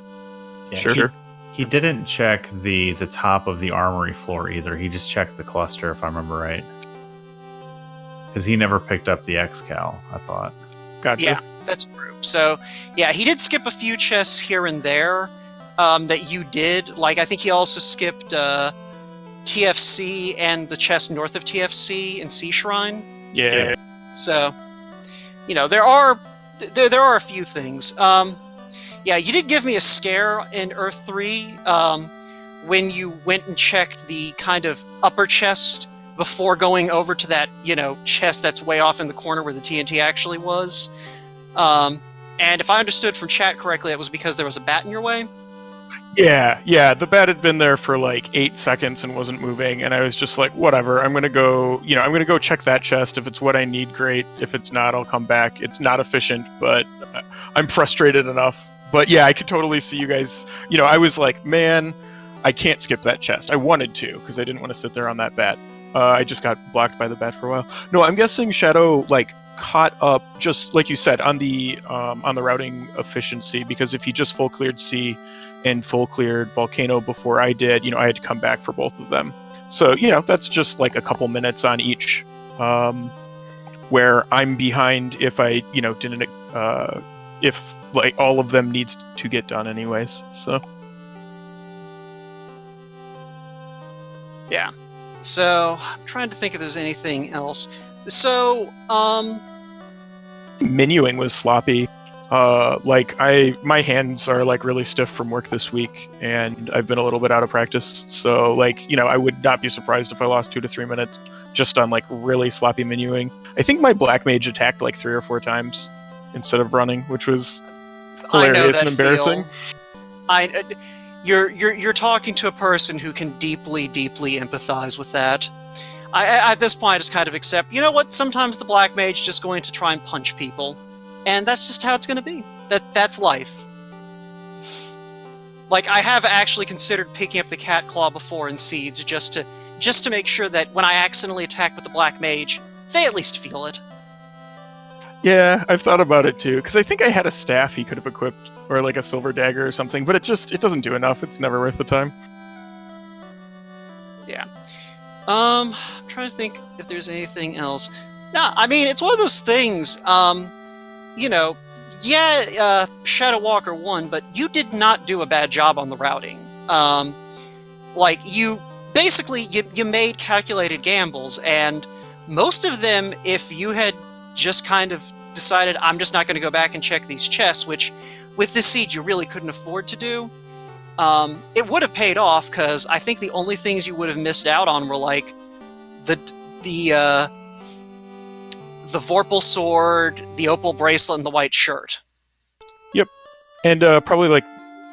Speaker 2: Yeah,
Speaker 4: sure.
Speaker 2: He didn't check the top of the armory floor either. He just checked the cluster, if I remember right. Because he never picked up the X-Cal, I thought.
Speaker 4: Gotcha.
Speaker 1: Yeah, that's true. So, yeah, he did skip a few chests here and there that you did. Like, I think he also skipped TFC and the chest north of TFC and Sea Shrine.
Speaker 4: Yeah.
Speaker 1: So, there are a few things. Yeah, you did give me a scare in Earth 3 when you went and checked the kind of upper chest before going over to that, chest that's way off in the corner where the TNT actually was. And if I understood from chat correctly, it was because there was a bat in your way?
Speaker 4: Yeah, the bat had been there for like 8 seconds and wasn't moving, and I was just like, whatever, I'm gonna go check that chest. If it's what I need, great. If it's not, I'll come back. It's not efficient, but I'm frustrated enough. But yeah, I could totally see you guys, I was like, man, I can't skip that chest. I wanted to, because I didn't want to sit there on that bat. I just got blocked by the bat for a while. No, I'm guessing Shadow, caught up, just like you said, on the routing efficiency, because if he just full cleared C and full cleared Volcano before I did, I had to come back for both of them. So, that's just like a couple minutes on each, where I'm behind if I, didn't, if all of them needs to get done anyways, so.
Speaker 1: Yeah. So, I'm trying to think if there's anything else. So,
Speaker 4: Menuing was sloppy. My hands are really stiff from work this week, and I've been a little bit out of practice. So I would not be surprised if I lost 2 to 3 minutes just on really sloppy menuing. I think my Black Mage attacked 3 or 4 times instead of running, which was hilarious and embarrassing.
Speaker 1: You're talking to a person who can deeply, deeply empathize with that. At this point, I just kind of accept, sometimes the Black Mage is just going to try and punch people. And that's just how it's going to be. That's life. Like, I have actually considered picking up the cat claw before in seeds, just to make sure that when I accidentally attack with the black mage, they at least feel it.
Speaker 4: Yeah, I've thought about it too, because I think I had a staff he could have equipped, or like a silver dagger or something, but it doesn't do enough. It's never worth the time.
Speaker 1: Yeah. I'm trying to think if there's anything else. No, I mean, it's one of those things, you know, yeah, ShadowWalker won, but you did not do a bad job on the routing. Like, you made calculated gambles, and most of them, if you had just kind of decided, I'm just not going to go back and check these chests, which with this seed you really couldn't afford to do, it would have paid off, because I think the only things you would have missed out on were like the Vorpal sword, the opal bracelet, and the white shirt.
Speaker 4: Yep, and probably like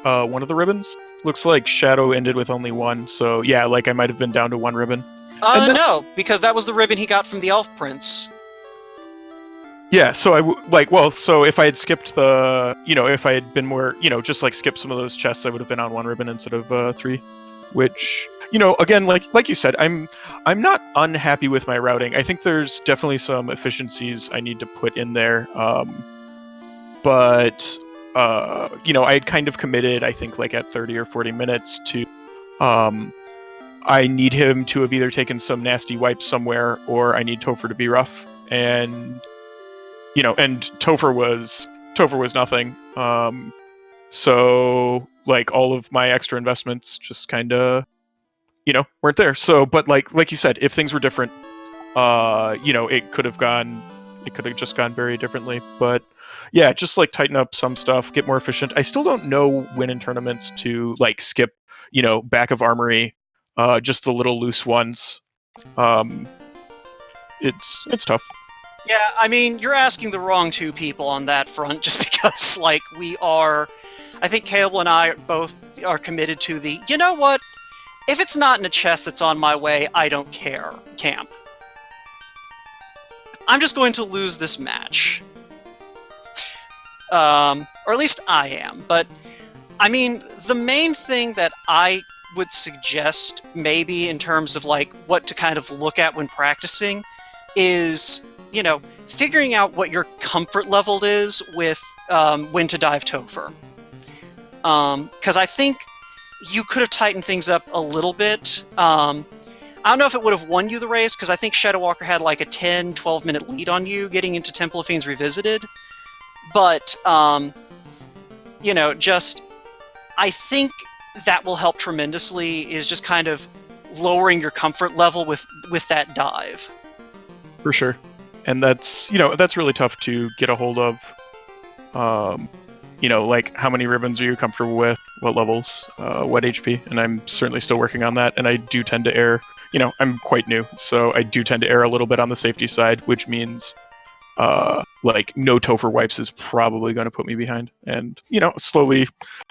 Speaker 4: one of the ribbons. Looks like Shadow ended with only one, so yeah, like I might have been down to one ribbon.
Speaker 1: No, because that was the ribbon he got from the Elf Prince.
Speaker 4: Yeah, so so if I had skipped if I had been more, just like skipped some of those chests, I would have been on one ribbon instead of 3, which, again, like you said, I'm not unhappy with my routing. I think there's definitely some efficiencies I need to put in there, but I had kind of committed, I think, like at 30 or 40 minutes to, I need him to have either taken some nasty wipes somewhere, or I need Topher to be rough, and and Topher was nothing. So like all of my extra investments just kind of, weren't there. So, but like you said, if things were different, it could have just gone very differently. But yeah, just like tighten up some stuff, get more efficient. I still don't know when in tournaments to like skip, back of armory, just the little loose ones. It's tough.
Speaker 1: Yeah, I mean, you're asking the wrong two people on that front, just because, like, I think Caleb and I both are committed to the, you know what, if it's not in a chest that's on my way, I don't care, camp. I'm just going to lose this match. Or at least I am, but, I mean, the main thing that I would suggest, maybe in terms of, like, what to kind of look at when practicing, is figuring out what your comfort level is with when to dive Topher. Because I think you could have tightened things up a little bit. I don't know if it would have won you the race, because I think ShadowWalker had like a 10-12 minute lead on you getting into Temple of Fiends Revisited. But, I think that will help tremendously, is just kind of lowering your comfort level with that dive.
Speaker 4: For sure. And that's really tough to get a hold of. Like how many ribbons are you comfortable with, what levels, what HP, and I'm certainly still working on that. And I do tend to err, I'm quite new, so I do tend to err a little bit on the safety side, which means like no Topher wipes is probably going to put me behind. And slowly,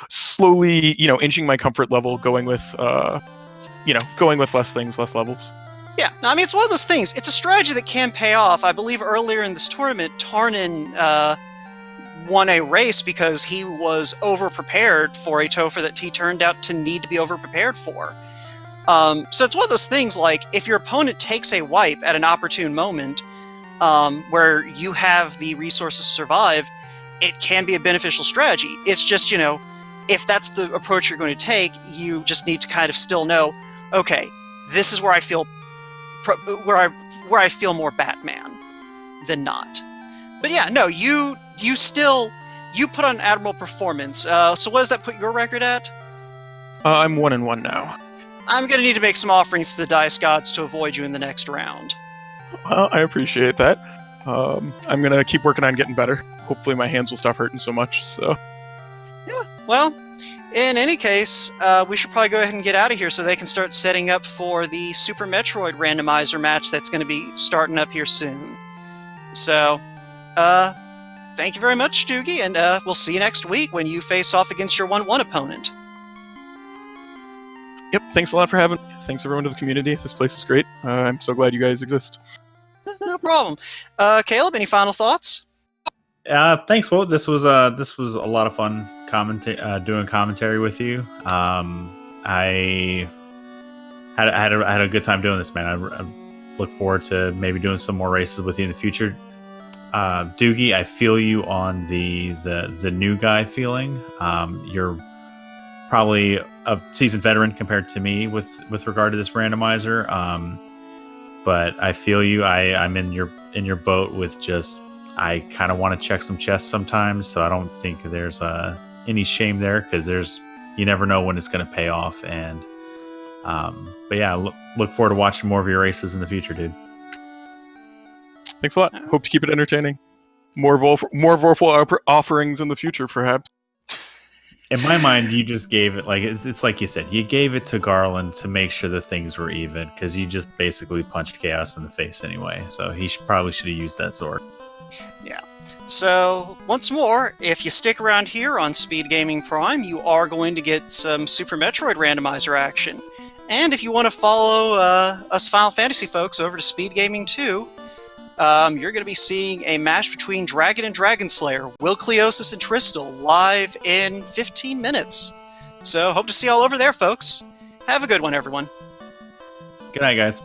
Speaker 4: inching my comfort level, going with less things, less levels.
Speaker 1: Yeah, no, I mean, it's one of those things. It's a strategy that can pay off. I believe earlier in this tournament, Tarnin won a race because he was over-prepared for a Topher that he turned out to need to be over-prepared for. So it's one of those things, like, if your opponent takes a wipe at an opportune moment, where you have the resources to survive, it can be a beneficial strategy. It's just, if that's the approach you're going to take, you just need to kind of still know, okay, this is where I feel more Batman than not. But yeah, no, you put on an admirable performance. So what does that put your record at?
Speaker 4: I'm 1-1 now.
Speaker 1: I'm gonna need to make some offerings to the Dice Gods to avoid you in the next round.
Speaker 4: Well, I appreciate that. I'm gonna keep working on getting better. Hopefully my hands will stop hurting so much, so...
Speaker 1: Yeah, well, in any case, we should probably go ahead and get out of here so they can start setting up for the Super Metroid Randomizer match that's going to be starting up here soon. So, thank you very much, Doogie, and we'll see you next week when you face off against your 1-1 opponent.
Speaker 4: Yep, thanks a lot for having me. Thanks everyone to the community. This place is great. I'm so glad you guys exist.
Speaker 1: No problem. Caleb, any final thoughts?
Speaker 2: Thanks, Walt. This was a lot of fun. doing commentary with you. I had a good time doing this, man. I look forward to maybe doing some more races with you in the future. Doogie, I feel you on the new guy feeling. You're probably a seasoned veteran compared to me with regard to this randomizer. But I feel you. I'm in your boat with just, I kind of want to check some chests sometimes, so I don't think there's any shame there, because you never know when it's going to pay off. And but yeah, look forward to watching more of your races in the future, dude.
Speaker 4: Thanks a lot. Hope to keep it entertaining. More Vorpal offerings in the future, perhaps.
Speaker 2: In my mind, you just gave it, like, it's like you said, you gave it to Garland to make sure that things were even, because you just basically punched Chaos in the face anyway. So he probably should have used that sword.
Speaker 1: Yeah. So, once more, if you stick around here on Speed Gaming Prime, you are going to get some Super Metroid randomizer action. And if you want to follow us Final Fantasy folks over to Speed Gaming 2, you're going to be seeing a match between Dragon and Dragon Slayer, Will Cleosis and Tristal, live in 15 minutes. So, hope to see you all over there, folks. Have a good one, everyone.
Speaker 2: Good night, guys.